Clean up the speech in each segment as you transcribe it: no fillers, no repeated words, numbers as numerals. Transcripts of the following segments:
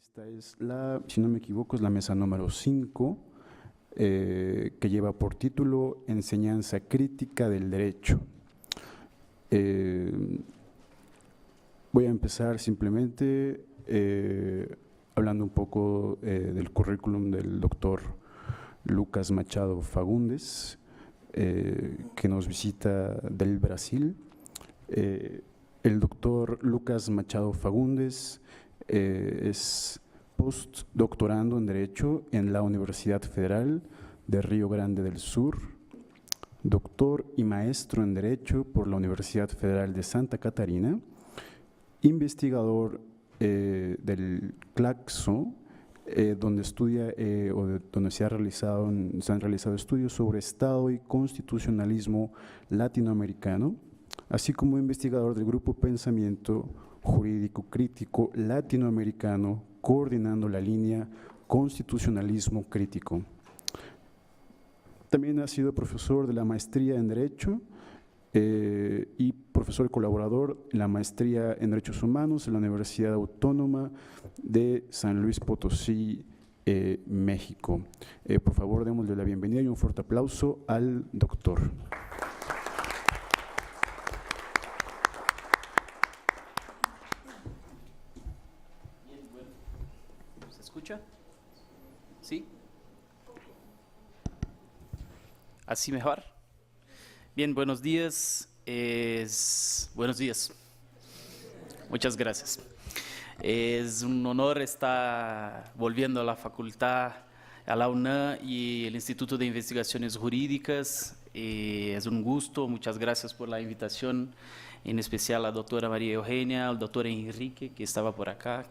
Esta es si no me equivoco, es la mesa número 5, que lleva por título Enseñanza crítica del derecho. Voy a empezar simplemente hablando un poco del currículum del doctor Lucas Machado Fagundes, que nos visita del Brasil. El doctor Lucas Machado Fagundes es postdoctorando en Derecho en la Universidad Federal de Río Grande del Sur, doctor y maestro en Derecho por la Universidad Federal de Santa Catarina, investigador del CLACSO, donde estudia donde se han realizado estudios sobre Estado y constitucionalismo latinoamericano, así como investigador del Grupo Pensamiento Jurídico Crítico Latinoamericano, coordinando la línea Constitucionalismo Crítico. También ha sido profesor de la maestría en Derecho y profesor colaborador en la maestría en Derechos Humanos en la Universidad Autónoma de San Luis Potosí, México. Por favor, démosle la bienvenida y un fuerte aplauso al doctor. ¿Se escucha? ¿Sí? ¿Así mejor? Bien, buenos días. Buenos días. Muchas gracias. Es un honor estar volviendo a la facultad, a la UNAM y el Instituto de Investigaciones Jurídicas. Es un gusto, muchas gracias por la invitación, en especial a la doctora María Eugenia, al doctor Enrique, que estaba por acá,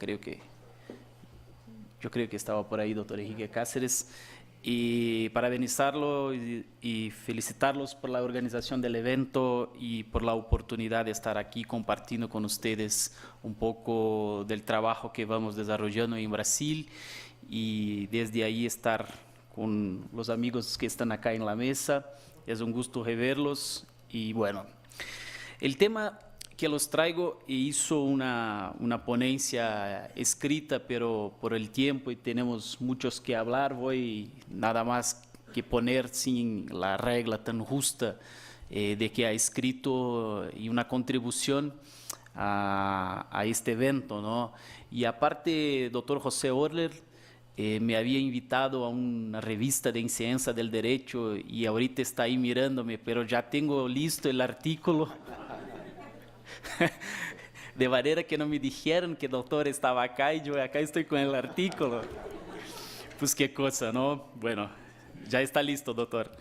yo creo que estaba por ahí, doctor Enrique Cáceres, y parabenizarlo y felicitarlos por la organización del evento y por la oportunidad de estar aquí compartiendo con ustedes un poco del trabajo que vamos desarrollando en Brasil y desde ahí estar con los amigos que están acá en la mesa. Es un gusto reverlos y bueno, el tema que los traigo, hizo una ponencia escrita, pero por el tiempo y tenemos muchos que hablar, voy nada más que poner sin la regla tan justa de que ha escrito y una contribución a este evento, ¿no? Y aparte, doctor José Orler me había invitado a una revista de enseñanza del derecho y ahorita está ahí mirándome, pero ya tengo listo el artículo. De manera que no me dijeron que el doctor estaba acá y yo acá estoy con el artículo. Pues qué cosa, ¿no? Bueno, ya está listo, doctor.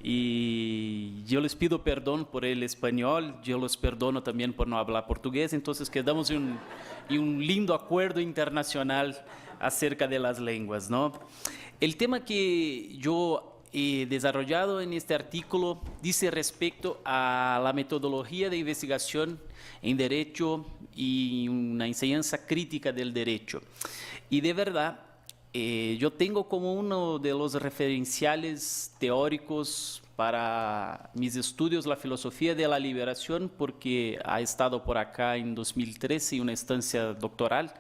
Y yo les pido perdón por el español, yo los perdono también por no hablar portugués, entonces quedamos en un lindo acuerdo internacional acerca de las lenguas, ¿no? El tema que yo desarrollado en este artículo dice respecto a la metodología de investigación en derecho y una enseñanza crítica del derecho. Y de verdad, yo tengo como uno de los referenciales teóricos para mis estudios la filosofía de la liberación, porque ha estado por acá en 2013 en una estancia doctoral,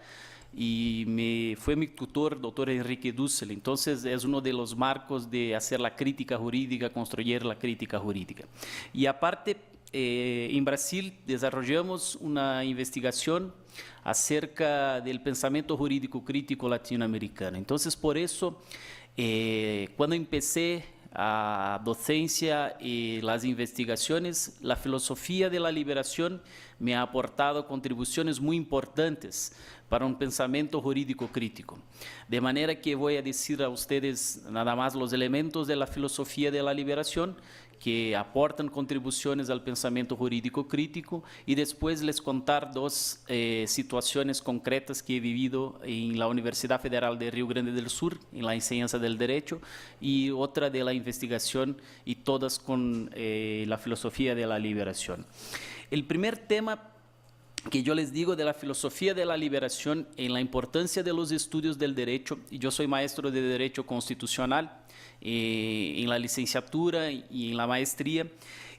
y fue mi tutor, doctor Enrique Dussel. Entonces es uno de los marcos de hacer la crítica jurídica, construir la crítica jurídica. Y aparte, en Brasil desarrollamos una investigación acerca del pensamiento jurídico crítico latinoamericano. Entonces, por eso, cuando empecé a docencia y las investigaciones, la filosofía de la liberación me ha aportado contribuciones muy importantes para un pensamiento jurídico crítico. De manera que voy a decir a ustedes nada más los elementos de la filosofía de la liberación que aportan contribuciones al pensamiento jurídico crítico y después les contar dos situaciones concretas que he vivido en la Universidad Federal de Río Grande del Sur, en la enseñanza del derecho, y otra de la investigación, y todas con la filosofía de la liberación. El primer tema que yo les digo de la filosofía de la liberación en la importancia de los estudios del derecho, y yo soy maestro de Derecho Constitucional en la licenciatura y en la maestría,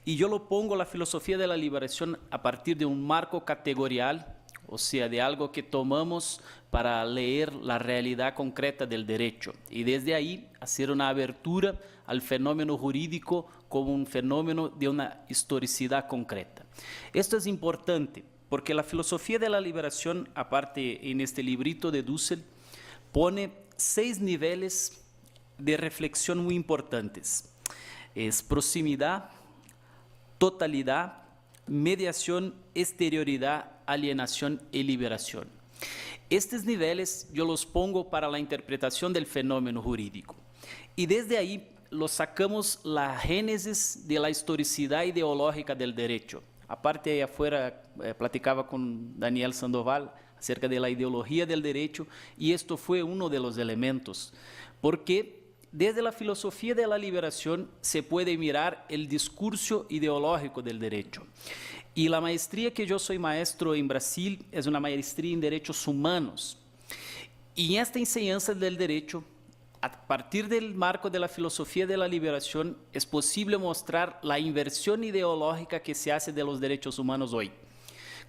y yo lo pongo la filosofía de la liberación a partir de un marco categorial o sea, de algo que tomamos para leer la realidad concreta del derecho y desde ahí hacer una abertura al fenómeno jurídico como un fenómeno de una historicidad concreta. Esto es importante porque la filosofía de la liberación, aparte en este librito de Dussel, pone 6 niveles de reflexión muy importantes. Es proximidad, totalidad, mediación, exterioridad, alienación y liberación. Estos niveles yo los pongo para la interpretación del fenómeno jurídico. Y desde ahí los sacamos la génesis de la historicidad ideológica del derecho. Aparte, ahí afuera platicaba con Daniel Sandoval acerca de la ideología del derecho y esto fue uno de los elementos, porque desde la filosofía de la liberación se puede mirar el discurso ideológico del derecho. Y la maestría que yo soy maestro en Brasil es una maestría en derechos humanos. Y en esta enseñanza del derecho, a partir del marco de la filosofía de la liberación, es posible mostrar la inversión ideológica que se hace de los derechos humanos hoy.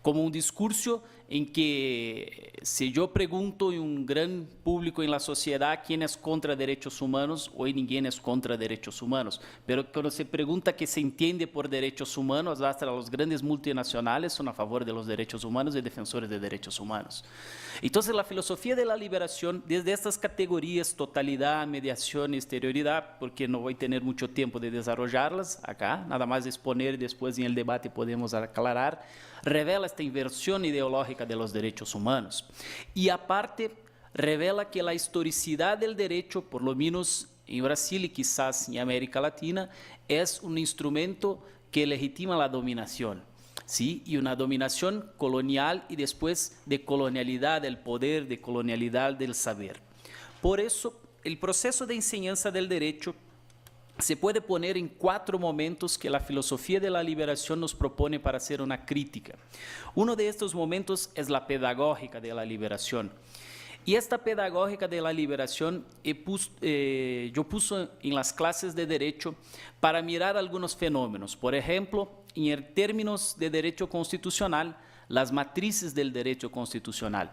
Como un discurso en que si yo pregunto en un gran público en la sociedad quién es contra derechos humanos, hoy ninguém es contra derechos humanos, pero cuando se pregunta qué se entiende por derechos humanos, hasta los grandes multinacionales son a favor de los derechos humanos y defensores de derechos humanos. Entonces la filosofía de la liberación, desde estas categorías, totalidad, mediación y exterioridad, porque no voy a tener mucho tiempo de desarrollarlas acá, nada más exponer y después en el debate podemos aclarar, revela esta inversión ideológica de los derechos humanos. Y aparte, revela que la historicidad del derecho, por lo menos en Brasil y quizás en América Latina, es un instrumento que legitima la dominación, ¿sí? Y una dominación colonial y después de colonialidad del poder, de colonialidad del saber. Por eso, el proceso de enseñanza del derecho se puede poner en 4 momentos que la filosofía de la liberación nos propone para hacer una crítica. Uno de estos momentos es la pedagógica de la liberación. Y esta pedagógica de la liberación yo puse en las clases de derecho para mirar algunos fenómenos. Por ejemplo, en términos de derecho constitucional, las matrices del derecho constitucional.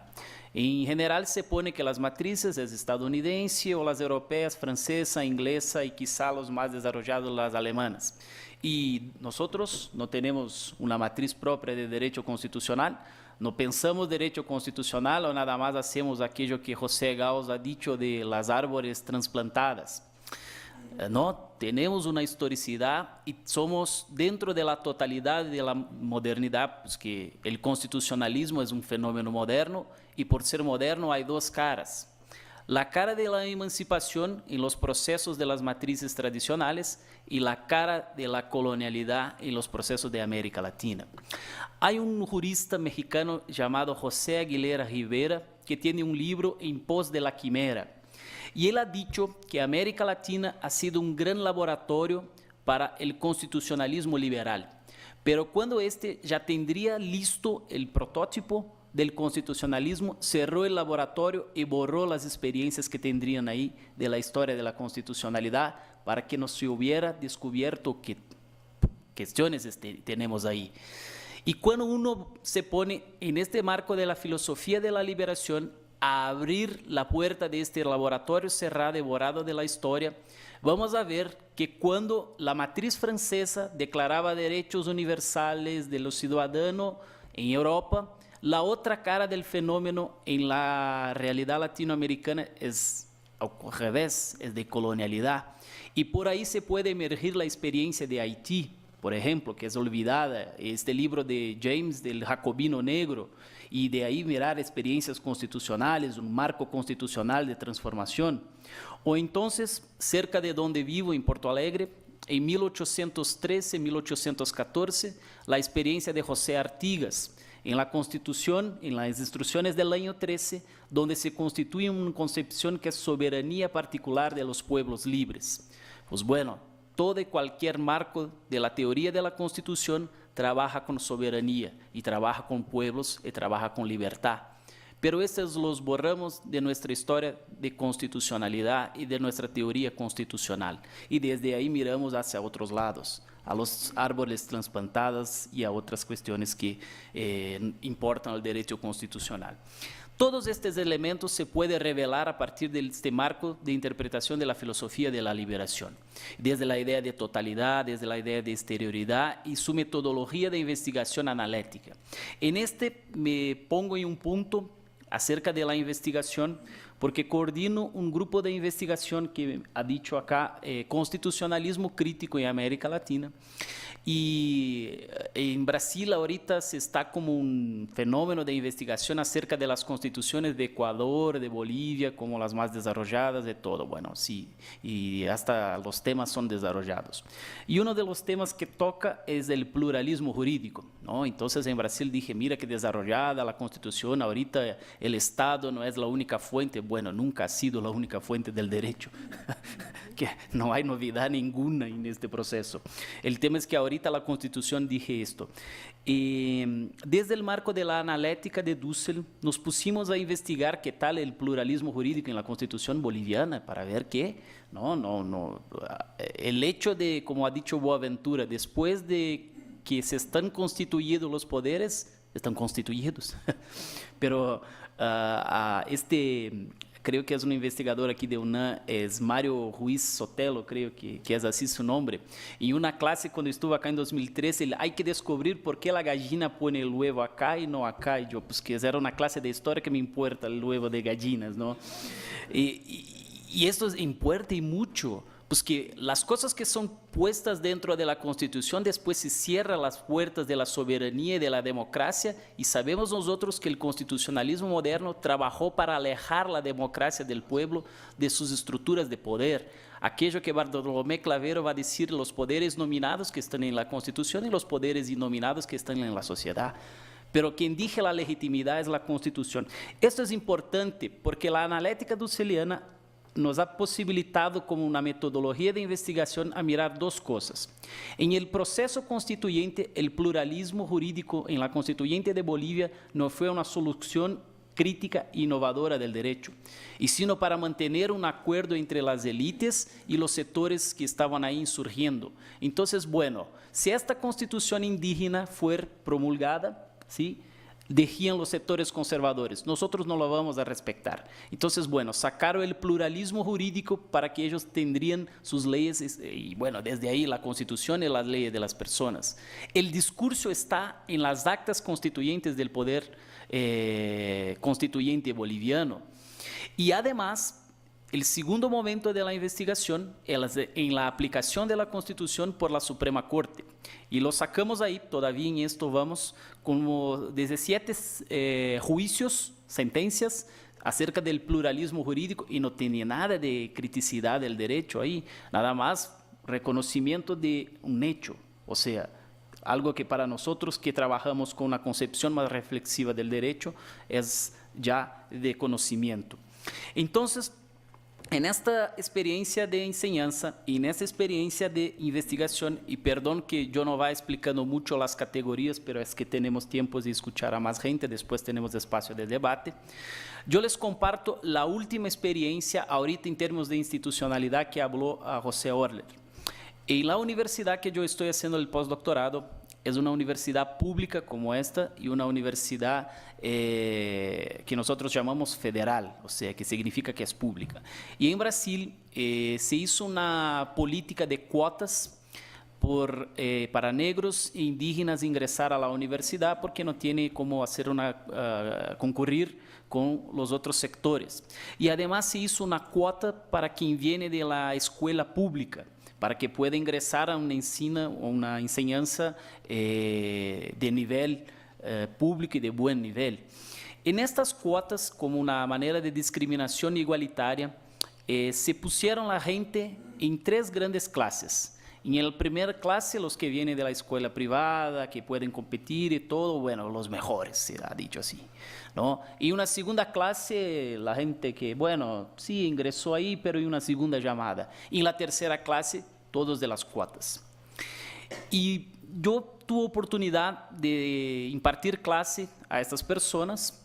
En general se pone que las matrices es estadounidense o las europeas, francesa, inglesa y quizá los más desarrollados las alemanas. Y nosotros no tenemos una matriz propia de derecho constitucional, no pensamos derecho constitucional o nada más hacemos aquello que José Gauss ha dicho de las árboles trasplantadas. No, tenemos una historicidad y somos dentro de la totalidad de la modernidad, pues que el constitucionalismo es un fenómeno moderno y por ser moderno hay 2 caras. La cara de la emancipación en los procesos de las matrices tradicionales y la cara de la colonialidad en los procesos de América Latina. Hay un jurista mexicano llamado José Aguilera Rivera que tiene un libro En pos de la quimera. Y él ha dicho que América Latina ha sido un gran laboratorio para el constitucionalismo liberal. Pero cuando este ya tendría listo el prototipo del constitucionalismo, cerró el laboratorio y borró las experiencias que tendrían ahí de la historia de la constitucionalidad para que no se hubiera descubierto qué cuestiones tenemos ahí. Y cuando uno se pone en este marco de la filosofía de la liberación, a abrir la puerta de este laboratorio cerrado y borrado de la historia, vamos a ver que cuando la matriz francesa declaraba derechos universales de los ciudadanos en Europa, la otra cara del fenómeno en la realidad latinoamericana es al revés, es de colonialidad. Y por ahí se puede emergir la experiencia de Haití, por ejemplo, que es olvidada, este libro de James, del Jacobino Negro, y de ahí mirar experiencias constitucionales, un marco constitucional de transformación. O entonces, cerca de donde vivo, en Porto Alegre, en 1813, 1814, la experiencia de José Artigas, en la Constitución, en las instrucciones del año 13, donde se constituye una concepción que es soberanía particular de los pueblos libres. Pues bueno, todo y cualquier marco de la teoría de la Constitución trabaja con soberanía y trabaja con pueblos y trabaja con libertad. Pero estos los borramos de nuestra historia de constitucionalidad y de nuestra teoría constitucional. Y desde ahí miramos hacia otros lados, a los árboles trasplantados y a otras cuestiones que importan al derecho constitucional. Todos estos elementos se pueden revelar a partir de este marco de interpretación de la filosofía de la liberación, desde la idea de totalidad, desde la idea de exterioridad y su metodología de investigación analítica. En este me pongo en un punto acerca de la investigación, porque coordino un grupo de investigación que ha dicho acá constitucionalismo crítico en América Latina. Y en Brasil ahorita se está como un fenómeno de investigación acerca de las constituciones de Ecuador, de Bolivia, como las más desarrolladas, de todo. Bueno, sí, y hasta los temas son desarrollados. Y uno de los temas que toca es el pluralismo jurídico, ¿no? Entonces en Brasil dije, mira qué desarrollada la constitución, ahorita el Estado no es la única fuente. Bueno, nunca ha sido la única fuente del derecho, que no hay novedad ninguna en este proceso. El tema es que ahorita la Constitución dije esto. Desde el marco de la analítica de Dussel, nos pusimos a investigar qué tal el pluralismo jurídico en la Constitución boliviana, para ver que el hecho de, como ha dicho Boaventura, después de que se están constituidos los poderes, están constituidos, pero creo que es un investigador aquí de UNAM, es Mario Ruiz Sotelo, creo que es así su nombre. En una clase, cuando estuve acá en 2013, él, hay que descubrir por qué la gallina pone el huevo acá y no acá. Y yo, pues que era una clase de historia que me importa el huevo de gallinas, ¿no? Y esto importa y mucho, pues que las cosas que son puestas dentro de la Constitución después se cierran las puertas de la soberanía y de la democracia, y sabemos nosotros que el constitucionalismo moderno trabajó para alejar la democracia del pueblo de sus estructuras de poder. Aquello que Bartolomé Clavero va a decir, los poderes nominados que están en la Constitución y los poderes innominados que están en la sociedad. Pero quien dirige la legitimidad es la Constitución. Esto es importante porque la analítica dusseliana nos ha posibilitado como una metodología de investigación a mirar dos cosas. En el proceso constituyente, el pluralismo jurídico en la constituyente de Bolivia no fue una solución crítica e innovadora del derecho, y sino para mantener un acuerdo entre las élites y los sectores que estaban ahí insurgiendo. Entonces, bueno, si esta constitución indígena fuera promulgada, ¿sí?, decían los sectores conservadores, nosotros no lo vamos a respetar. Entonces, bueno, sacaron el pluralismo jurídico para que ellos tendrían sus leyes, y bueno, desde ahí la Constitución y las leyes de las personas. El discurso está en las actas constituyentes del poder constituyente boliviano. Y además, el segundo momento de la investigación es en la aplicación de la Constitución por la Suprema Corte. Y lo sacamos ahí, todavía en esto vamos, como 17 juicios, sentencias, acerca del pluralismo jurídico, y no tenía nada de criticidad del derecho ahí, nada más reconocimiento de un hecho, o sea, algo que para nosotros que trabajamos con una concepción más reflexiva del derecho es ya de conocimiento. Entonces, en esta experiencia de enseñanza y en esta experiencia de investigación, y perdón que yo no vaya explicando mucho las categorías, pero es que tenemos tiempo de escuchar a más gente, después tenemos espacio de debate, yo les comparto la última experiencia ahorita en términos de institucionalidad que habló a José Orler. En la universidad que yo estoy haciendo el postdoctorado, es una universidad pública como esta y una universidad que nosotros llamamos federal, o sea, que significa que es pública. Y en Brasil se hizo una política de cuotas para negros e indígenas ingresar a la universidad porque no tiene cómo hacer concurrir con los otros sectores. Y además se hizo una cuota para quien viene de la escuela pública, para que pueda ingresar a una enseñanza de nivel público y de buen nivel. En estas cuotas, como una manera de discriminación igualitaria, se pusieron la gente en 3 grandes clases. En la primera clase, los que vienen de la escuela privada, que pueden competir y todo, bueno, los mejores, se ha dicho así, ¿no? Y una segunda clase, la gente que, bueno, sí, ingresó ahí, pero en una segunda llamada. Y en la tercera clase, todos de las cuotas. Y yo tuve oportunidad de impartir clase a estas personas,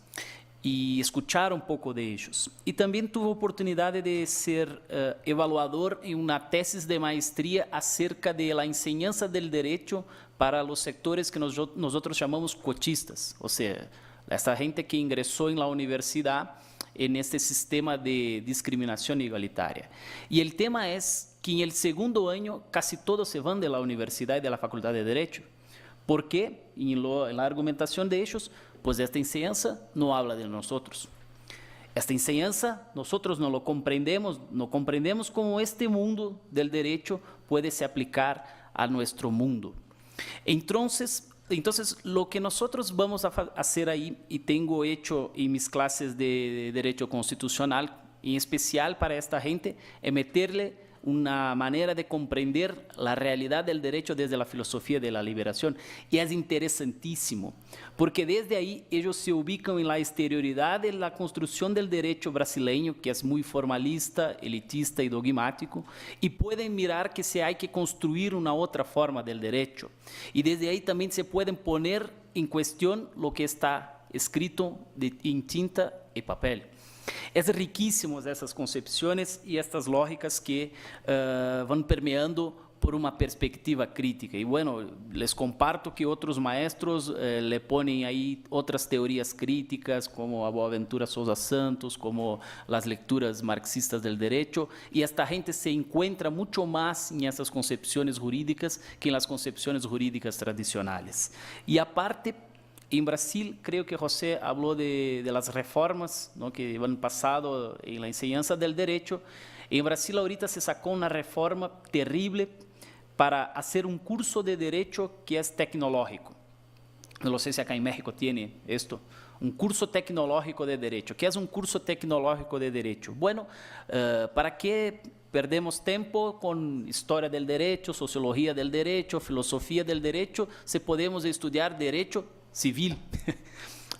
y escuchar un poco de ellos. Y también tuve oportunidad de ser evaluador en una tesis de maestría acerca de la enseñanza del derecho para los sectores que nosotros llamamos cochistas, o sea, esta gente que ingresó en la universidad en este sistema de discriminación igualitaria. Y el tema es que en el segundo año casi todos se van de la universidad y de la Facultad de Derecho. ¿Por qué? En la argumentación de ellos, pues esta enseñanza no habla de nosotros. Esta enseñanza nosotros no lo comprendemos, no comprendemos cómo este mundo del derecho puede se aplicar a nuestro mundo. Entonces, lo que nosotros vamos a hacer ahí, y tengo hecho en mis clases de Derecho Constitucional, en especial para esta gente, es meterle una manera de comprender la realidad del derecho desde la filosofía de la liberación. Y es interesantísimo, porque desde ahí ellos se ubican en la exterioridad de la construcción del derecho brasileño, que es muy formalista, elitista y dogmático, y pueden mirar que se hay que construir una otra forma del derecho. Y desde ahí también se pueden poner en cuestión lo que está escrito en tinta y papel. Es riquísimo essas concepções e estas lógicas que vão permeando por uma perspectiva crítica. E, bueno, les comparto que outros maestros le ponen aí outras teorias críticas, como a Boaventura Sousa Santos, como as lecturas marxistas del derecho, e esta gente se encontra muito mais em essas concepções jurídicas que em las concepções jurídicas tradicionais. E, aparte, en Brasil, creo que José habló de las reformas, ¿no?, que han pasado en la enseñanza del derecho. En Brasil ahorita se sacó una reforma terrible para hacer un curso de derecho que es tecnológico. No sé si acá en México tiene esto, un curso tecnológico de derecho. ¿Qué es un curso tecnológico de derecho? Bueno, ¿para qué perdemos tiempo con historia del derecho, sociología del derecho, filosofía del derecho, si podemos estudiar derecho civil,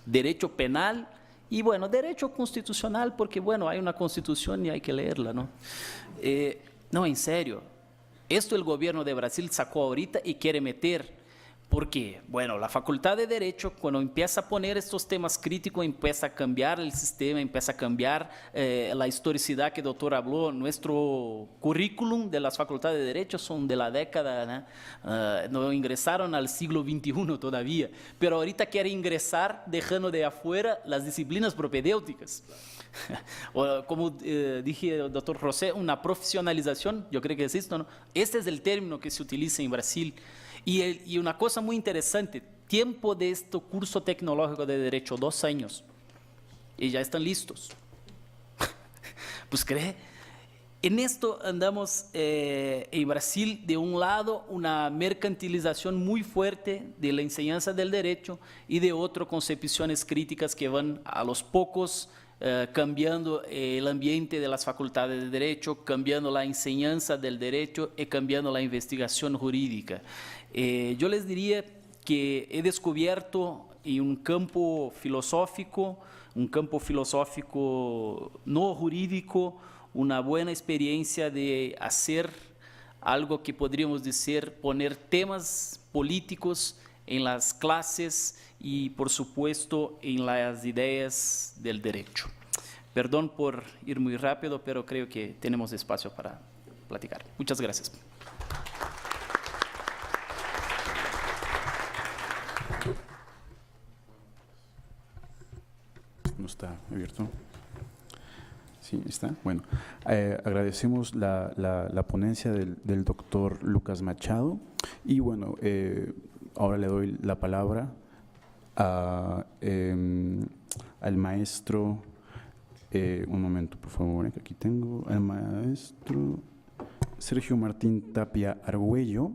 derecho penal y, bueno, derecho constitucional, porque, bueno, hay una constitución y hay que leerla, ¿no? No, en serio, esto el gobierno de Brasil sacó ahorita y quiere meter, porque, bueno, la Facultad de Derecho, cuando empieza a poner estos temas críticos, empieza a cambiar el sistema, empieza a cambiar la historicidad que el doctor habló. Nuestro currículum de las Facultades de Derecho son de la década, ¿no? No ingresaron al siglo XXI todavía, pero ahorita quiere ingresar dejando de afuera las disciplinas propedéuticas. O, como dije el doctor José, una profesionalización, yo creo que es esto, ¿no? Este es el término que se utiliza en Brasil. Y una cosa muy interesante, tiempo de este curso tecnológico de Derecho, 2 años, y ya están listos. Pues cree, en esto andamos en Brasil, de un lado, una mercantilización muy fuerte de la enseñanza del derecho, y de otro, concepciones críticas que van a los pocos cambiando el ambiente de las facultades de derecho, cambiando la enseñanza del derecho y cambiando la investigación jurídica. Yo les diría que he descubierto en un campo filosófico no jurídico, una buena experiencia de hacer algo que podríamos decir poner temas políticos en las clases y, por supuesto, en las ideas del derecho. Perdón por ir muy rápido, pero creo que tenemos espacio para platicar. Muchas gracias. No está abierto. Sí, está. Bueno, agradecemos la ponencia del doctor Lucas Machado y, bueno, ahora le doy la palabra al maestro, un momento, por favor, que aquí tengo, al maestro Sergio Martín Tapia Argüello,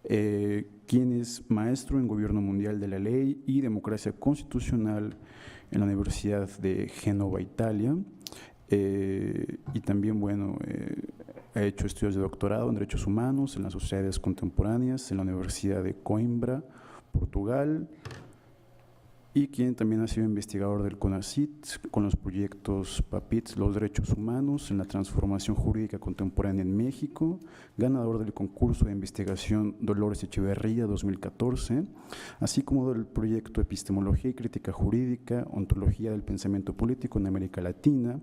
quien es maestro en Gobierno Mundial de la Ley y Democracia Constitucional en la Universidad de Génova, Italia, y también, bueno, ha hecho estudios de doctorado en Derechos Humanos en las sociedades contemporáneas en la Universidad de Coimbra, Portugal, y quien también ha sido investigador del CONACYT con los proyectos PAPITS, los derechos humanos en la transformación jurídica contemporánea en México, ganador del concurso de investigación Dolores Echeverría 2014, así como del proyecto Epistemología y Crítica Jurídica, Ontología del Pensamiento Político en América Latina,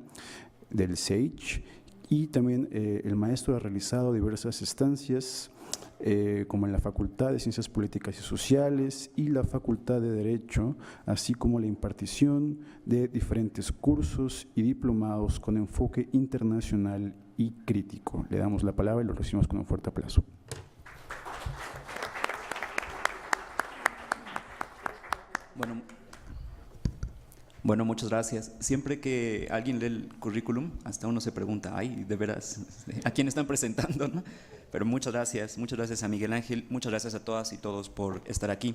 del SAGE, y también el maestro ha realizado diversas estancias como en la Facultad de Ciencias Políticas y Sociales y la Facultad de Derecho, así como la impartición de diferentes cursos y diplomados con enfoque internacional y crítico. Le damos la palabra y lo recibimos con un fuerte aplauso. Bueno, muchas gracias. Siempre que alguien lee el currículum, hasta uno se pregunta, ay, de veras, ¿a quién están presentando, no? Pero muchas gracias a Miguel Ángel, muchas gracias a todas y todos por estar aquí.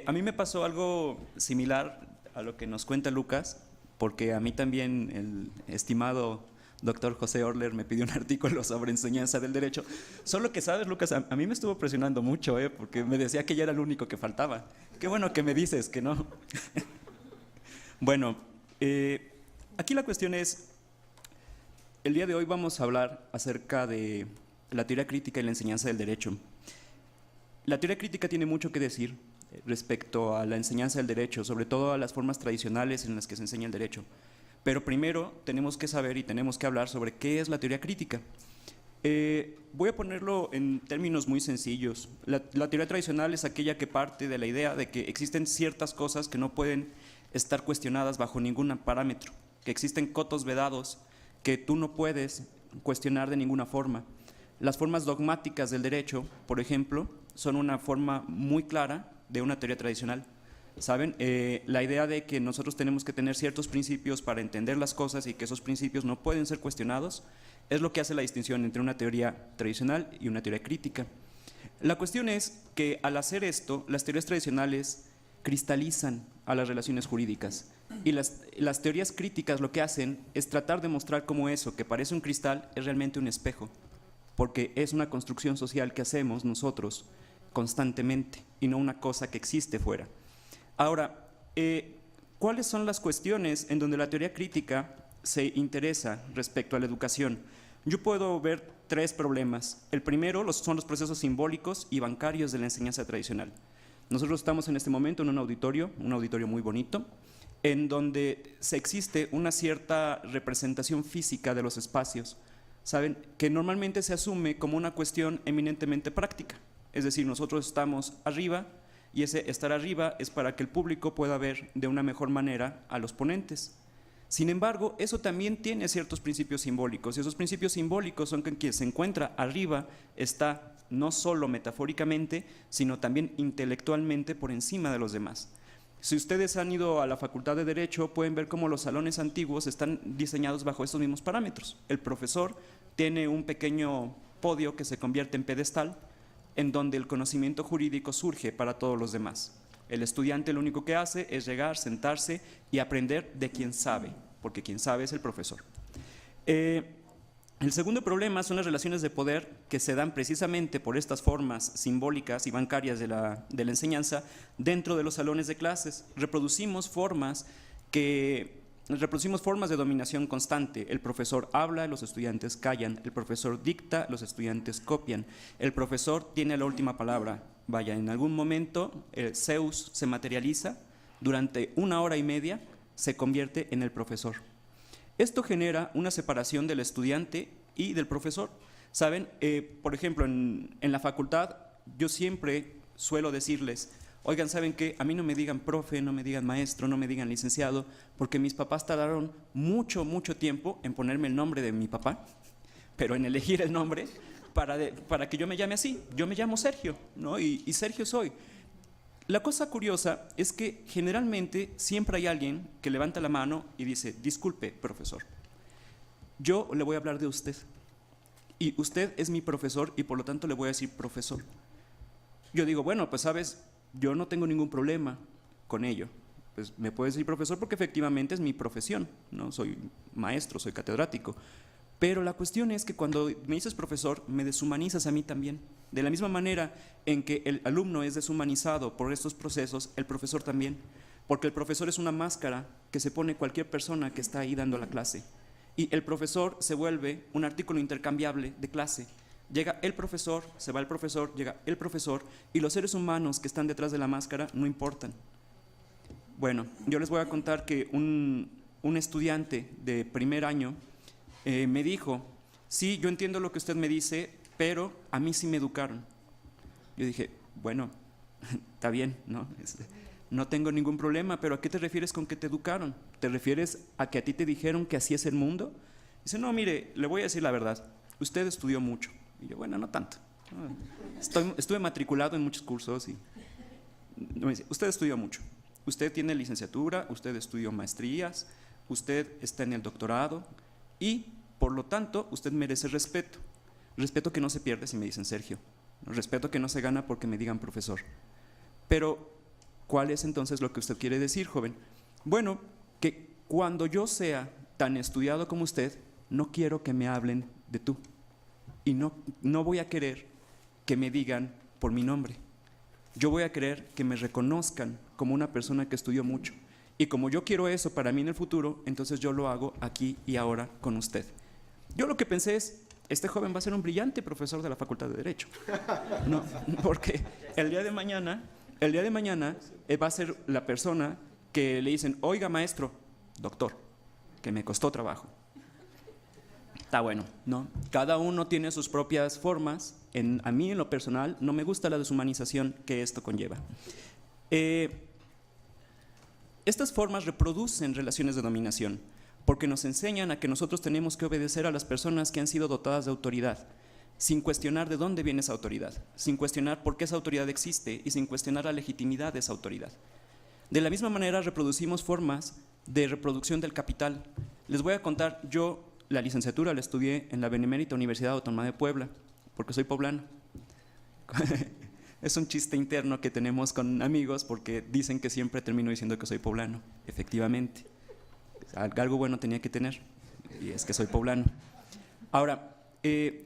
A mí me pasó algo similar a lo que nos cuenta Lucas, porque a mí también el estimado doctor José Orler me pidió un artículo sobre enseñanza del derecho. Solo que, ¿sabes, Lucas? A mí me estuvo presionando mucho, porque me decía que ya era el único que faltaba. Qué bueno que me dices que no. Bueno, aquí la cuestión es, el día de hoy vamos a hablar acerca de la teoría crítica y la enseñanza del derecho. La teoría crítica tiene mucho que decir respecto a la enseñanza del derecho, sobre todo a las formas tradicionales en las que se enseña el derecho. Pero primero tenemos que saber y tenemos que hablar sobre qué es la teoría crítica. Voy a ponerlo en términos muy sencillos. La teoría tradicional es aquella que parte de la idea de que existen ciertas cosas que no pueden estar cuestionadas bajo ningún parámetro, que existen cotos vedados que tú no puedes cuestionar de ninguna forma. Las formas dogmáticas del derecho, por ejemplo, son una forma muy clara de una teoría tradicional. ¿Saben? La idea de que nosotros tenemos que tener ciertos principios para entender las cosas y que esos principios no pueden ser cuestionados es lo que hace la distinción entre una teoría tradicional y una teoría crítica. La cuestión es que al hacer esto, las teorías tradicionales cristalizan a las relaciones jurídicas y las teorías críticas lo que hacen es tratar de mostrar cómo eso que parece un cristal es realmente un espejo, porque es una construcción social que hacemos nosotros constantemente y no una cosa que existe fuera. Ahora, ¿cuáles son las cuestiones en donde la teoría crítica se interesa respecto a la educación? Yo puedo ver tres problemas. El primero son los procesos simbólicos y bancarios de la enseñanza tradicional. Nosotros estamos en este momento en un auditorio muy bonito, en donde existe una cierta representación física de los espacios, ¿saben? Que normalmente se asume como una cuestión eminentemente práctica. Es decir, nosotros estamos arriba y ese estar arriba es para que el público pueda ver de una mejor manera a los ponentes. Sin embargo, eso también tiene ciertos principios simbólicos y esos principios simbólicos son que quien se encuentra arriba está no solo metafóricamente, sino también intelectualmente por encima de los demás. Si ustedes han ido a la Facultad de Derecho, pueden ver cómo los salones antiguos están diseñados bajo estos mismos parámetros. El profesor tiene un pequeño podio que se convierte en pedestal, en donde el conocimiento jurídico surge para todos los demás. El estudiante lo único que hace es llegar, sentarse y aprender de quien sabe, porque quien sabe es el profesor. El segundo problema son las relaciones de poder que se dan precisamente por estas formas simbólicas y bancarias de la enseñanza dentro de los salones de clases. Reproducimos formas de dominación constante. El profesor habla, los estudiantes callan. El profesor dicta, los estudiantes copian. El profesor tiene la última palabra. Vaya, en algún momento Zeus se materializa, durante 1 hora y media se convierte en el profesor. Esto genera una separación del estudiante y del profesor. ¿Saben? Por ejemplo, en la facultad yo siempre suelo decirles, oigan, ¿saben qué? A mí no me digan profe, no me digan maestro, no me digan licenciado, porque mis papás tardaron mucho tiempo en ponerme el nombre de mi papá, pero en elegir el nombre para que yo me llame así. Yo me llamo Sergio, ¿no? Y Sergio soy. La cosa curiosa es que generalmente siempre hay alguien que levanta la mano y dice, disculpe, profesor, yo le voy a hablar de usted y usted es mi profesor y por lo tanto le voy a decir profesor. Yo digo, bueno, pues sabes, yo no tengo ningún problema con ello. Pues me puedes decir profesor porque efectivamente es mi profesión, ¿no? Soy maestro, soy catedrático. Pero la cuestión es que cuando me dices profesor, me deshumanizas a mí también. De la misma manera en que el alumno es deshumanizado por estos procesos, el profesor también. porque el profesor es una máscara que se pone cualquier persona que está ahí dando la clase. Y el profesor se vuelve un artículo intercambiable de clase. Llega el profesor, se va el profesor, llega el profesor, y los seres humanos que están detrás de la máscara no importan. Bueno, yo les voy a contar que un estudiante de primer año me dijo: sí, yo entiendo lo que usted me dice, pero a mí sí me educaron. Yo dije, bueno, está bien, ¿no? No tengo ningún problema, pero ¿a qué te refieres con que te educaron? ¿Te refieres a que a ti te dijeron que así es el mundo? Dice, no, mire, le voy a decir la verdad, usted estudió mucho. Y yo, bueno, no tanto. Estuve matriculado en muchos cursos y me dice, usted estudió mucho. Usted tiene licenciatura, usted estudió maestrías, usted está en el doctorado y, por lo tanto, usted merece respeto. Respeto que no se pierde si me dicen Sergio. Respeto que no se gana porque me digan profesor. Pero, ¿cuál es entonces lo que usted quiere decir, joven? Bueno, que cuando yo sea tan estudiado como usted, no quiero que me hablen de tú. Y no voy a querer que me digan por mi nombre. Yo voy a querer que me reconozcan como una persona que estudió mucho. Y como yo quiero eso para mí en el futuro, entonces yo lo hago aquí y ahora con usted. Yo lo que pensé es, este joven va a ser un brillante profesor de la Facultad de Derecho. No, porque el día de mañana va a ser la persona que le dicen, oiga maestro, doctor, que me costó trabajo. Está bueno, ¿no? Cada uno tiene sus propias formas. A mí, en lo personal, no me gusta la deshumanización que esto conlleva. Estas formas reproducen relaciones de dominación, porque nos enseñan a que nosotros tenemos que obedecer a las personas que han sido dotadas de autoridad, sin cuestionar de dónde viene esa autoridad, sin cuestionar por qué esa autoridad existe y sin cuestionar la legitimidad de esa autoridad. De la misma manera, reproducimos formas de reproducción del capital. Les voy a contar, yo la licenciatura la estudié en la Benemérita Universidad Autónoma de Puebla, porque soy poblano. Es un chiste interno que tenemos con amigos porque dicen que siempre termino diciendo que soy poblano. Efectivamente, algo bueno tenía que tener, y es que soy poblano. Ahora,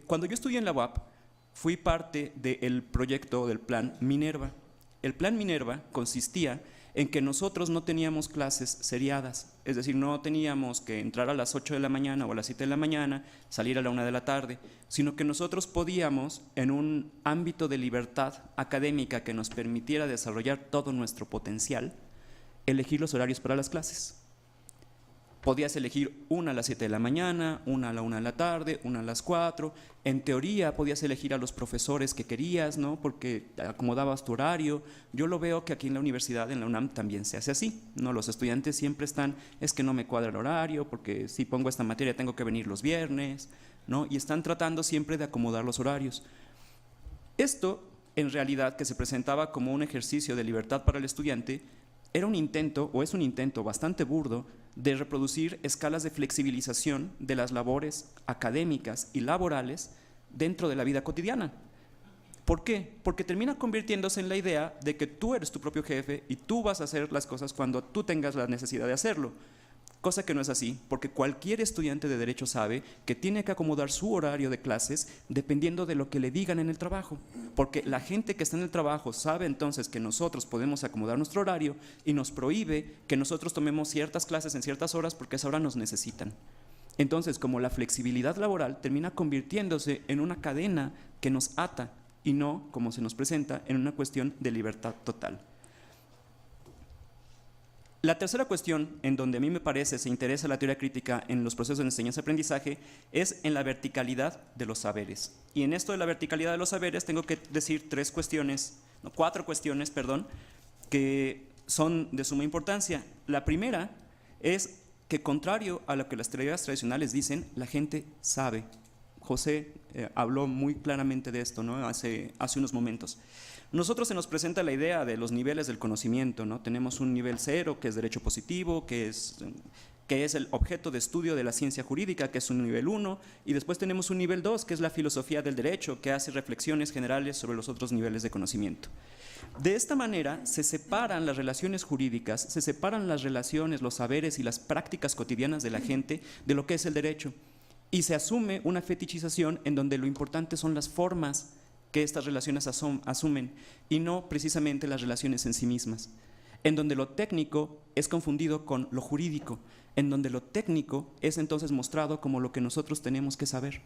cuando yo estudié en la UAP, fui parte del proyecto del Plan Minerva. El Plan Minerva consistía en que nosotros no teníamos clases seriadas, es decir, no teníamos que entrar a las 8 de la mañana o a las 7 de la mañana, salir a la 1 de la tarde, sino que nosotros podíamos, en un ámbito de libertad académica que nos permitiera desarrollar todo nuestro potencial, elegir los horarios para las clases. Podías elegir una a las 7 de la mañana, una a la 1 de la tarde, una a las 4. En teoría podías elegir a los profesores que querías, ¿no? Porque acomodabas tu horario. Yo lo veo que aquí en la universidad, en la UNAM, también se hace así, ¿no? Los estudiantes siempre están, es que no me cuadra el horario, porque si pongo esta materia tengo que venir los viernes, ¿no? Y están tratando siempre de acomodar los horarios. Esto, en realidad, que se presentaba como un ejercicio de libertad para el estudiante, era un intento, o es un intento bastante burdo, de reproducir escalas de flexibilización de las labores académicas y laborales dentro de la vida cotidiana. ¿Por qué? Porque termina convirtiéndose en la idea de que tú eres tu propio jefe y tú vas a hacer las cosas cuando tú tengas la necesidad de hacerlo. Cosa que no es así, porque cualquier estudiante de Derecho sabe que tiene que acomodar su horario de clases dependiendo de lo que le digan en el trabajo. Porque la gente que está en el trabajo sabe entonces que nosotros podemos acomodar nuestro horario y nos prohíbe que nosotros tomemos ciertas clases en ciertas horas porque a esa hora nos necesitan. Entonces, como la flexibilidad laboral termina convirtiéndose en una cadena que nos ata y no, como se nos presenta, en una cuestión de libertad total. La tercera cuestión en donde a mí me parece se interesa la teoría crítica en los procesos de enseñanza-aprendizaje es en la verticalidad de los saberes. Y en esto de la verticalidad de los saberes tengo que decir cuatro cuestiones, que son de suma importancia. La primera es que, contrario a lo que las teorías tradicionales dicen, la gente sabe. José habló muy claramente de esto, ¿no? hace unos momentos. Nosotros se nos presenta la idea de los niveles del conocimiento, ¿no? Tenemos un nivel 0, que es derecho positivo, que es el objeto de estudio de la ciencia jurídica, que es un nivel 1, y después tenemos un nivel 2, que es la filosofía del derecho, que hace reflexiones generales sobre los otros niveles de conocimiento. De esta manera se separan las relaciones jurídicas, se separan las relaciones, los saberes y las prácticas cotidianas de la gente de lo que es el derecho, y se asume una fetichización en donde lo importante son las formas que estas relaciones asumen y no precisamente las relaciones en sí mismas. en donde lo técnico es confundido con lo jurídico, en donde lo técnico es entonces mostrado como lo que nosotros tenemos que saber.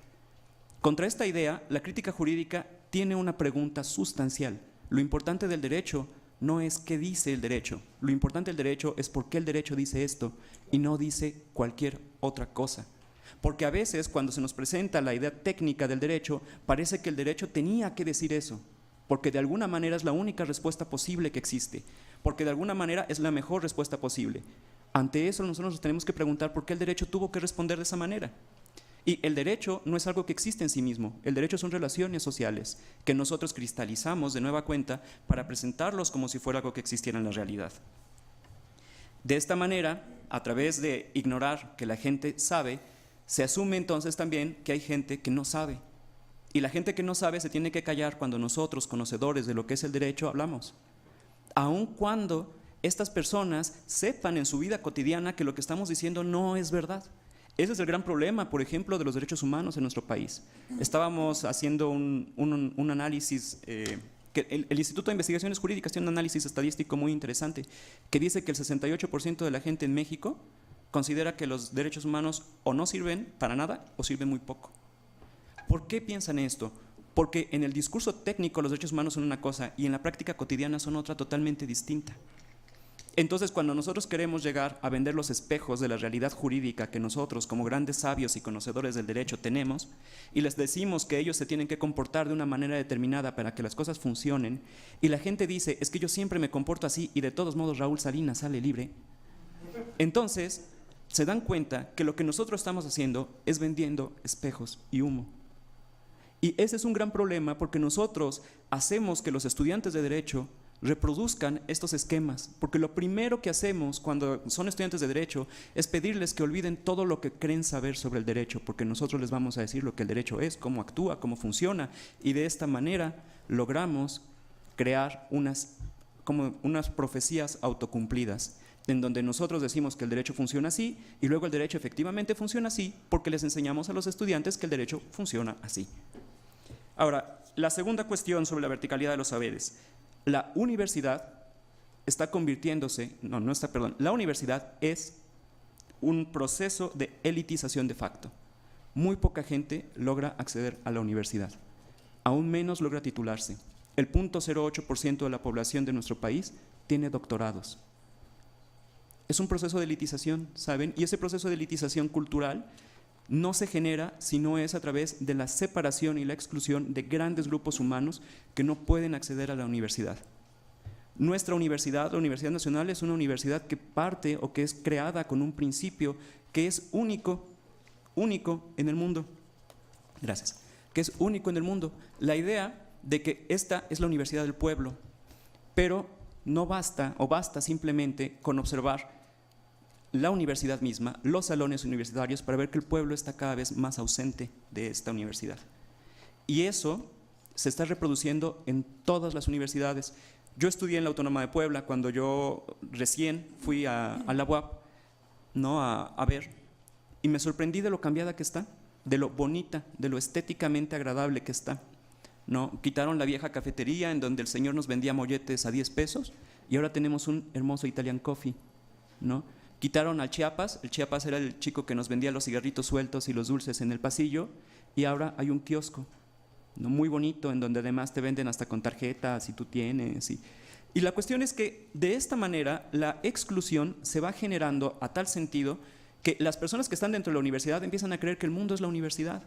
Contra esta idea, la crítica jurídica tiene una pregunta sustancial. Lo importante del derecho no es qué dice el derecho, lo importante del derecho es por qué el derecho dice esto y no dice cualquier otra cosa. Porque a veces cuando se nos presenta la idea técnica del derecho, parece que el derecho tenía que decir eso, porque de alguna manera es la única respuesta posible que existe, porque de alguna manera es la mejor respuesta posible. Ante eso nosotros nos tenemos que preguntar por qué el derecho tuvo que responder de esa manera. Y el derecho no es algo que existe en sí mismo, el derecho son relaciones sociales que nosotros cristalizamos de nueva cuenta para presentarlos como si fuera algo que existiera en la realidad. De esta manera, a través de ignorar que la gente sabe, se asume entonces también que hay gente que no sabe. Y la gente que no sabe se tiene que callar cuando nosotros, conocedores de lo que es el derecho, hablamos. Aun cuando estas personas sepan en su vida cotidiana que lo que estamos diciendo no es verdad. Ese es el gran problema, por ejemplo, de los derechos humanos en nuestro país. Estábamos haciendo un análisis, que el Instituto de Investigaciones Jurídicas tiene un análisis estadístico muy interesante, que dice que el 68% de la gente en México considera que los derechos humanos o no sirven para nada o sirven muy poco. ¿Por qué piensan esto? Porque en el discurso técnico los derechos humanos son una cosa y en la práctica cotidiana son otra totalmente distinta. Entonces, cuando nosotros queremos llegar a vender los espejos de la realidad jurídica que nosotros, como grandes sabios y conocedores del derecho, tenemos, y les decimos que ellos se tienen que comportar de una manera determinada para que las cosas funcionen, y la gente dice, es que yo siempre me comporto así y de todos modos Raúl Salinas sale libre, entonces se dan cuenta que lo que nosotros estamos haciendo es vendiendo espejos y humo. Y ese es un gran problema porque nosotros hacemos que los estudiantes de derecho reproduzcan estos esquemas, porque lo primero que hacemos cuando son estudiantes de derecho es pedirles que olviden todo lo que creen saber sobre el derecho, porque nosotros les vamos a decir lo que el derecho es, cómo actúa, cómo funciona, y de esta manera logramos crear unas profecías autocumplidas, en donde nosotros decimos que el derecho funciona así, y luego el derecho efectivamente funciona así, porque les enseñamos a los estudiantes que el derecho funciona así. Ahora, la segunda cuestión sobre la verticalidad de los saberes. La universidad está convirtiéndose, la universidad es un proceso de elitización de facto. Muy poca gente logra acceder a la universidad, aún menos logra titularse. El 0.08% de la población de nuestro país tiene doctorados. Es un proceso de elitización, ¿saben? Y ese proceso de elitización cultural no se genera si no es a través de la separación y la exclusión de grandes grupos humanos que no pueden acceder a la universidad. Nuestra universidad, la Universidad Nacional, es una universidad que parte o que es creada con un principio que es único en el mundo. Gracias. Que es único en el mundo. La idea de que esta es la universidad del pueblo, pero no basta o basta simplemente con observar la universidad misma, los salones universitarios, para ver que el pueblo está cada vez más ausente de esta universidad. Y eso se está reproduciendo en todas las universidades. Yo estudié en la Autónoma de Puebla cuando yo recién fui a la UAP, ¿no? a ver, y me sorprendí de lo cambiada que está, de lo bonita, de lo estéticamente agradable que está, ¿no? Quitaron la vieja cafetería en donde el señor nos vendía molletes a 10 pesos y ahora tenemos un hermoso Italian Coffee, ¿no? Quitaron al Chiapas, el Chiapas era el chico que nos vendía los cigarritos sueltos y los dulces en el pasillo, y ahora hay un kiosco, ¿no? Muy bonito, en donde además te venden hasta con tarjetas si tú tienes. Y la cuestión es que de esta manera la exclusión se va generando a tal sentido que las personas que están dentro de la universidad empiezan a creer que el mundo es la universidad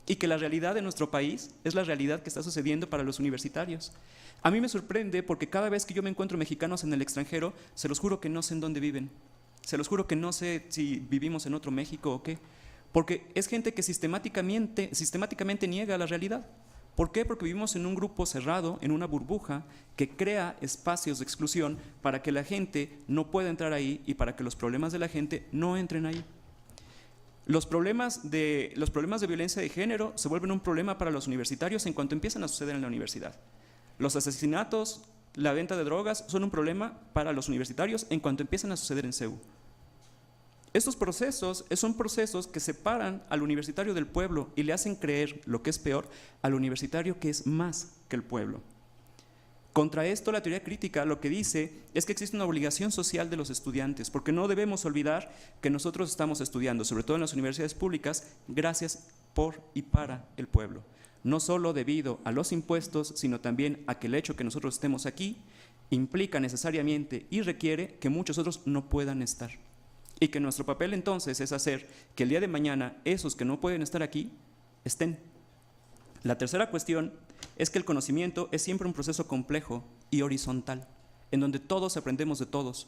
y que la realidad de nuestro país es la realidad que está sucediendo para los universitarios. A mí me sorprende porque cada vez que yo me encuentro mexicanos en el extranjero, se los juro que no sé en dónde viven. Se los juro que no sé si vivimos en otro México o qué, porque es gente que sistemáticamente niega la realidad. ¿Por qué? Porque vivimos en un grupo cerrado, en una burbuja que crea espacios de exclusión para que la gente no pueda entrar ahí y para que los problemas de la gente no entren ahí. Los problemas de violencia de género se vuelven un problema para los universitarios en cuanto empiezan a suceder en la universidad. Los asesinatos, la venta de drogas son un problema para los universitarios en cuanto empiezan a suceder en CEU. Estos procesos son procesos que separan al universitario del pueblo y le hacen creer, lo que es peor, al universitario que es más que el pueblo. Contra esto, la teoría crítica lo que dice es que existe una obligación social de los estudiantes, porque no debemos olvidar que nosotros estamos estudiando, sobre todo en las universidades públicas, gracias por y para el pueblo. No solo debido a los impuestos, sino también a que el hecho que nosotros estemos aquí implica necesariamente y requiere que muchos otros no puedan estar. Y que nuestro papel entonces es hacer que el día de mañana esos que no pueden estar aquí estén. La tercera cuestión es que el conocimiento es siempre un proceso complejo y horizontal, en donde todos aprendemos de todos,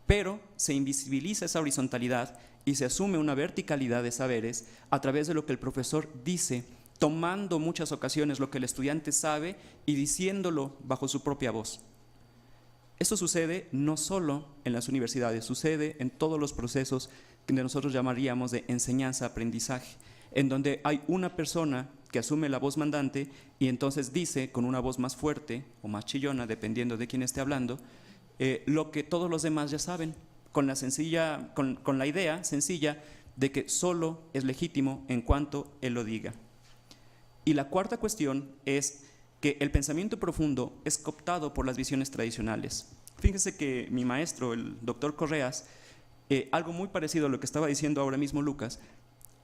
pero se invisibiliza esa horizontalidad y se asume una verticalidad de saberes a través de lo que el profesor dice, tomando muchas ocasiones lo que el estudiante sabe y diciéndolo bajo su propia voz. Esto sucede no solo en las universidades, sucede en todos los procesos que nosotros llamaríamos de enseñanza-aprendizaje, en donde hay una persona que asume la voz mandante y entonces dice con una voz más fuerte o más chillona, dependiendo de quién esté hablando, lo que todos los demás ya saben, con la idea sencilla de que solo es legítimo en cuanto él lo diga. Y la cuarta cuestión es que el pensamiento profundo es cooptado por las visiones tradicionales. Fíjense que mi maestro, el doctor Correas, algo muy parecido a lo que estaba diciendo ahora mismo Lucas,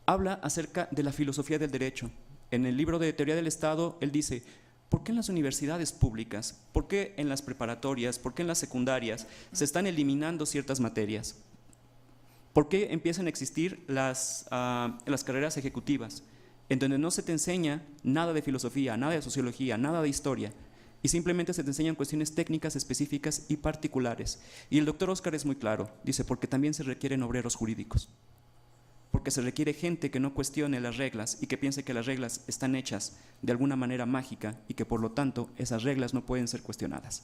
habla acerca de la filosofía del derecho. En el libro de Teoría del Estado, él dice, ¿por qué en las universidades públicas, por qué en las preparatorias, por qué en las secundarias se están eliminando ciertas materias? ¿Por qué empiezan a existir las carreras ejecutivas, en donde no se te enseña nada de filosofía, nada de sociología, nada de historia, y simplemente se te enseñan cuestiones técnicas específicas y particulares? Y el doctor Oscar es muy claro, dice, porque también se requieren obreros jurídicos, porque se requiere gente que no cuestione las reglas y que piense que las reglas están hechas de alguna manera mágica y que por lo tanto esas reglas no pueden ser cuestionadas.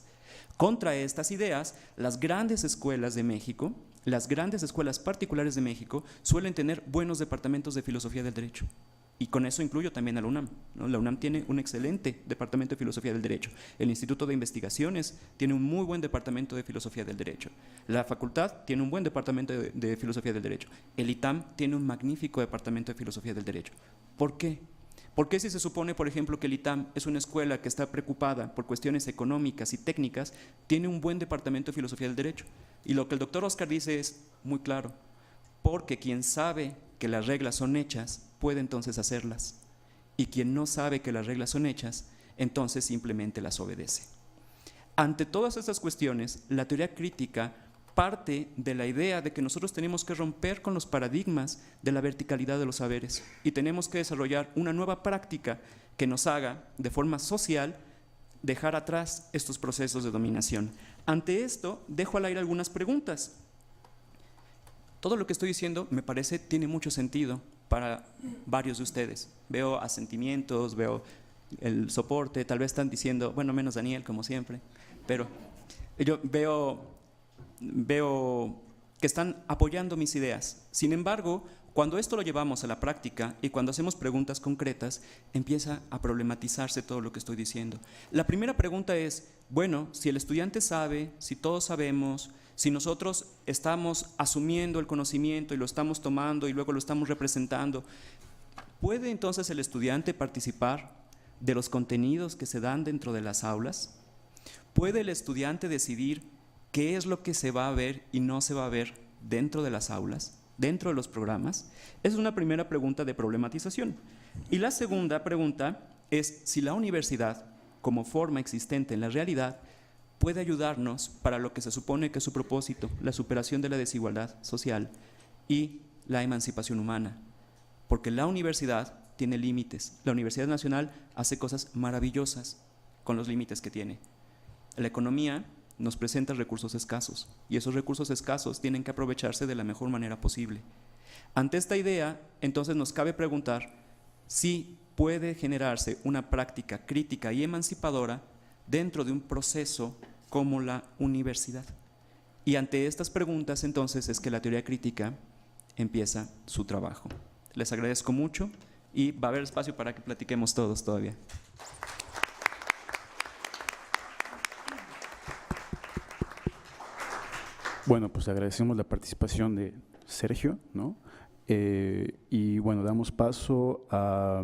Contra estas ideas, las grandes escuelas de México, las grandes escuelas particulares de México suelen tener buenos departamentos de filosofía del derecho. Y con eso incluyo también a la UNAM, ¿no? La UNAM tiene un excelente departamento de filosofía del derecho. El Instituto de Investigaciones tiene un muy buen departamento de filosofía del derecho. La facultad tiene un buen departamento de filosofía del derecho. El ITAM tiene un magnífico departamento de filosofía del derecho. ¿Por qué? ¿Por qué si se supone, por ejemplo, que el ITAM es una escuela que está preocupada por cuestiones económicas y técnicas, tiene un buen departamento de filosofía del derecho? Y lo que el doctor Oscar dice es muy claro, porque quien sabe que las reglas son hechas, puede entonces hacerlas. Y quien no sabe que las reglas son hechas, entonces simplemente las obedece. Ante todas estas cuestiones, la teoría crítica parte de la idea de que nosotros tenemos que romper con los paradigmas de la verticalidad de los saberes y tenemos que desarrollar una nueva práctica que nos haga, de forma social, dejar atrás estos procesos de dominación. Ante esto, dejo al aire algunas preguntas. Todo lo que estoy diciendo, me parece, tiene mucho sentido para varios de ustedes. Veo asentimientos, veo el soporte, tal vez están diciendo, bueno, menos Daniel, como siempre, pero yo veo que están apoyando mis ideas. Sin embargo, cuando esto lo llevamos a la práctica y cuando hacemos preguntas concretas, empieza a problematizarse todo lo que estoy diciendo. La primera pregunta es, bueno, si el estudiante sabe, si todos sabemos, si nosotros estamos asumiendo el conocimiento y lo estamos tomando y luego lo estamos representando, ¿puede entonces el estudiante participar de los contenidos que se dan dentro de las aulas? ¿Puede el estudiante decidir qué es lo que se va a ver y no se va a ver dentro de las aulas, dentro de los programas? Es una primera pregunta de problematización. Y la segunda pregunta es si la universidad, como forma existente en la realidad, puede ayudarnos para lo que se supone que es su propósito, la superación de la desigualdad social y la emancipación humana. Porque la universidad tiene límites. La Universidad Nacional hace cosas maravillosas con los límites que tiene. La economía nos presenta recursos escasos y esos recursos escasos tienen que aprovecharse de la mejor manera posible. Ante esta idea, entonces nos cabe preguntar si puede generarse una práctica crítica y emancipadora dentro de un proceso como la universidad. Y ante estas preguntas, entonces, es que la teoría crítica empieza su trabajo. Les agradezco mucho y va a haber espacio para que platiquemos todos todavía. Bueno, pues agradecemos la participación de Sergio, ¿no? Y bueno, damos paso a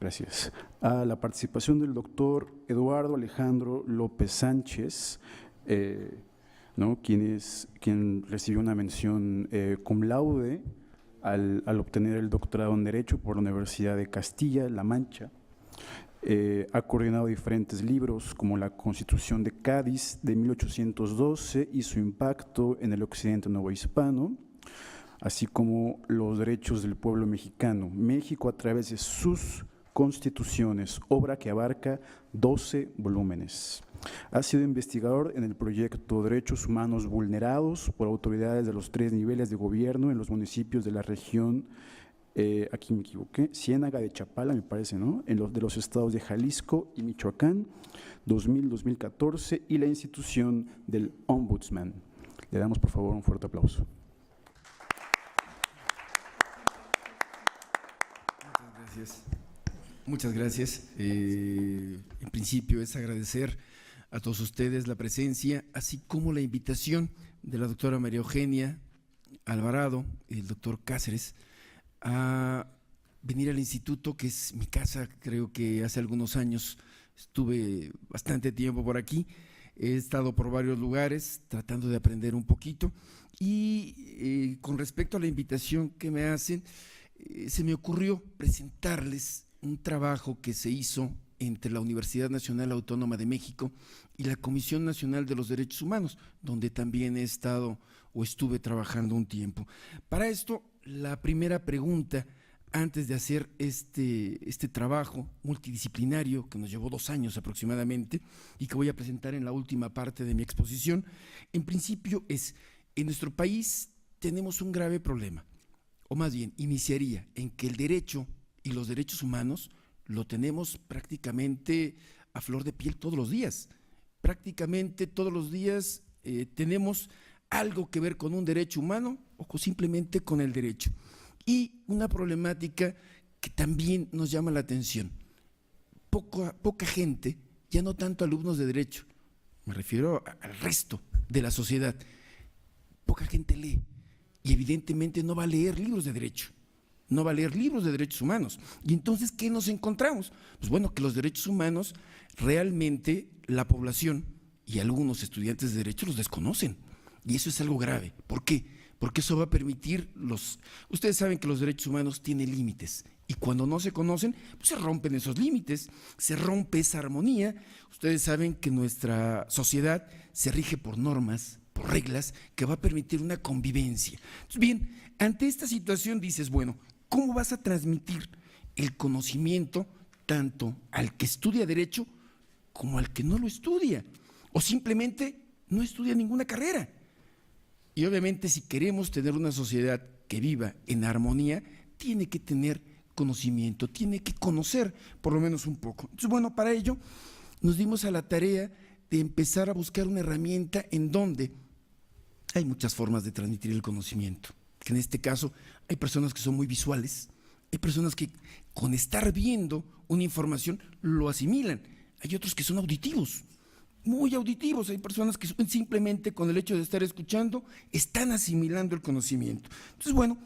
Gracias. A la participación del doctor Eduardo Alejandro López Sánchez, ¿no? quien recibió una mención cum laude al obtener el doctorado en Derecho por la Universidad de Castilla-La Mancha. Ha coordinado diferentes libros como La Constitución de Cádiz de 1812 y su impacto en el occidente novohispano, así como Los derechos del pueblo mexicano, México a través de sus constituciones, obra que abarca 12 volúmenes. Ha sido investigador en el proyecto Derechos Humanos Vulnerados por autoridades de los 3 niveles de gobierno en los municipios de la región, aquí me equivoqué, Ciénaga de Chapala, me parece, ¿no? De los estados de Jalisco y Michoacán, 2000-2014, y la institución del Ombudsman. Le damos, por favor, un fuerte aplauso. Muchas gracias. En principio es agradecer a todos ustedes la presencia, así como la invitación de la doctora María Eugenia Alvarado y el doctor Cáceres a venir al instituto, que es mi casa. Creo que hace algunos años estuve bastante tiempo por aquí, he estado por varios lugares tratando de aprender un poquito y con respecto a la invitación que me hacen, se me ocurrió presentarles un trabajo que se hizo entre la Universidad Nacional Autónoma de México y la Comisión Nacional de los Derechos Humanos, donde también he estado o estuve trabajando un tiempo. Para esto, la primera pregunta, antes de hacer este trabajo multidisciplinario que nos llevó 2 años aproximadamente y que voy a presentar en la última parte de mi exposición, en principio es: en nuestro país tenemos un grave problema, o más bien iniciaría en que el derecho y los derechos humanos lo tenemos prácticamente a flor de piel todos los días. Prácticamente todos los días tenemos algo que ver con un derecho humano o simplemente con el derecho. Y una problemática que también nos llama la atención: poca gente, ya no tanto alumnos de derecho, me refiero al resto de la sociedad, poca gente lee y evidentemente no va a leer libros de derecho, no va a leer libros de derechos humanos. Y entonces, ¿qué nos encontramos? Pues bueno, que los derechos humanos realmente la población y algunos estudiantes de derecho los desconocen. Y eso es algo grave. ¿Por qué? Porque eso va a permitir ustedes saben que los derechos humanos tienen límites y cuando no se conocen, pues se rompen esos límites, se rompe esa armonía. Ustedes saben que nuestra sociedad se rige por normas, por reglas que va a permitir una convivencia. Entonces, bien, ante esta situación dices, bueno, ¿cómo vas a transmitir el conocimiento tanto al que estudia derecho como al que no lo estudia o simplemente no estudia ninguna carrera? Y obviamente, si queremos tener una sociedad que viva en armonía, tiene que tener conocimiento, tiene que conocer por lo menos un poco. Entonces, bueno, para ello nos dimos a la tarea de empezar a buscar una herramienta en donde hay muchas formas de transmitir el conocimiento. Que en este caso hay personas que son muy visuales, hay personas que con estar viendo una información lo asimilan, hay otros que son auditivos, muy auditivos, hay personas que simplemente con el hecho de estar escuchando están asimilando el conocimiento. Entonces, bueno,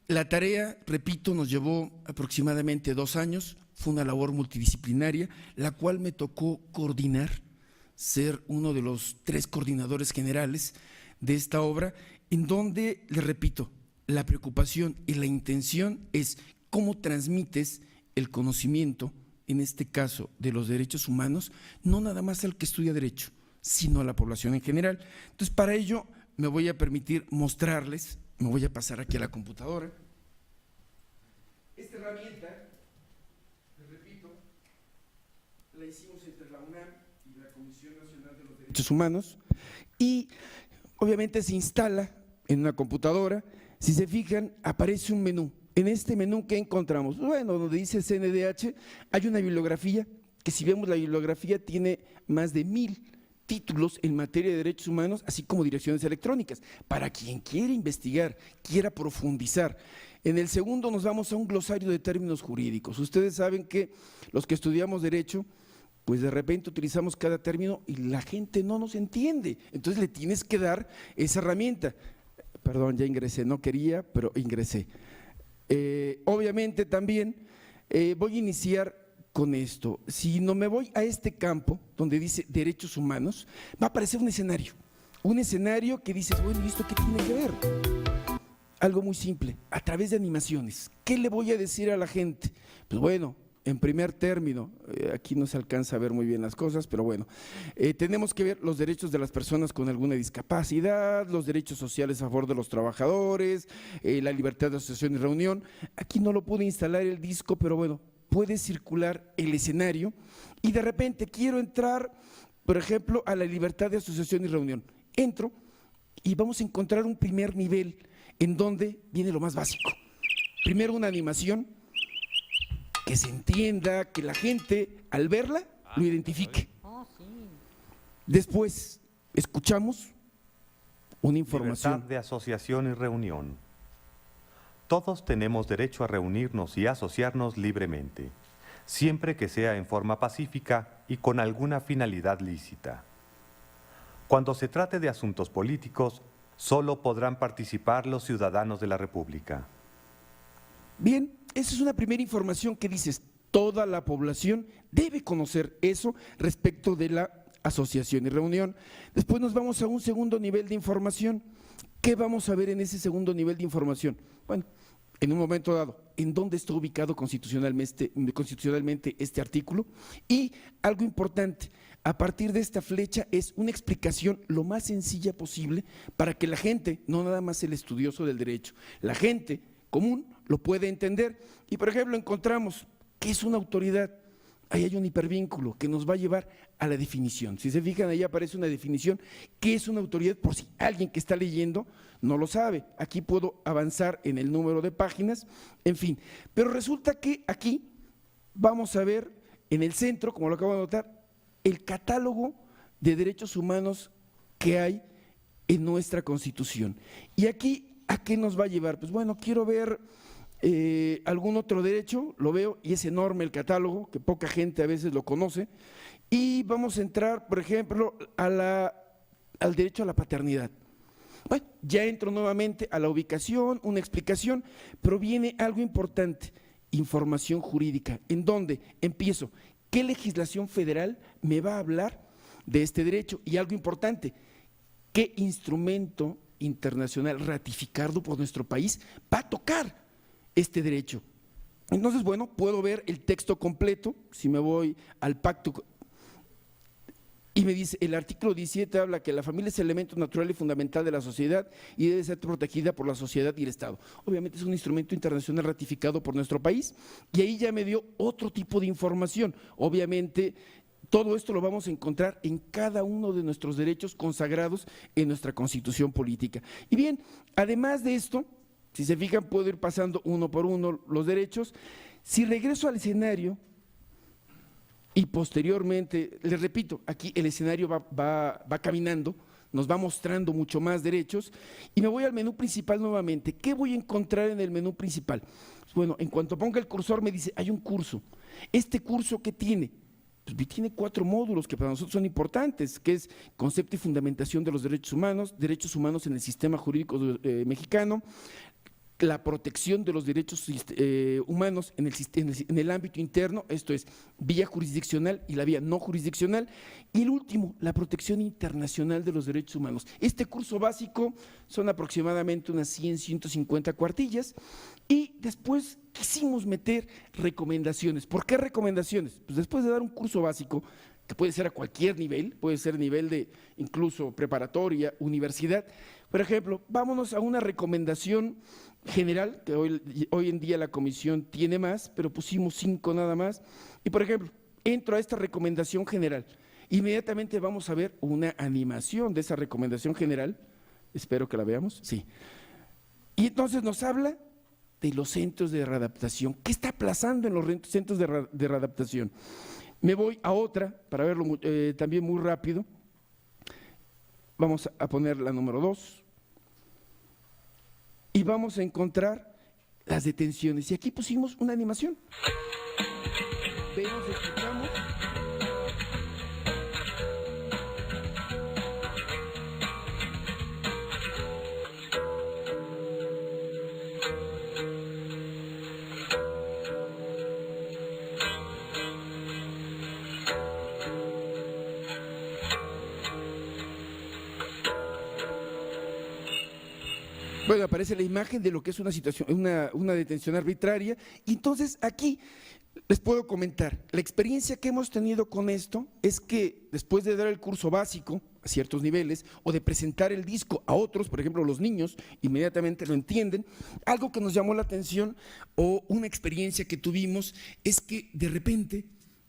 la tarea, repito, nos llevó aproximadamente 2 años, fue una labor multidisciplinaria, la cual me tocó coordinar, ser uno de los 3 coordinadores generales de esta obra, en donde, les repito, la preocupación y la intención es cómo transmites el conocimiento, en este caso de los derechos humanos, no nada más al que estudia derecho, sino a la población en general. Entonces, para ello me voy a permitir mostrarles, me voy a pasar aquí a la computadora. Esta herramienta, les repito, la hicimos entre la UNAM y la Comisión Nacional de los Derechos Humanos y obviamente se instala en una computadora. Si se fijan, aparece un menú. En este menú, ¿qué encontramos? Bueno, donde dice CNDH, hay una bibliografía, que si vemos la bibliografía tiene más de 1000 títulos en materia de derechos humanos, así como direcciones electrónicas, para quien quiera investigar, quiera profundizar. En el segundo nos vamos a un glosario de términos jurídicos. Ustedes saben que los que estudiamos derecho, pues de repente utilizamos cada término y la gente no nos entiende, entonces le tienes que dar esa herramienta. Perdón, ya ingresé, no quería, pero ingresé. Obviamente también voy a iniciar con esto. Si no me voy a este campo donde dice derechos humanos, va a aparecer un escenario que dices, bueno, ¿y esto qué tiene que ver? Algo muy simple, a través de animaciones. ¿Qué le voy a decir a la gente? Pues bueno, en primer término, aquí no se alcanza a ver muy bien las cosas, pero bueno, tenemos que ver los derechos de las personas con alguna discapacidad, los derechos sociales a favor de los trabajadores, la libertad de asociación y reunión. Aquí no lo pude instalar el disco, pero bueno, puede circular el escenario y de repente quiero entrar, por ejemplo, a la libertad de asociación y reunión. Entro y vamos a encontrar un primer nivel en donde viene lo más básico. Primero una animación, que se entienda, que la gente al verla lo identifique. Después escuchamos una información. Libertad de asociación y reunión. Todos tenemos derecho a reunirnos y asociarnos libremente, siempre que sea en forma pacífica y con alguna finalidad lícita. Cuando se trate de asuntos políticos, solo podrán participar los ciudadanos de la República. Bien, esa es una primera información que dices, toda la población debe conocer eso respecto de la asociación y reunión. Después nos vamos a un segundo nivel de información. ¿Qué vamos a ver en ese segundo nivel de información? Bueno, en un momento dado, ¿en dónde está ubicado constitucionalmente este artículo? Y algo importante, a partir de esta flecha es una explicación lo más sencilla posible para que la gente, no nada más el estudioso del derecho, la gente común lo puede entender. Y por ejemplo encontramos ¿qué es una autoridad? Ahí hay un hipervínculo que nos va a llevar a la definición. Si se fijan, ahí aparece una definición. ¿Qué es una autoridad? Por si alguien que está leyendo no lo sabe. Aquí puedo avanzar en el número de páginas, en fin. Pero resulta que aquí vamos a ver en el centro, como lo acabo de notar, el catálogo de derechos humanos que hay en nuestra Constitución. Y aquí, ¿a qué nos va a llevar? Pues bueno, quiero ver algún otro derecho, lo veo y es enorme el catálogo, que poca gente a veces lo conoce, y vamos a entrar, por ejemplo, al derecho a la paternidad. Bueno, ya entro nuevamente a la ubicación, una explicación, pero viene algo importante, información jurídica, en donde empiezo, ¿qué legislación federal me va a hablar de este derecho? Y algo importante, ¿qué instrumento internacional ratificado por nuestro país va a tocar este derecho? Entonces, bueno, puedo ver el texto completo, si me voy al pacto, y me dice, el artículo 17 habla que la familia es el elemento natural y fundamental de la sociedad y debe ser protegida por la sociedad y el Estado. Obviamente es un instrumento internacional ratificado por nuestro país, y ahí ya me dio otro tipo de información. Obviamente, todo esto lo vamos a encontrar en cada uno de nuestros derechos consagrados en nuestra Constitución política. Y bien, además de esto, si se fijan, puedo ir pasando uno por uno los derechos. Si regreso al escenario y posteriormente, les repito, aquí el escenario va caminando, nos va mostrando mucho más derechos, y me voy al menú principal nuevamente. ¿Qué voy a encontrar en el menú principal? Bueno, en cuanto ponga el cursor me dice, hay un curso. ¿Este curso qué tiene? Pues tiene 4 módulos que para nosotros son importantes, que es concepto y fundamentación de los derechos humanos en el sistema jurídico mexicano, la protección de los derechos humanos en el ámbito interno, esto es vía jurisdiccional y la vía no jurisdiccional, y el último, la protección internacional de los derechos humanos. Este curso básico son aproximadamente unas 150 cuartillas, y después quisimos meter recomendaciones. ¿Por qué recomendaciones? Pues después de dar un curso básico, que puede ser a cualquier nivel, puede ser nivel de incluso preparatoria, universidad. Por ejemplo, vámonos a una recomendación general, que hoy en día la comisión tiene más, pero pusimos 5 nada más. Y por ejemplo, entro a esta recomendación general. Inmediatamente vamos a ver una animación de esa recomendación general. Espero que la veamos, sí. Y entonces nos habla de los centros de readaptación. ¿Qué está aplazando en los centros de readaptación? Me voy a otra, para verlo también muy rápido. Vamos a poner la número 2. Y vamos a encontrar las detenciones. Y aquí pusimos una animación. Vemos, escuchamos. Bueno, aparece la imagen de lo que es una situación, una detención arbitraria. Y entonces aquí les puedo comentar, la experiencia que hemos tenido con esto es que después de dar el curso básico a ciertos niveles o de presentar el disco a otros, por ejemplo los niños inmediatamente lo entienden, algo que nos llamó la atención o una experiencia que tuvimos es que de repente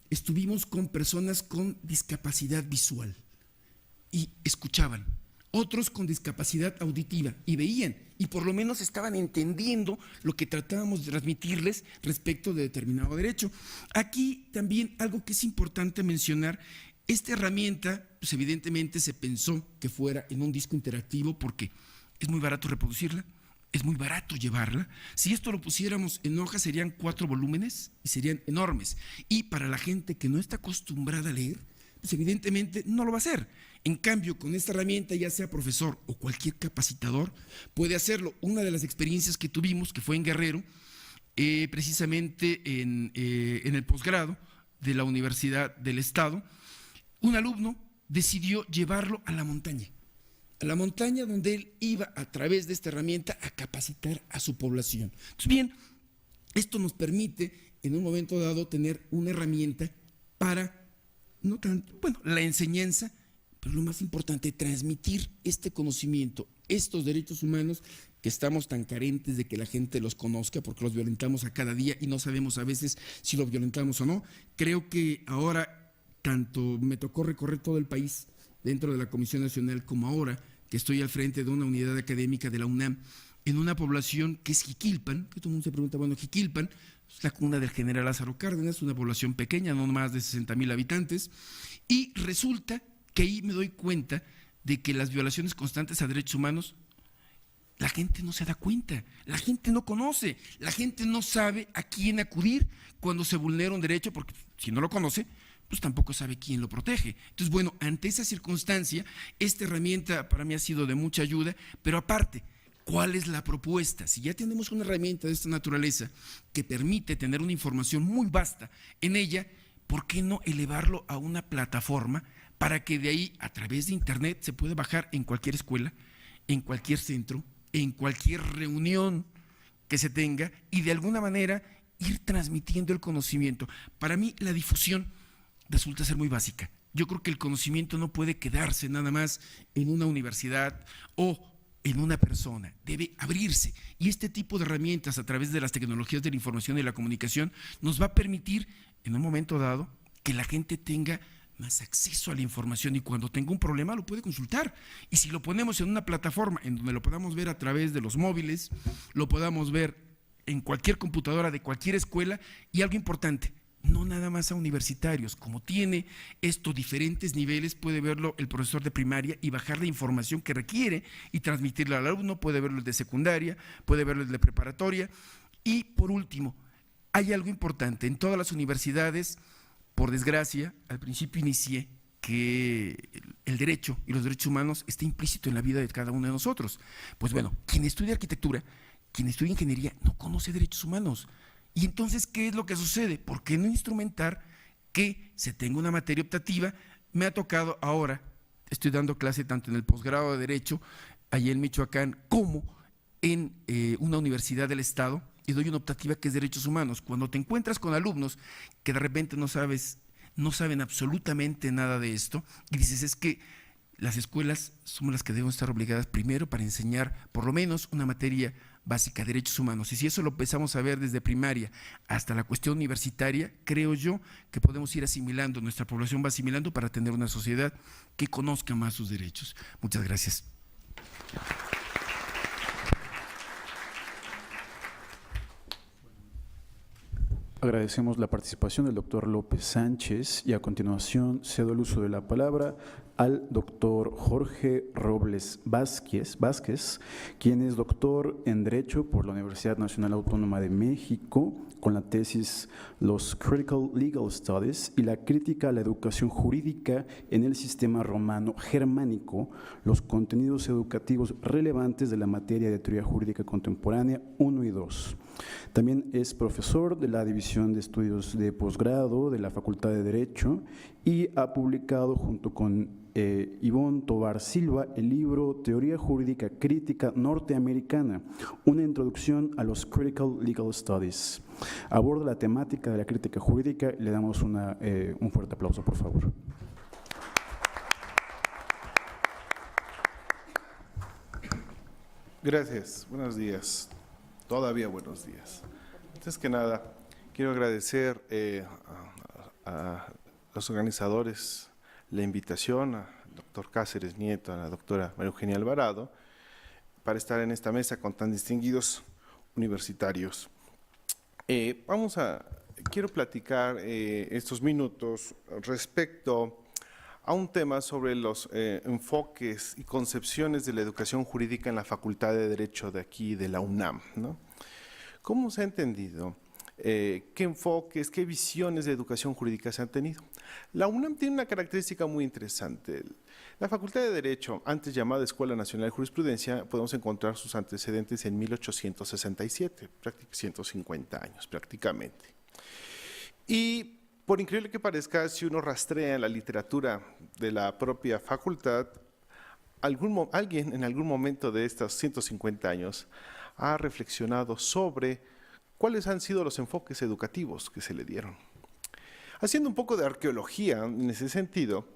estuvimos con personas con discapacidad visual y escuchaban, otros con discapacidad auditiva y veían y por lo menos estaban entendiendo lo que tratábamos de transmitirles respecto de determinado derecho. Aquí también algo que es importante mencionar, esta herramienta pues evidentemente se pensó que fuera en un disco interactivo porque es muy barato reproducirla, es muy barato llevarla. Si esto lo pusiéramos en hoja serían 4 volúmenes y serían enormes. Y para la gente que no está acostumbrada a leer, pues evidentemente no lo va a hacer. En cambio, con esta herramienta, ya sea profesor o cualquier capacitador, puede hacerlo. Una de las experiencias que tuvimos, que fue en Guerrero, precisamente en el posgrado de la Universidad del Estado, un alumno decidió llevarlo a la montaña donde él iba a través de esta herramienta a capacitar a su población. Entonces, bien, esto nos permite en un momento dado tener una herramienta para, no tanto, bueno, la enseñanza, pero lo más importante, transmitir este conocimiento, estos derechos humanos que estamos tan carentes de que la gente los conozca porque los violentamos a cada día y no sabemos a veces si los violentamos o no. Creo que ahora, tanto me tocó recorrer todo el país dentro de la Comisión Nacional como ahora que estoy al frente de una unidad académica de la UNAM en una población que es Jiquilpan, que todo el mundo se pregunta, bueno, Jiquilpan es la cuna del general Lázaro Cárdenas, una población pequeña, no más de 60,000 habitantes, y resulta que ahí me doy cuenta de que las violaciones constantes a derechos humanos, la gente no se da cuenta, la gente no conoce, la gente no sabe a quién acudir cuando se vulnera un derecho, porque si no lo conoce, pues tampoco sabe quién lo protege. Entonces, bueno, ante esa circunstancia, esta herramienta para mí ha sido de mucha ayuda, pero aparte, ¿cuál es la propuesta? Si ya tenemos una herramienta de esta naturaleza que permite tener una información muy vasta en ella, ¿por qué no elevarlo a una plataforma para que de ahí, a través de internet, se pueda bajar en cualquier escuela, en cualquier centro, en cualquier reunión que se tenga y de alguna manera ir transmitiendo el conocimiento? Para mí, la difusión resulta ser muy básica. Yo creo que el conocimiento no puede quedarse nada más en una universidad o en una persona, debe abrirse. Y este tipo de herramientas a través de las tecnologías de la información y la comunicación nos va a permitir, en un momento dado, que la gente tenga más acceso a la información y cuando tenga un problema lo puede consultar. Y si lo ponemos en una plataforma en donde lo podamos ver a través de los móviles, lo podamos ver en cualquier computadora de cualquier escuela y algo importante, no nada más a universitarios, como tiene estos diferentes niveles, puede verlo el profesor de primaria y bajar la información que requiere y transmitirla al alumno, puede verlo el de secundaria, puede verlo el de preparatoria. Y por último, hay algo importante, en todas las universidades, por desgracia, al principio inicié que el derecho y los derechos humanos está implícito en la vida de cada uno de nosotros. Pues bueno, quien estudia arquitectura, quien estudia ingeniería, no conoce derechos humanos. Y entonces, ¿qué es lo que sucede? ¿Por qué no instrumentar que se tenga una materia optativa? Me ha tocado ahora, estoy dando clase tanto en el posgrado de Derecho, allá en Michoacán, como en una universidad del Estado, y doy una optativa que es Derechos Humanos. Cuando te encuentras con alumnos que de repente no saben absolutamente nada de esto, y dices, es que las escuelas somos las que deben estar obligadas primero para enseñar por lo menos una materia básica, derechos humanos. Y si eso lo empezamos a ver desde primaria hasta la cuestión universitaria, creo yo que podemos ir asimilando, nuestra población va asimilando para tener una sociedad que conozca más sus derechos. Muchas gracias. Agradecemos la participación del doctor López Sánchez y a continuación cedo el uso de la palabra al doctor Jorge Robles Vázquez, quien es doctor en Derecho por la Universidad Nacional Autónoma de México, con la tesis Los Critical Legal Studies y la crítica a la educación jurídica en el sistema romano germánico, los contenidos educativos relevantes de la materia de teoría jurídica contemporánea 1 y 2. También es profesor de la División de Estudios de Posgrado de la Facultad de Derecho y ha publicado junto con Ivonne Tovar Silva el libro Teoría Jurídica Crítica Norteamericana, una introducción a los Critical Legal Studies. Aborda la temática de la crítica jurídica y le damos un fuerte aplauso, por favor. Gracias, buenos días, todavía buenos días. Antes que nada, quiero agradecer a los organizadores la invitación, al doctor Cáceres Nieto, a la doctora María Eugenia Alvarado, para estar en esta mesa con tan distinguidos universitarios. Quiero platicar estos minutos respecto a un tema sobre los enfoques y concepciones de la educación jurídica en la Facultad de Derecho de aquí, de la UNAM, ¿no? ¿Cómo se ha entendido? ¿Qué enfoques, qué visiones de educación jurídica se han tenido? La UNAM tiene una característica muy interesante. La Facultad de Derecho, antes llamada Escuela Nacional de Jurisprudencia, podemos encontrar sus antecedentes en 1867, prácticamente 150 años prácticamente. Y por increíble que parezca, si uno rastrea en la literatura de la propia facultad, alguien en algún momento de estos 150 años ha reflexionado sobre cuáles han sido los enfoques educativos que se le dieron. Haciendo un poco de arqueología en ese sentido,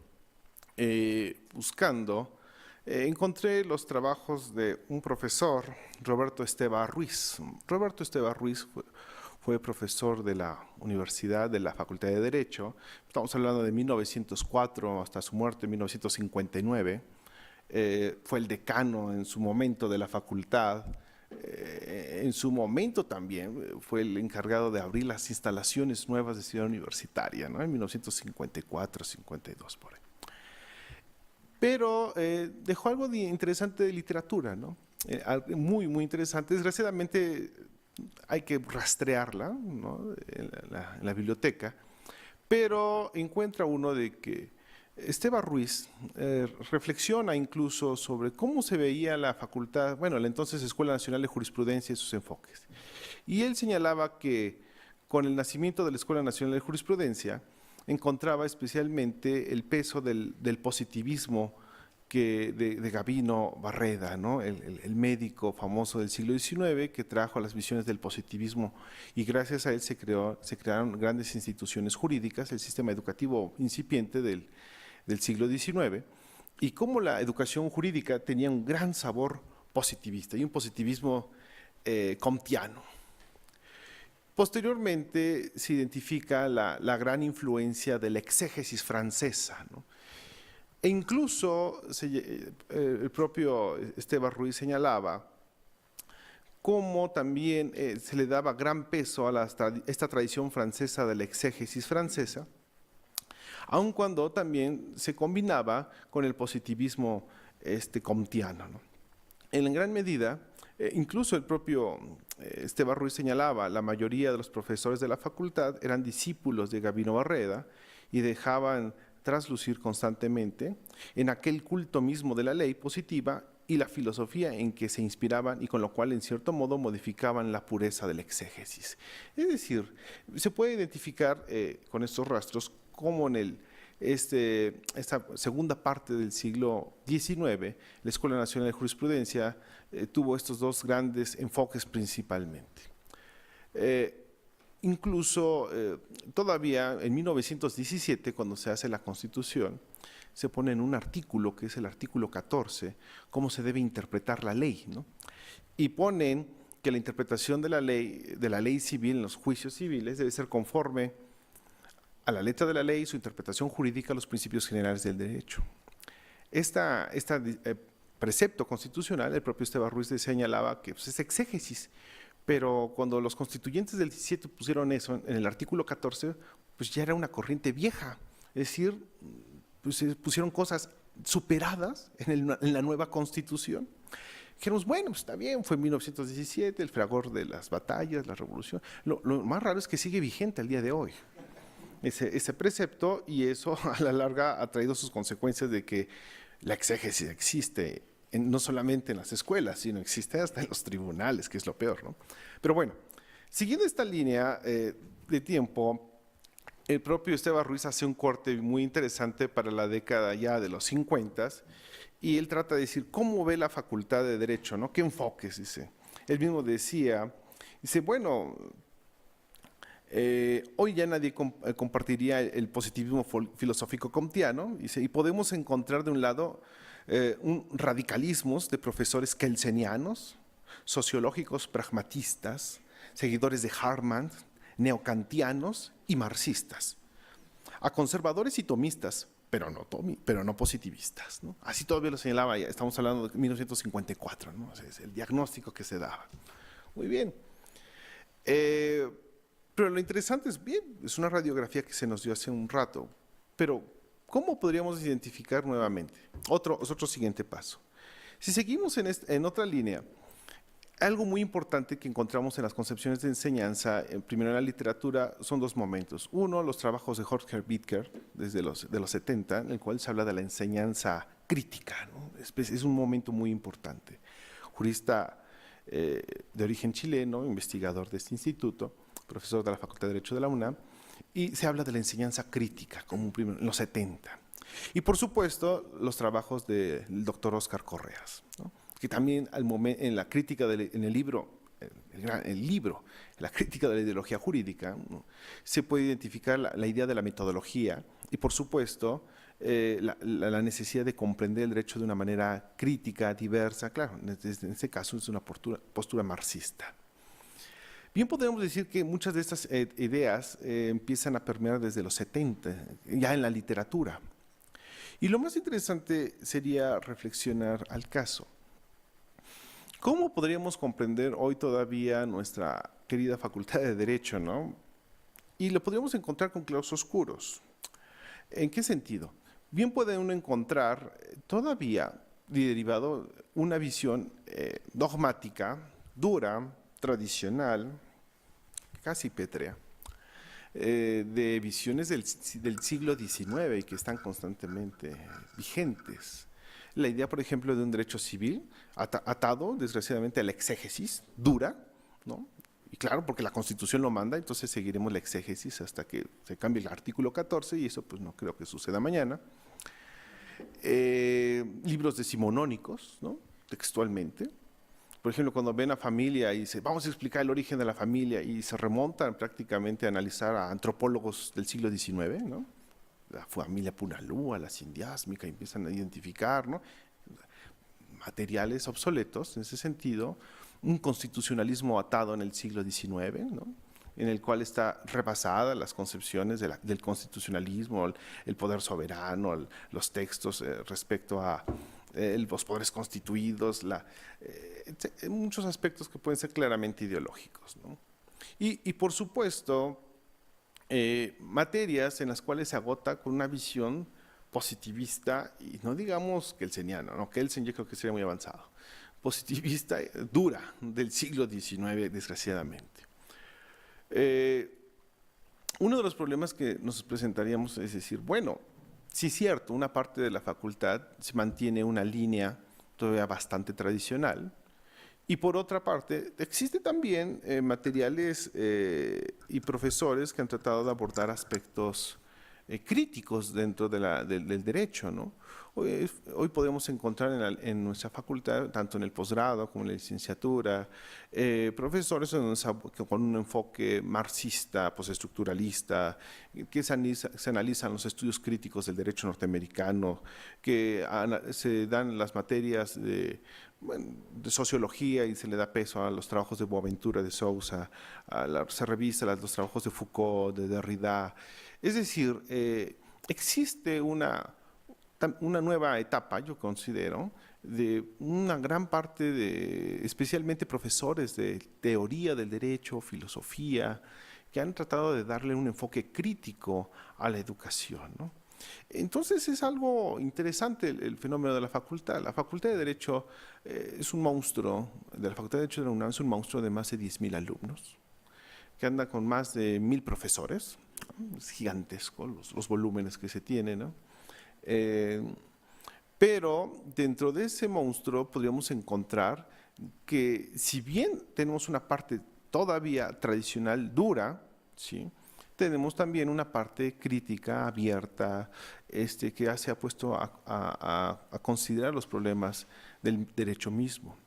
buscando, encontré los trabajos de un profesor, Roberto Esteva Ruiz. Roberto Esteva Ruiz fue profesor de la Universidad de la Facultad de Derecho, estamos hablando de 1904 hasta su muerte en 1959, fue el decano en su momento de la facultad, en su momento también fue el encargado de abrir las instalaciones nuevas de Ciudad Universitaria, ¿no? En 1954, 52 por ahí. Pero dejó algo de interesante de literatura, ¿no? Muy, muy interesante. Desgraciadamente hay que rastrearla, ¿no? en la biblioteca, pero encuentra uno de que Esteva Ruiz reflexiona incluso sobre cómo se veía la facultad, bueno, la entonces Escuela Nacional de Jurisprudencia y sus enfoques. Y él señalaba que con el nacimiento de la Escuela Nacional de Jurisprudencia encontraba especialmente el peso del positivismo de Gabino Barreda, ¿no? el médico famoso del siglo XIX que trajo las visiones del positivismo y gracias a él se crearon grandes instituciones jurídicas, el sistema educativo incipiente del siglo XIX, y cómo la educación jurídica tenía un gran sabor positivista y un positivismo comtiano. Posteriormente se identifica la gran influencia de la exégesis francesa, ¿no? E incluso el propio Esteva Ruiz señalaba cómo también se le daba gran peso a esta tradición francesa de la exégesis francesa, aun cuando también se combinaba con el positivismo comtiano, ¿no? En gran medida, incluso el propio Esteva Ruiz señalaba, la mayoría de los profesores de la facultad eran discípulos de Gabino Barreda y dejaban traslucir constantemente en aquel culto mismo de la ley positiva y la filosofía en que se inspiraban y con lo cual en cierto modo modificaban la pureza del exégesis. Es decir, se puede identificar con estos rastros cómo en esta segunda parte del siglo XIX la Escuela Nacional de Jurisprudencia tuvo estos dos grandes enfoques principalmente. Incluso todavía en 1917, cuando se hace la Constitución, se pone en un artículo, que es el artículo 14, cómo se debe interpretar la ley, ¿no? Y ponen que la interpretación de la ley civil en los juicios civiles debe ser conforme a la letra de la ley y su interpretación jurídica a los principios generales del derecho. Este precepto constitucional, el propio Esteva Ruiz señalaba que pues, es exégesis, pero cuando los constituyentes del 17 pusieron eso en el artículo 14, pues ya era una corriente vieja, es decir, pues se pusieron cosas superadas en la nueva constitución. Dijimos, bueno, pues está bien, fue en 1917, el fragor de las batallas, la revolución. Lo más raro es que sigue vigente al día de hoy ese precepto, y eso a la larga ha traído sus consecuencias de que la exégesis existe no solamente en las escuelas, sino existe hasta en los tribunales, que es lo peor, ¿no? Pero bueno, Siguiendo esta línea de tiempo, el propio Esteban Ruiz hace un corte muy interesante para la década ya de los 50 y él trata de decir cómo ve la facultad de Derecho, ¿no? ¿Qué enfoques? Dice. Él mismo decía, bueno, hoy ya nadie compartiría el positivismo filosófico kantiano, dice, y podemos encontrar de un lado un radicalismos de profesores kelsenianos, sociológicos pragmatistas, seguidores de Hartmann, neocantianos y marxistas, a conservadores y tomistas, pero no positivistas, ¿no? Así todavía lo señalaba, ya estamos hablando de 1954, ¿no? Es el diagnóstico que se daba. Muy bien. Pero lo interesante es, bien, es una radiografía que se nos dio hace un rato, pero ¿cómo podríamos identificar nuevamente? Otro siguiente paso. Si seguimos en otra línea, algo muy importante que encontramos en las concepciones de enseñanza, primero en la literatura, son dos momentos. Uno, los trabajos de Horkheimer Bidker, de los 70, en el cual se habla de la enseñanza crítica, ¿no? Es un momento muy importante. Jurista de origen chileno, investigador de este instituto, profesor de la Facultad de Derecho de la UNAM, y se habla de la enseñanza crítica, como un primero, en los 70. Y por supuesto, los trabajos del doctor Óscar Correas, ¿no? Que también en la crítica, en el libro, la crítica de la ideología jurídica, ¿no? Se puede identificar la idea de la metodología y, por supuesto, la necesidad de comprender el derecho de una manera crítica, diversa. Claro, en este caso es una postura marxista. Bien, podríamos decir que muchas de estas ideas empiezan a permear desde los 70, ya en la literatura. Y lo más interesante sería reflexionar al caso. ¿Cómo podríamos comprender hoy todavía nuestra querida Facultad de Derecho, ¿no? Y lo podríamos encontrar con claroscuros. ¿En qué sentido? Bien puede uno encontrar todavía derivado una visión dogmática, dura, tradicional, casi pétrea, de visiones del siglo XIX y que están constantemente vigentes. La idea, por ejemplo, de un derecho civil atado, desgraciadamente, a la exégesis dura, ¿no? Y claro, porque la Constitución lo manda, entonces seguiremos la exégesis hasta que se cambie el artículo 14 y eso pues no creo que suceda mañana. Libros decimonónicos, ¿no? Textualmente. Por ejemplo, cuando ven a familia y dice, vamos a explicar el origen de la familia y se remontan prácticamente a analizar a antropólogos del siglo XIX, ¿no? La familia Punalúa, la sindiásmica, empiezan a identificar, ¿no? Materiales obsoletos en ese sentido, un constitucionalismo atado en el siglo XIX, ¿no? En el cual está rebasada las concepciones del constitucionalismo, el poder soberano, los textos respecto a los poderes constituidos, muchos aspectos que pueden ser claramente ideológicos, ¿no? Y por supuesto, materias en las cuales se agota con una visión positivista, y no digamos kelseniana, ¿no? Kelsen yo creo que sería muy avanzado, positivista dura del siglo XIX, desgraciadamente. Uno de los problemas que nos presentaríamos es decir, bueno, sí es cierto, una parte de la facultad se mantiene una línea todavía bastante tradicional, y por otra parte, existe también materiales y profesores que han tratado de abordar aspectos críticos dentro del derecho, ¿no? Hoy podemos encontrar en nuestra facultad, tanto en el posgrado como en la licenciatura, profesores con un enfoque marxista, postestructuralista, que se analizan los estudios críticos del derecho norteamericano, que se dan las materias de sociología y se le da peso a los trabajos de Boaventura, de Sousa, se revisa los trabajos de Foucault, de Derrida. Es decir, existe una nueva etapa, yo considero, de una gran parte de, especialmente profesores de teoría del derecho, filosofía, que han tratado de darle un enfoque crítico a la educación, ¿no? Entonces es algo interesante el fenómeno de la facultad. La Facultad de Derecho es un monstruo, de la Facultad de Derecho de la UNAM es un monstruo de más de 10.000 alumnos, que anda con más de 1.000 profesores. Es gigantesco los volúmenes que se tienen, ¿no? Pero dentro de ese monstruo podríamos encontrar que si bien tenemos una parte todavía tradicional, dura, ¿sí? Tenemos también una parte crítica, abierta, que ya se ha puesto a considerar los problemas del derecho mismo.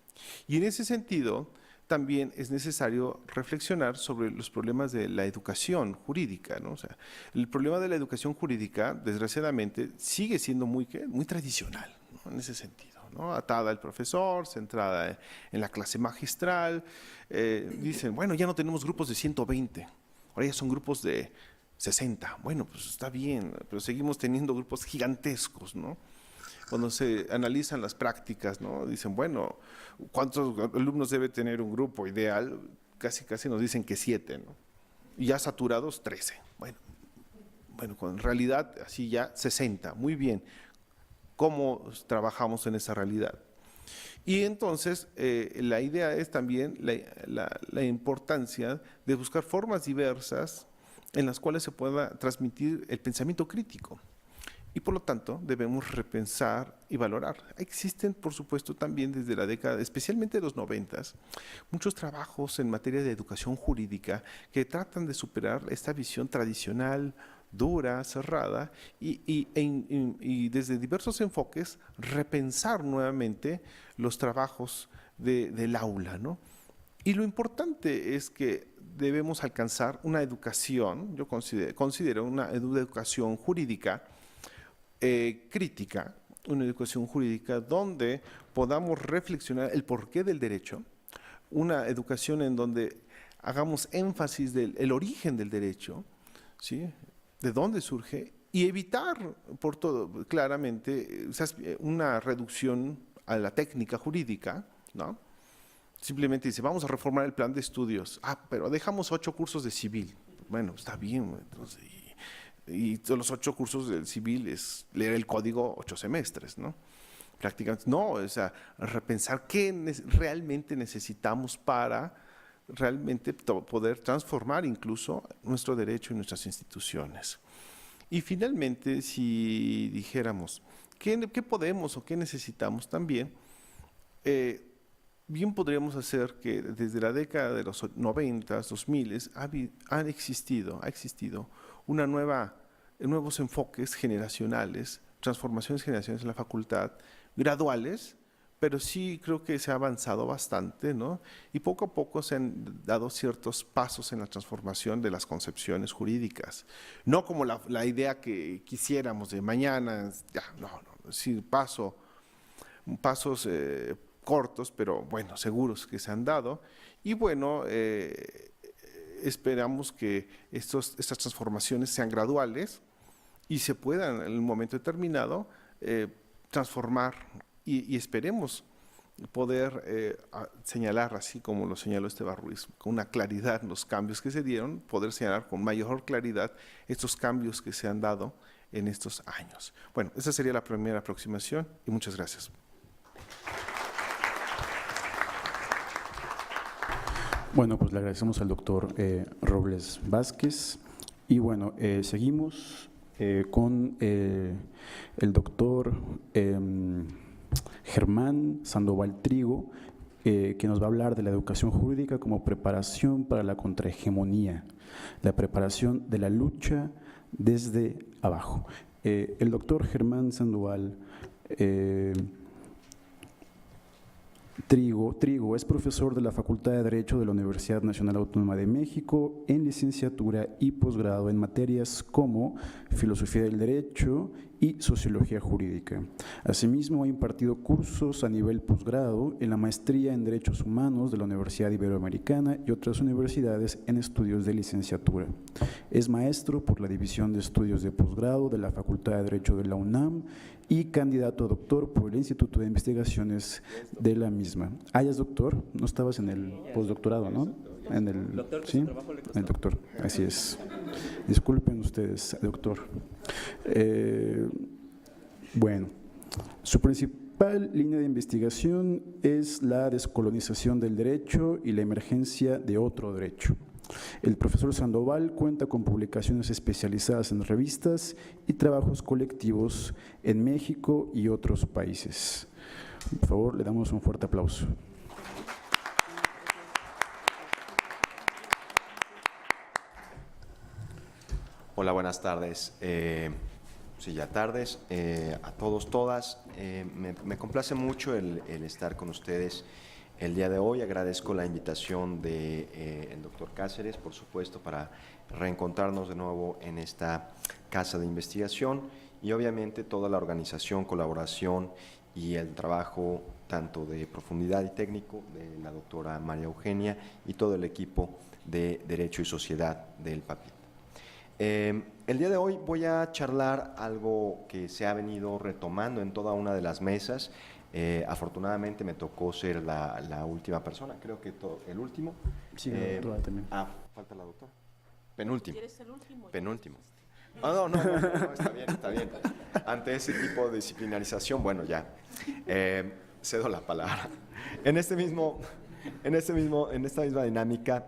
Y en ese sentido, también es necesario reflexionar sobre los problemas de la educación jurídica, ¿no? O sea, el problema de la educación jurídica, desgraciadamente, sigue siendo muy tradicional, ¿no? En ese sentido, ¿no? Atada al profesor, centrada en la clase magistral. Dicen, bueno, ya no tenemos grupos de 120, ahora ya son grupos de 60. Bueno, pues está bien, pero seguimos teniendo grupos gigantescos, ¿no? Cuando se analizan las prácticas, ¿no? Dicen, bueno, ¿cuántos alumnos debe tener un grupo ideal? Casi nos dicen que 7, ¿no? Y ya saturados, 13. Bueno, en realidad, así ya 60. Muy bien. ¿Cómo trabajamos en esa realidad? Y entonces, la idea es también la importancia de buscar formas diversas en las cuales se pueda transmitir el pensamiento crítico. Y por lo tanto, debemos repensar y valorar. Existen, por supuesto, también desde la década, especialmente de los 90s, muchos trabajos en materia de educación jurídica que tratan de superar esta visión tradicional, dura, cerrada, y desde diversos enfoques repensar nuevamente los trabajos del aula, ¿no? Y lo importante es que debemos alcanzar una educación, yo considero una educación jurídica crítica, una educación jurídica donde podamos reflexionar el porqué del derecho, una educación en donde hagamos énfasis del origen del derecho, ¿sí? De dónde surge, y evitar por todo, claramente, una reducción a la técnica jurídica, ¿no? Simplemente dice, vamos a reformar el plan de estudios. Pero dejamos 8 cursos de civil. Bueno, está bien. Entonces, y los 8 cursos del civil es leer el código 8 semestres, ¿no? Prácticamente, no, o sea, repensar qué realmente necesitamos para realmente poder transformar incluso nuestro derecho y nuestras instituciones. Y finalmente, si dijéramos, ¿qué podemos o qué necesitamos también? Bien podríamos hacer que desde la década de los 90, 2000 ha existido nuevos enfoques generacionales, transformaciones generacionales en la facultad, graduales, pero sí creo que se ha avanzado bastante, ¿no? Y poco a poco se han dado ciertos pasos en la transformación de las concepciones jurídicas. No como la idea que quisiéramos de mañana, sí, pasos cortos, pero bueno, seguros que se han dado. Y bueno, esperamos que estas transformaciones sean graduales y se puedan en un momento determinado transformar y esperemos poder señalar, así como lo señaló Esteban Ruiz, con una claridad los cambios que se dieron, poder señalar con mayor claridad estos cambios que se han dado en estos años. Bueno, esa sería la primera aproximación y muchas gracias. Bueno, pues le agradecemos al doctor Robles Vázquez y bueno, seguimos con el doctor Germán Sandoval Trigo, que nos va a hablar de la educación jurídica como preparación para la contrahegemonía, la preparación de la lucha desde abajo. El doctor Germán Sandoval Trigo es profesor de la Facultad de Derecho de la Universidad Nacional Autónoma de México en licenciatura y posgrado en materias como Filosofía del Derecho y Sociología Jurídica. Asimismo, ha impartido cursos a nivel posgrado en la Maestría en Derechos Humanos de la Universidad Iberoamericana y otras universidades en estudios de licenciatura. Es maestro por la División de Estudios de Posgrado de la Facultad de Derecho de la UNAM y candidato a doctor por el Instituto de Investigaciones de la misma. Ya es doctor, no estabas en el postdoctorado, ¿no? En el doctor, ¿sí? El doctor, así es. Disculpen ustedes, doctor. Bueno, su principal línea de investigación es la descolonización del derecho y la emergencia de otro derecho. El profesor Sandoval cuenta con publicaciones especializadas en revistas y trabajos colectivos en México y otros países. Por favor, le damos un fuerte aplauso. Hola, buenas tardes. Sí, ya tardes. A todos, todas. Me complace mucho el estar con ustedes el día de hoy. Agradezco la invitación del doctor Cáceres, por supuesto, para reencontrarnos de nuevo en esta casa de investigación y obviamente toda la organización, colaboración y el trabajo tanto de profundidad y técnico de la doctora María Eugenia y todo el equipo de Derecho y Sociedad del PAPIT. El día de hoy voy a charlar algo que se ha venido retomando en toda una de las mesas. Afortunadamente me tocó ser la última persona, creo que el último. Sí, la doctora también. Falta la doctora. Penúltimo. ¿Quieres el último? Penúltimo. No, está bien. Ante ese tipo de disciplinarización, bueno, ya, cedo la palabra. En esta misma dinámica,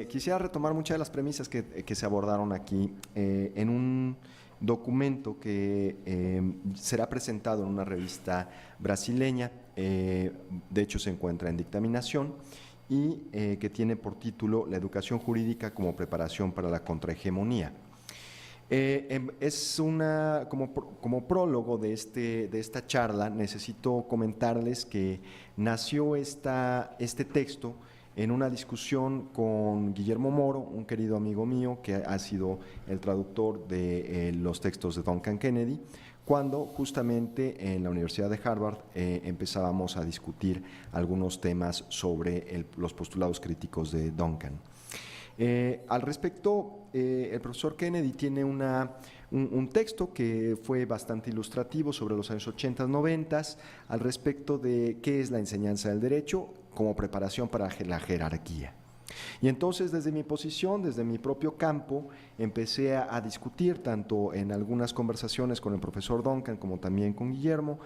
quisiera retomar muchas de las premisas que se abordaron aquí en un documento que será presentado en una revista brasileña, de hecho se encuentra en dictaminación, y que tiene por título La educación jurídica como preparación para la contrahegemonía. Es como prólogo de esta charla, necesito comentarles que nació este texto en una discusión con Guillermo Moro, un querido amigo mío que ha sido el traductor de los textos de Duncan Kennedy, cuando justamente en la Universidad de Harvard empezábamos a discutir algunos temas sobre los postulados críticos de Duncan. Al respecto, el profesor Kennedy tiene un texto que fue bastante ilustrativo sobre los años 80, 90 al respecto de qué es la enseñanza del derecho como preparación para la jerarquía. Y entonces desde mi posición, desde mi propio campo, empecé a discutir tanto en algunas conversaciones con el profesor Duncan como también con Guillermo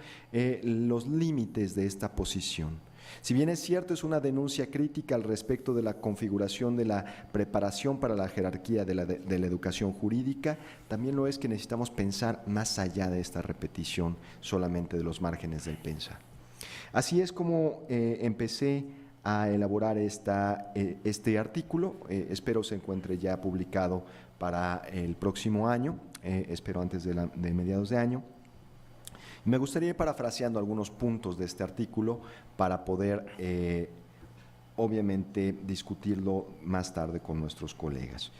los límites de esta posición. Si bien es cierto, es una denuncia crítica al respecto de la configuración de la preparación para la jerarquía de la educación jurídica, también lo es que necesitamos pensar más allá de esta repetición solamente de los márgenes del pensar. Así es como empecé a elaborar este artículo, espero se encuentre ya publicado para el próximo año, espero antes de mediados de año. Me gustaría ir parafraseando algunos puntos de este artículo para poder, obviamente, discutirlo más tarde con nuestros colegas.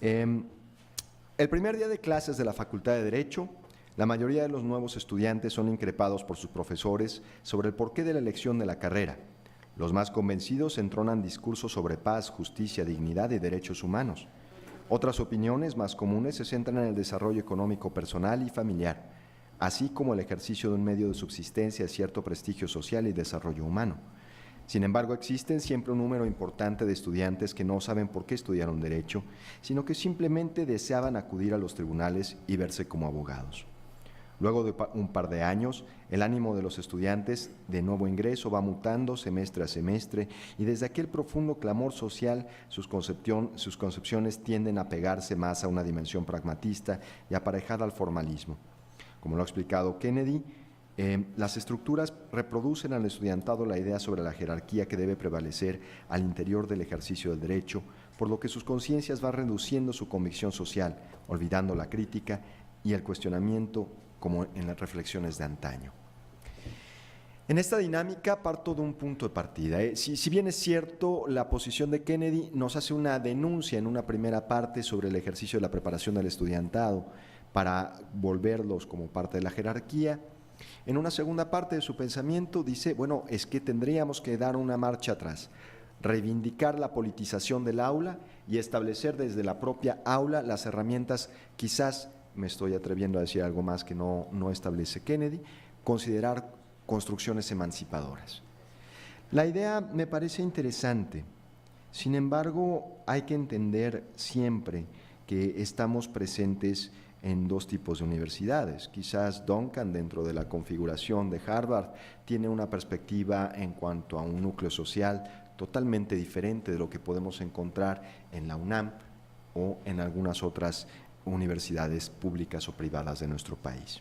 El primer día de clases de la Facultad de Derecho, la mayoría de los nuevos estudiantes son increpados por sus profesores sobre el porqué de la elección de la carrera. Los más convencidos entronan discursos sobre paz, justicia, dignidad y derechos humanos. Otras opiniones más comunes se centran en el desarrollo económico personal y familiar, así como el ejercicio de un medio de subsistencia de cierto prestigio social y desarrollo humano. Sin embargo, existen siempre un número importante de estudiantes que no saben por qué estudiaron Derecho, sino que simplemente deseaban acudir a los tribunales y verse como abogados. Luego de un par de años, el ánimo de los estudiantes de nuevo ingreso va mutando semestre a semestre y desde aquel profundo clamor social sus concepciones tienden a pegarse más a una dimensión pragmatista y aparejada al formalismo. Como lo ha explicado Kennedy, las estructuras reproducen al estudiantado la idea sobre la jerarquía que debe prevalecer al interior del ejercicio del derecho, por lo que sus conciencias van reduciendo su convicción social, olvidando la crítica y el cuestionamiento como en las reflexiones de antaño. En esta dinámica parto de un punto de partida. Si bien es cierto, la posición de Kennedy nos hace una denuncia en una primera parte sobre el ejercicio de la preparación del estudiantado para volverlos como parte de la jerarquía, en una segunda parte de su pensamiento dice, bueno, es que tendríamos que dar una marcha atrás, reivindicar la politización del aula y establecer desde la propia aula las herramientas, quizás me estoy atreviendo a decir algo más que no establece Kennedy, considerar construcciones emancipadoras. La idea me parece interesante, sin embargo hay que entender siempre que estamos presentes en dos tipos de universidades. Quizás Duncan, dentro de la configuración de Harvard, tiene una perspectiva en cuanto a un núcleo social totalmente diferente de lo que podemos encontrar en la UNAM o en algunas otras universidades públicas o privadas de nuestro país.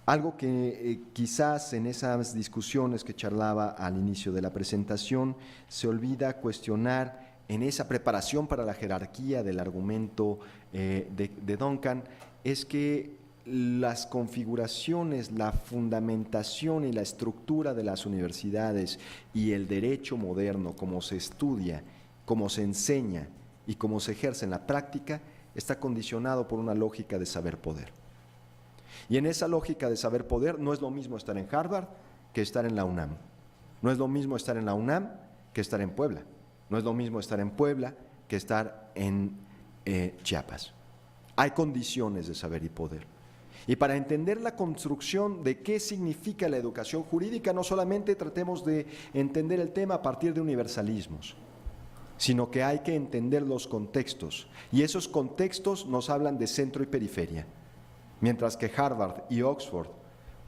Algo que quizás en esas discusiones que charlaba al inicio de la presentación se olvida cuestionar en esa preparación para la jerarquía del argumento de Duncan es que las configuraciones, la fundamentación y la estructura de las universidades y el derecho moderno, como se estudia, como se enseña y como se ejerce en la práctica, está condicionado por una lógica de saber-poder. Y en esa lógica de saber-poder no es lo mismo estar en Harvard que estar en la UNAM. No es lo mismo estar en la UNAM que estar en Puebla. No es lo mismo estar en Puebla que estar en Chiapas. Hay condiciones de saber y poder. Y para entender la construcción de qué significa la educación jurídica, no solamente tratemos de entender el tema a partir de universalismos, sino que hay que entender los contextos. Y esos contextos nos hablan de centro y periferia. Mientras que Harvard y Oxford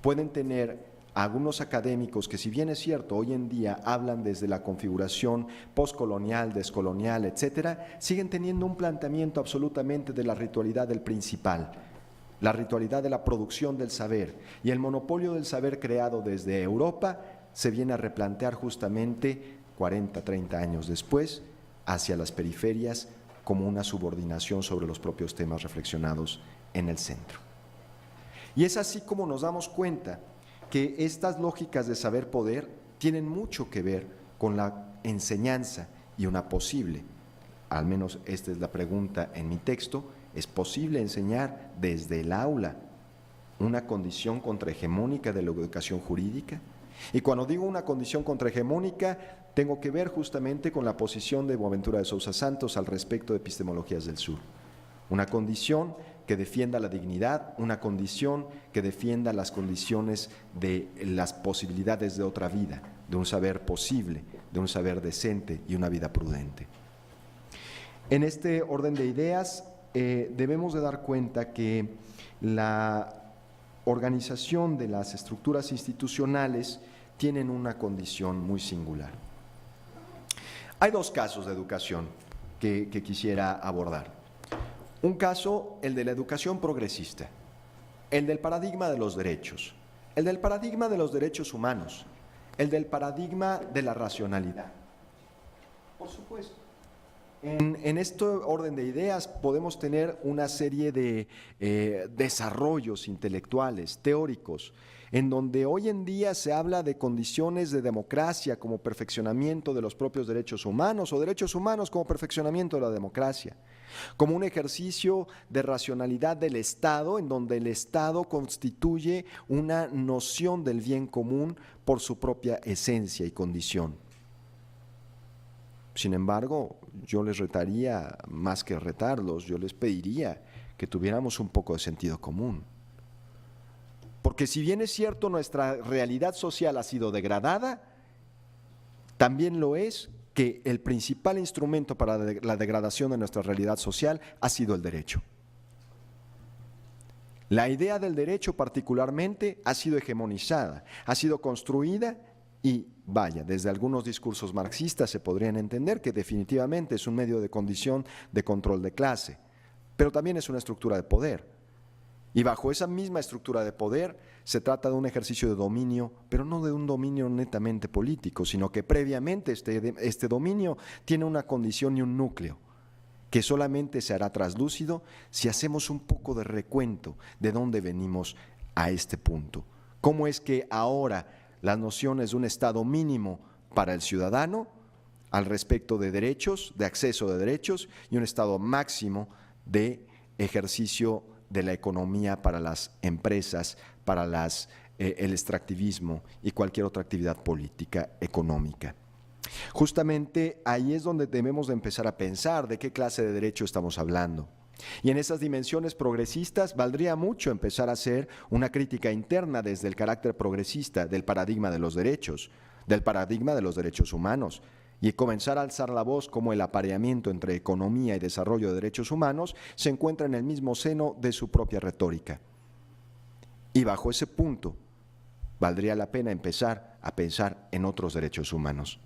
pueden tener algunos académicos que, si bien es cierto, hoy en día hablan desde la configuración postcolonial, descolonial, etcétera, siguen teniendo un planteamiento absolutamente de la ritualidad del principal, la ritualidad de la producción del saber, y el monopolio del saber creado desde Europa se viene a replantear justamente 40, 30 años después hacia las periferias como una subordinación sobre los propios temas reflexionados en el centro. Y es así como nos damos cuenta que estas lógicas de saber-poder tienen mucho que ver con la enseñanza y una posible, al menos esta es la pregunta en mi texto, ¿es posible enseñar desde el aula una condición contrahegemónica de la educación jurídica? Y cuando digo una condición contrahegemónica, tengo que ver justamente con la posición de Boaventura de Sousa Santos al respecto de epistemologías del sur. Una condición que defienda la dignidad, una condición que defienda las condiciones de las posibilidades de otra vida, de un saber posible, de un saber decente y una vida prudente. En este orden de ideas, debemos de dar cuenta que la organización de las estructuras institucionales tienen una condición muy singular. Hay dos casos de educación que quisiera abordar. Un caso, el de la educación progresista, el del paradigma de los derechos, el del paradigma de los derechos humanos, el del paradigma de la racionalidad. Por supuesto. En este orden de ideas podemos tener una serie de desarrollos intelectuales, teóricos, en donde hoy en día se habla de condiciones de democracia como perfeccionamiento de los propios derechos humanos o derechos humanos como perfeccionamiento de la democracia, como un ejercicio de racionalidad del Estado, en donde el Estado constituye una noción del bien común por su propia esencia y condición. Sin embargo, yo les retaría, más que retarlos, yo les pediría que tuviéramos un poco de sentido común. Porque si bien es cierto nuestra realidad social ha sido degradada, también lo es que el principal instrumento para la degradación de nuestra realidad social ha sido el derecho. La idea del derecho particularmente ha sido hegemonizada, ha sido construida y, vaya, desde algunos discursos marxistas se podrían entender que definitivamente es un medio de condición de control de clase, pero también es una estructura de poder. Y bajo esa misma estructura de poder se trata de un ejercicio de dominio, pero no de un dominio netamente político, sino que previamente este dominio tiene una condición y un núcleo que solamente se hará traslúcido si hacemos un poco de recuento de dónde venimos a este punto. ¿Cómo es que ahora las nociones de un Estado mínimo para el ciudadano al respecto de derechos, de acceso de derechos, y un Estado máximo de ejercicio de la economía para las empresas, para el extractivismo y cualquier otra actividad política, económica? Justamente ahí es donde debemos de empezar a pensar de qué clase de derecho estamos hablando. Y en esas dimensiones progresistas valdría mucho empezar a hacer una crítica interna desde el carácter progresista del paradigma de los derechos, del paradigma de los derechos humanos, y comenzar a alzar la voz como el apareamiento entre economía y desarrollo de derechos humanos se encuentra en el mismo seno de su propia retórica. Y bajo ese punto valdría la pena empezar a pensar en otros derechos humanos.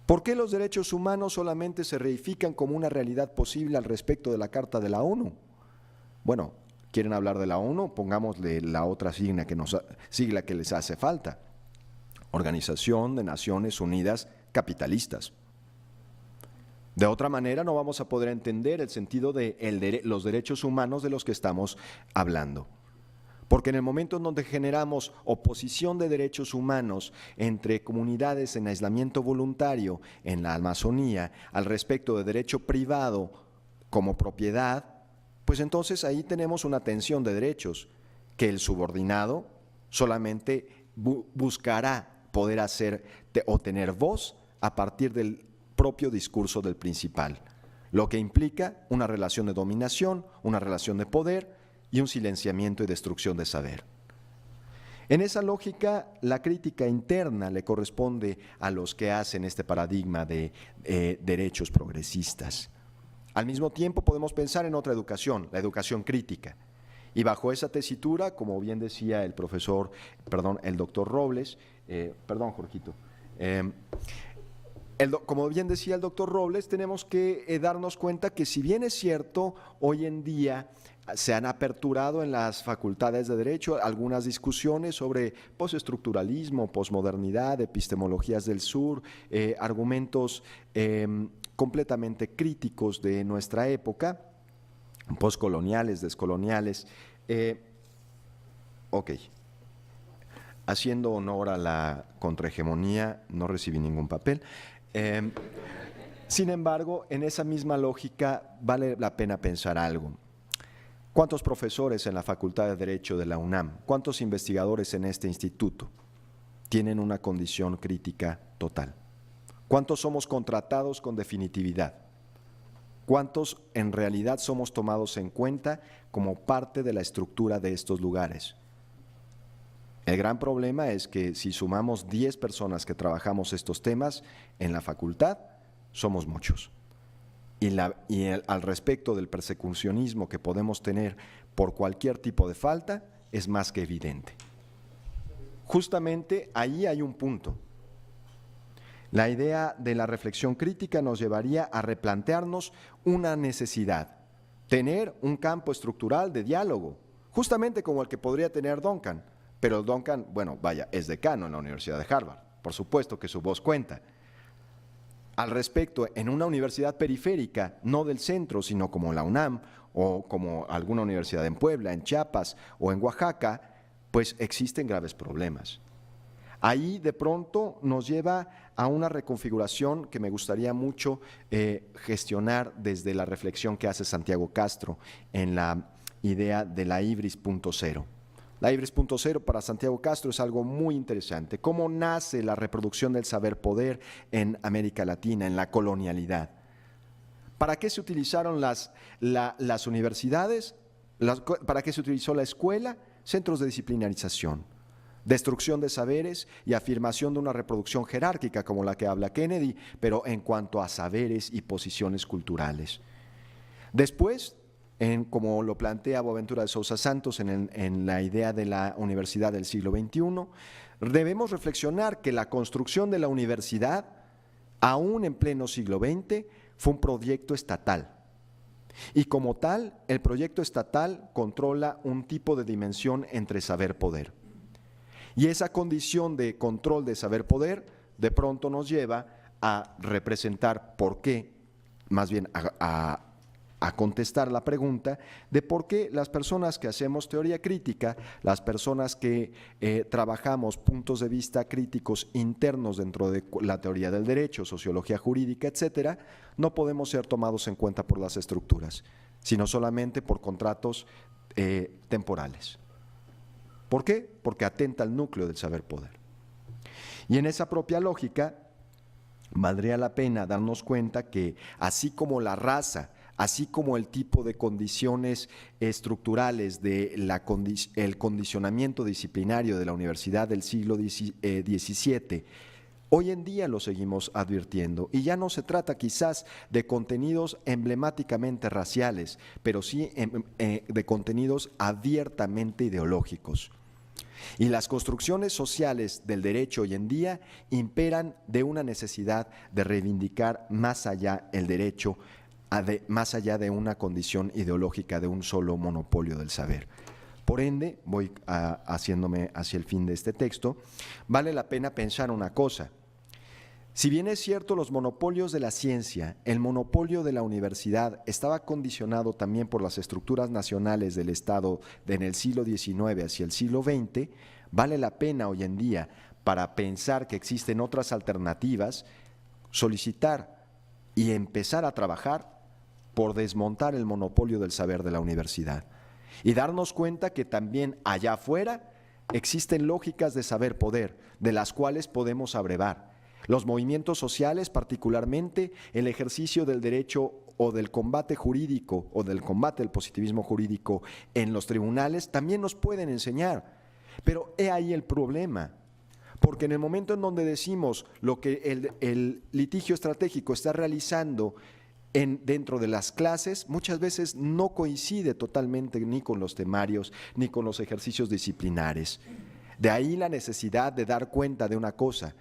¿Por qué los derechos humanos solamente se reifican como una realidad posible al respecto de la Carta de la ONU? Bueno, ¿quieren hablar de la ONU? Pongámosle la otra sigla que les hace falta. Organización de Naciones Unidas Capitalistas. De otra manera, no vamos a poder entender el sentido de los derechos humanos de los que estamos hablando. Porque en el momento en donde generamos oposición de derechos humanos entre comunidades en aislamiento voluntario en la Amazonía al respecto de derecho privado como propiedad, pues entonces ahí tenemos una tensión de derechos que el subordinado solamente buscará poder hacer o tener voz a partir del propio discurso del principal, lo que implica una relación de dominación, una relación de poder y un silenciamiento y destrucción de saber. En esa lógica, la crítica interna le corresponde a los que hacen este paradigma de derechos progresistas. Al mismo tiempo podemos pensar en otra educación, la educación crítica. Y bajo esa tesitura, como bien decía el doctor Robles, Jorgito, como bien decía el doctor Robles, tenemos que darnos cuenta que si bien es cierto, hoy en día se han aperturado en las facultades de Derecho algunas discusiones sobre postestructuralismo, posmodernidad, epistemologías del sur, argumentos completamente críticos de nuestra época, postcoloniales, descoloniales. Haciendo honor a la contrahegemonía, no recibí ningún papel. Sin embargo, en esa misma lógica vale la pena pensar algo. ¿Cuántos profesores en la Facultad de Derecho de la UNAM, cuántos investigadores en este instituto tienen una condición crítica total? ¿Cuántos somos contratados con definitividad? ¿Cuántos en realidad somos tomados en cuenta como parte de la estructura de estos lugares? El gran problema es que si sumamos 10 personas que trabajamos estos temas en la facultad, somos muchos. Al respecto del persecucionismo que podemos tener por cualquier tipo de falta, es más que evidente. Justamente ahí hay un punto. La idea de la reflexión crítica nos llevaría a replantearnos una necesidad, tener un campo estructural de diálogo, justamente como el que podría tener Duncan. Pero Duncan, es decano en la Universidad de Harvard, por supuesto que su voz cuenta. Al respecto, en una universidad periférica, no del centro, sino como la UNAM o como alguna universidad en Puebla, en Chiapas o en Oaxaca, pues existen graves problemas. Ahí de pronto nos lleva a una reconfiguración que me gustaría mucho gestionar desde la reflexión que hace Santiago Castro en la idea de la Ibris 0.0. La Ibris 0.0 para Santiago Castro es algo muy interesante. ¿Cómo nace la reproducción del saber poder en América Latina, en la colonialidad? ¿Para qué se utilizaron las universidades? ¿Para qué se utilizó la escuela? Centros de disciplinarización, destrucción de saberes y afirmación de una reproducción jerárquica como la que habla Kennedy, pero en cuanto a saberes y posiciones culturales. Después, como lo plantea Boaventura de Sousa Santos en la idea de la universidad del siglo XXI, debemos reflexionar que la construcción de la universidad, aún en pleno siglo XX, fue un proyecto estatal. Y como tal, el proyecto estatal controla un tipo de dimensión entre saber-poder. Y esa condición de control de saber-poder de pronto nos lleva a representar por qué, más bien a contestar la pregunta de por qué las personas que hacemos teoría crítica, las personas que trabajamos puntos de vista críticos internos dentro de la teoría del derecho, sociología jurídica, etcétera, no podemos ser tomados en cuenta por las estructuras, sino solamente por contratos temporales. ¿Por qué? Porque atenta al núcleo del saber poder. Y en esa propia lógica, valdría la pena darnos cuenta que así como la raza, así como el tipo de condiciones estructurales del condicionamiento disciplinario de la universidad del siglo XVII, hoy en día lo seguimos advirtiendo, y ya no se trata quizás de contenidos emblemáticamente raciales, pero sí de contenidos abiertamente ideológicos. Y las construcciones sociales del derecho hoy en día imperan de una necesidad de reivindicar más allá el derecho, más allá de una condición ideológica de un solo monopolio del saber. Por ende, voy haciéndome hacia el fin de este texto, vale la pena pensar una cosa. Si bien es cierto los monopolios de la ciencia, el monopolio de la universidad estaba condicionado también por las estructuras nacionales del Estado en el siglo XIX hacia el siglo XX, vale la pena hoy en día, para pensar que existen otras alternativas, solicitar y empezar a trabajar por desmontar el monopolio del saber de la universidad y darnos cuenta que también allá afuera existen lógicas de saber-poder, de las cuales podemos abrevar. Los movimientos sociales, particularmente el ejercicio del derecho o del combate jurídico o del combate del positivismo jurídico en los tribunales, también nos pueden enseñar. Pero he ahí el problema, porque en el momento en donde decimos lo que el litigio estratégico está realizando dentro de las clases, muchas veces no coincide totalmente ni con los temarios ni con los ejercicios disciplinares. De ahí la necesidad de dar cuenta de una cosa.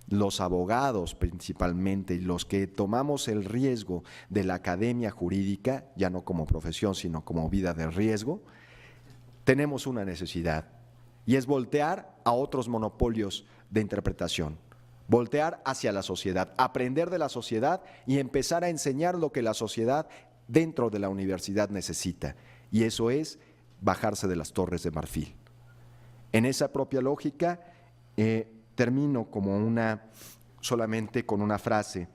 Los abogados principalmente, los que tomamos el riesgo de la academia jurídica, ya no como profesión, sino como vida de riesgo, tenemos una necesidad, y es voltear a otros monopolios de interpretación, voltear hacia la sociedad, aprender de la sociedad y empezar a enseñar lo que la sociedad dentro de la universidad necesita, y eso es bajarse de las torres de marfil. En esa propia lógica, termino solamente con una frase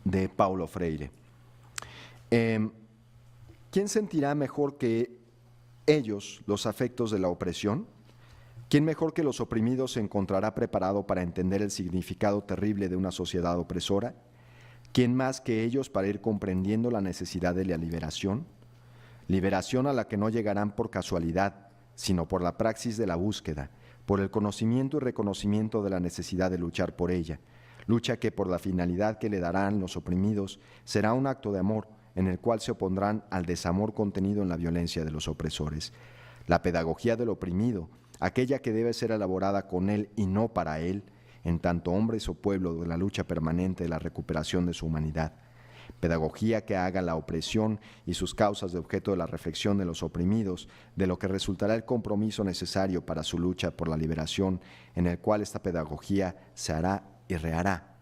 de Paulo Freire. ¿Quién sentirá mejor que ellos los afectos de la opresión? ¿Quién mejor que los oprimidos se encontrará preparado para entender el significado terrible de una sociedad opresora? ¿Quién más que ellos para ir comprendiendo la necesidad de la liberación? Liberación a la que no llegarán por casualidad, sino por la praxis de la búsqueda, por el conocimiento y reconocimiento de la necesidad de luchar por ella, lucha que por la finalidad que le darán los oprimidos será un acto de amor en el cual se opondrán al desamor contenido en la violencia de los opresores. La pedagogía del oprimido, aquella que debe ser elaborada con él y no para él, en tanto hombres o pueblo de la lucha permanente de la recuperación de su humanidad. Pedagogía que haga la opresión y sus causas de objeto de la reflexión de los oprimidos, de lo que resultará el compromiso necesario para su lucha por la liberación, en el cual esta pedagogía se hará y rehará.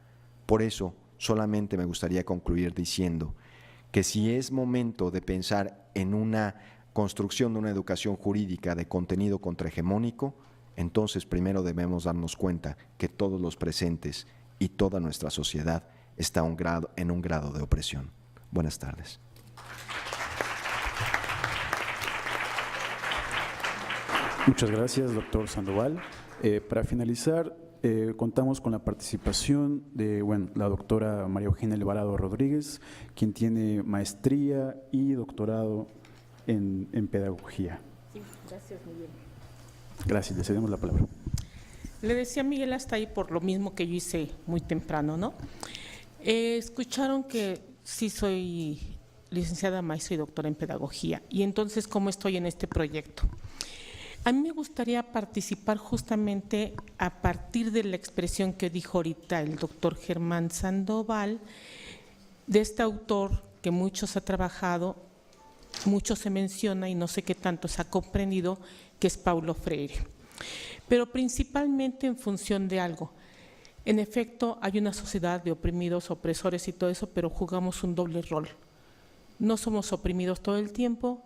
Por eso, solamente me gustaría concluir diciendo que si es momento de pensar en una construcción de una educación jurídica de contenido contrahegemónico, entonces primero debemos darnos cuenta que todos los presentes y toda nuestra sociedad está en un grado de opresión. Buenas tardes. Muchas gracias, doctor Sandoval. Para finalizar, contamos con la participación de la doctora María Eugenia Alvarado Rodríguez, quien tiene maestría y doctorado en pedagogía. Sí, gracias, Miguel. Gracias, le cedemos la palabra. Le decía a Miguel hasta ahí por lo mismo que yo hice muy temprano, ¿no? Escucharon que sí soy licenciada, maestra y doctora en pedagogía, y entonces, ¿cómo estoy en este proyecto? A mí me gustaría participar justamente a partir de la expresión que dijo ahorita el doctor Germán Sandoval, de este autor que muchos ha trabajado, mucho se menciona y no sé qué tanto se ha comprendido, que es Paulo Freire. Pero principalmente en función de algo. En efecto, hay una sociedad de oprimidos, opresores y todo eso, pero jugamos un doble rol. No somos oprimidos todo el tiempo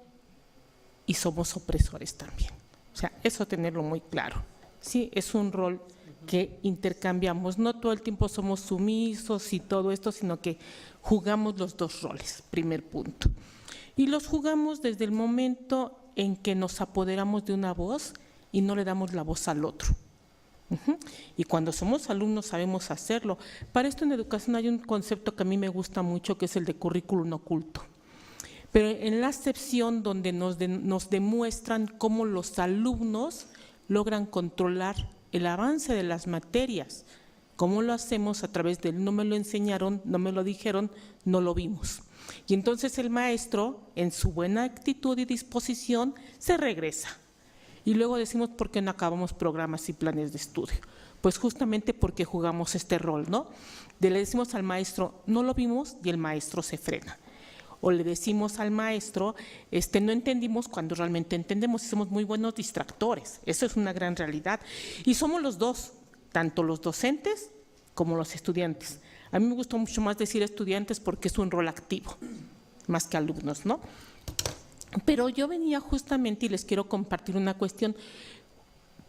y somos opresores también. O sea, eso tenerlo muy claro. Sí, es un rol que intercambiamos. No todo el tiempo somos sumisos y todo esto, sino que jugamos los dos roles, primer punto. Y los jugamos desde el momento en que nos apoderamos de una voz y no le damos la voz al otro. Y cuando somos alumnos sabemos hacerlo. Para esto en educación hay un concepto que a mí me gusta mucho, que es el de currículum oculto. Pero en la acepción donde nos demuestran cómo los alumnos logran controlar el avance de las materias. ¿Cómo lo hacemos? A través del no me lo enseñaron, no me lo dijeron, no lo vimos. Y entonces el maestro, en su buena actitud y disposición, se regresa. Y luego decimos, ¿por qué no acabamos programas y planes de estudio? Pues justamente porque jugamos este rol, ¿no? Le decimos al maestro, no lo vimos, y el maestro se frena. O le decimos al maestro, no entendimos cuando realmente entendemos, y somos muy buenos distractores. Eso es una gran realidad. Y somos los dos, tanto los docentes como los estudiantes. A mí me gusta mucho más decir estudiantes porque es un rol activo, más que alumnos, ¿no? Pero yo venía justamente y les quiero compartir una cuestión,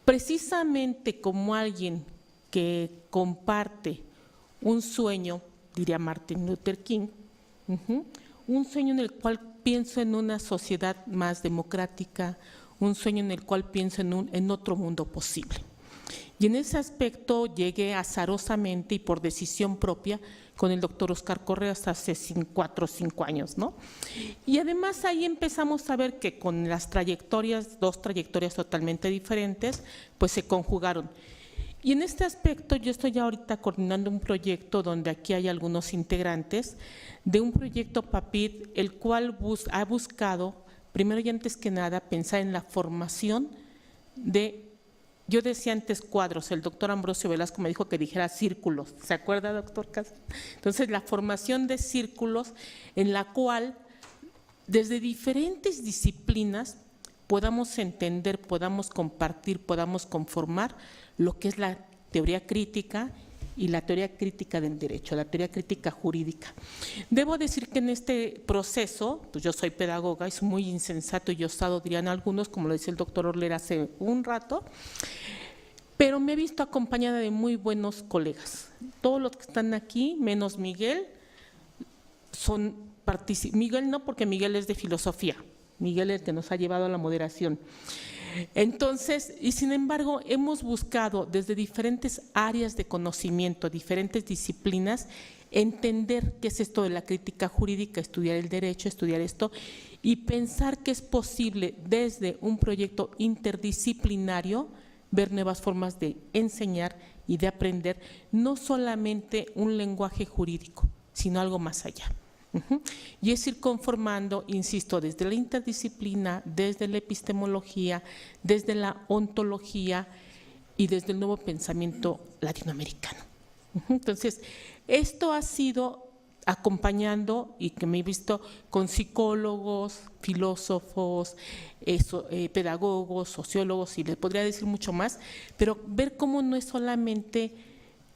precisamente como alguien que comparte un sueño, diría Martin Luther King, un sueño en el cual pienso en una sociedad más democrática, un sueño en el cual pienso en otro mundo posible. Y en ese aspecto llegué azarosamente y por decisión propia con el doctor Oscar Correas hace 4 o 5 años, ¿no? Y además ahí empezamos a ver que con las trayectorias, 2 trayectorias totalmente diferentes, pues se conjugaron. Y en este aspecto yo estoy ahorita coordinando un proyecto donde aquí hay algunos integrantes de un proyecto PAPID, el cual ha buscado, primero y antes que nada, pensar en la formación de, yo decía antes cuadros, el doctor Ambrosio Velasco me dijo que dijera círculos, ¿se acuerda, doctor Casas? Entonces, la formación de círculos en la cual, desde diferentes disciplinas, podamos entender, podamos compartir, podamos conformar lo que es la teoría crítica y la teoría crítica del derecho, la teoría crítica jurídica. Debo decir que en este proceso, pues yo soy pedagoga, es muy insensato y osado, dirían algunos, como lo decía el doctor Orler hace un rato, pero me he visto acompañada de muy buenos colegas. Todos los que están aquí, menos Miguel, Miguel no, porque Miguel es de filosofía, Miguel es el que nos ha llevado a la moderación. Entonces, y sin embargo, hemos buscado desde diferentes áreas de conocimiento, diferentes disciplinas, entender qué es esto de la crítica jurídica, estudiar el derecho, estudiar esto, y pensar que es posible desde un proyecto interdisciplinario ver nuevas formas de enseñar y de aprender, no solamente un lenguaje jurídico, sino algo más allá. Y es ir conformando, insisto, desde la interdisciplina, desde la epistemología, desde la ontología y desde el nuevo pensamiento latinoamericano. Entonces, esto ha sido acompañando y que me he visto con psicólogos, filósofos, pedagogos, sociólogos, y les podría decir mucho más, pero ver cómo no es solamente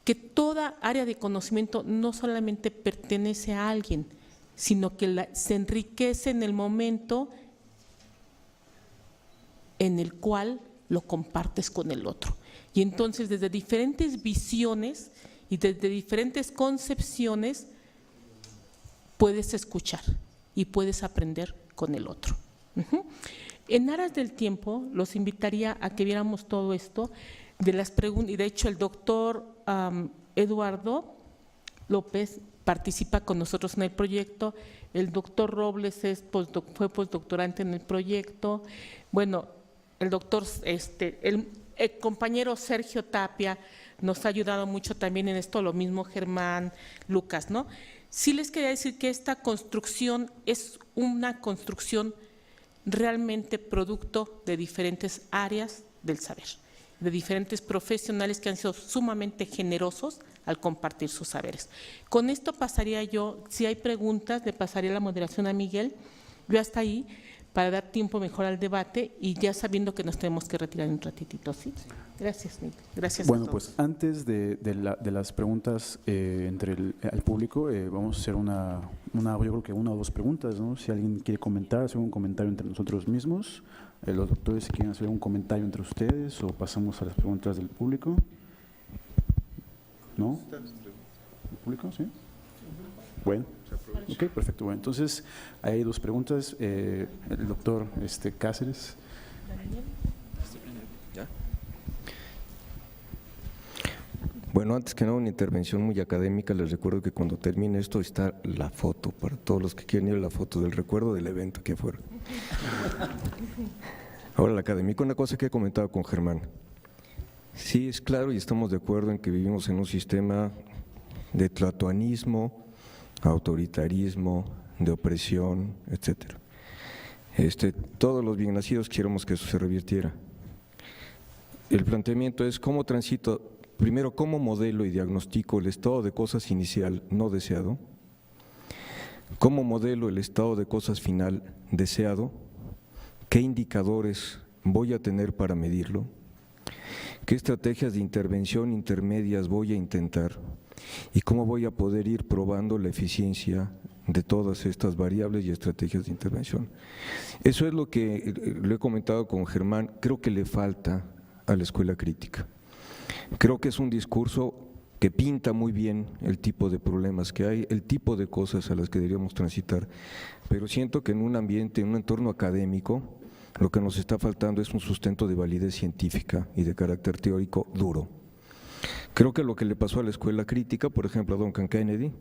que toda área de conocimiento no solamente pertenece a alguien, sino que se enriquece en el momento en el cual lo compartes con el otro. Y entonces desde diferentes visiones y desde diferentes concepciones puedes escuchar y puedes aprender con el otro. En aras del tiempo, los invitaría a que viéramos todo esto de las preguntas, y de hecho el doctor Eduardo López participa con nosotros en el proyecto, el doctor Robles fue postdoctorante en el proyecto, bueno, el doctor, el compañero Sergio Tapia nos ha ayudado mucho también en esto, lo mismo Germán, Lucas, ¿no? Sí les quería decir que esta construcción es una construcción realmente producto de diferentes áreas del saber, de diferentes profesionales que han sido sumamente generosos al compartir sus saberes. Con esto pasaría yo, si hay preguntas, le pasaría la moderación a Miguel, yo hasta ahí, para dar tiempo mejor al debate y ya sabiendo que nos tenemos que retirar un ratitito, ¿sí? Gracias, Miguel. Gracias Bueno, a todos. pues antes de las preguntas al público, vamos a hacer yo creo que 1 o 2 preguntas, ¿no? Si alguien quiere comentar, hacer un comentario entre nosotros mismos, los doctores quieren hacer un comentario entre ustedes o pasamos a las preguntas del público. ¿No? ¿El público? Sí. Bueno, ok, perfecto. Bueno, entonces, hay 2 preguntas. El doctor Cáceres. ¿Ya? Bueno, antes que nada, una intervención muy académica. Les recuerdo que cuando termine esto está la foto, para todos los que quieren ir a la foto del recuerdo del evento aquí afuera. Ahora, la académica, una cosa que he comentado con Germán. Sí, es claro y estamos de acuerdo en que vivimos en un sistema de tlatoanismo, autoritarismo, de opresión, etcétera. Todos los bien nacidos quisiéramos que eso se revirtiera. El planteamiento es cómo transito, primero cómo modelo y diagnostico el estado de cosas inicial no deseado, cómo modelo el estado de cosas final deseado, qué indicadores voy a tener para medirlo, qué estrategias de intervención intermedias voy a intentar ¿Y cómo voy a poder ir probando la eficiencia de todas estas variables y estrategias de intervención? Eso es lo que lo he comentado con Germán, creo que le falta a la escuela crítica. Creo que es un discurso que pinta muy bien el tipo de problemas que hay, el tipo de cosas a las que deberíamos transitar, pero siento que en un ambiente, en un entorno académico, lo que nos está faltando es un sustento de validez científica y de carácter teórico duro. Creo que lo que le pasó a la escuela crítica, por ejemplo a Duncan Kennedy,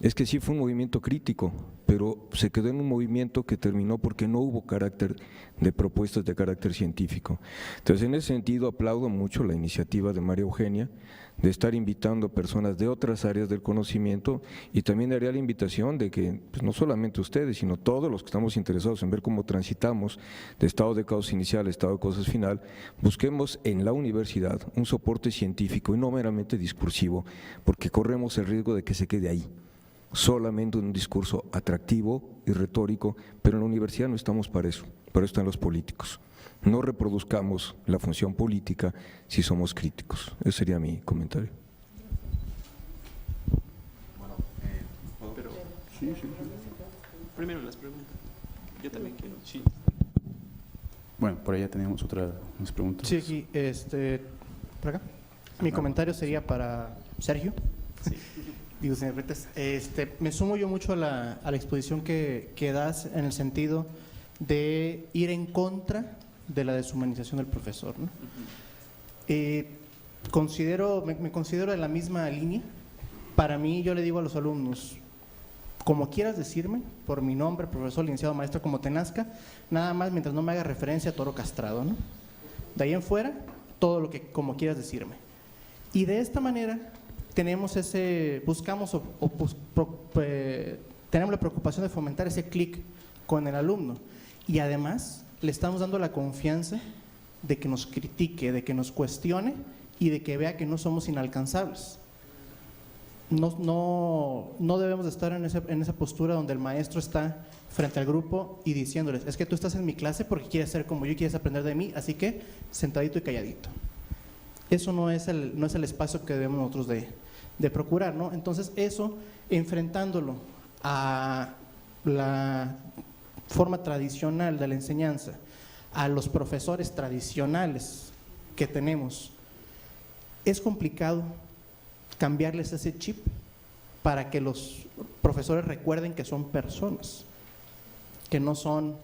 es que sí fue un movimiento crítico, pero se quedó en un movimiento que terminó porque no hubo carácter de propuestas de carácter científico. Entonces, en ese sentido, aplaudo mucho la iniciativa de María Eugenia de estar invitando a personas de otras áreas del conocimiento, y también haría la invitación de que pues, no solamente ustedes, sino todos los que estamos interesados en ver cómo transitamos de estado de caos inicial a estado de cosas final, busquemos en la universidad un soporte científico y no meramente discursivo, porque corremos el riesgo de que se quede ahí, solamente un discurso atractivo y retórico, pero en la universidad no estamos para eso están los políticos. No reproduzcamos la función política si somos críticos. Ese sería mi comentario. Primero las preguntas. Yo también quiero. Sí. Bueno, por allá tenemos unas preguntas. Sí, aquí, por acá. Mi comentario sería para Sergio. Sí. Digo, señor Retes, me sumo yo mucho a la exposición que das en el sentido de ir en contra de la deshumanización del profesor, ¿no? Me considero de la misma línea. Para mí, yo le digo a los alumnos, como quieras decirme, por mi nombre, profesor, licenciado, maestro, como te nazca, nada más mientras no me haga referencia a toro castrado, ¿no? De ahí en fuera, todo lo que como quieras decirme. Y de esta manera tenemos tenemos la preocupación de fomentar ese clic con el alumno, y además le estamos dando la confianza de que nos critique, de que nos cuestione y de que vea que no somos inalcanzables. No debemos de estar en esa postura donde el maestro está frente al grupo y diciéndoles, es que tú estás en mi clase porque quieres ser como yo y quieres aprender de mí, así que sentadito y calladito. Eso no es el espacio que debemos nosotros de procurar, ¿no? Entonces eso, enfrentándolo a la forma tradicional de la enseñanza, a los profesores tradicionales que tenemos, es complicado cambiarles ese chip para que los profesores recuerden que son personas, que no son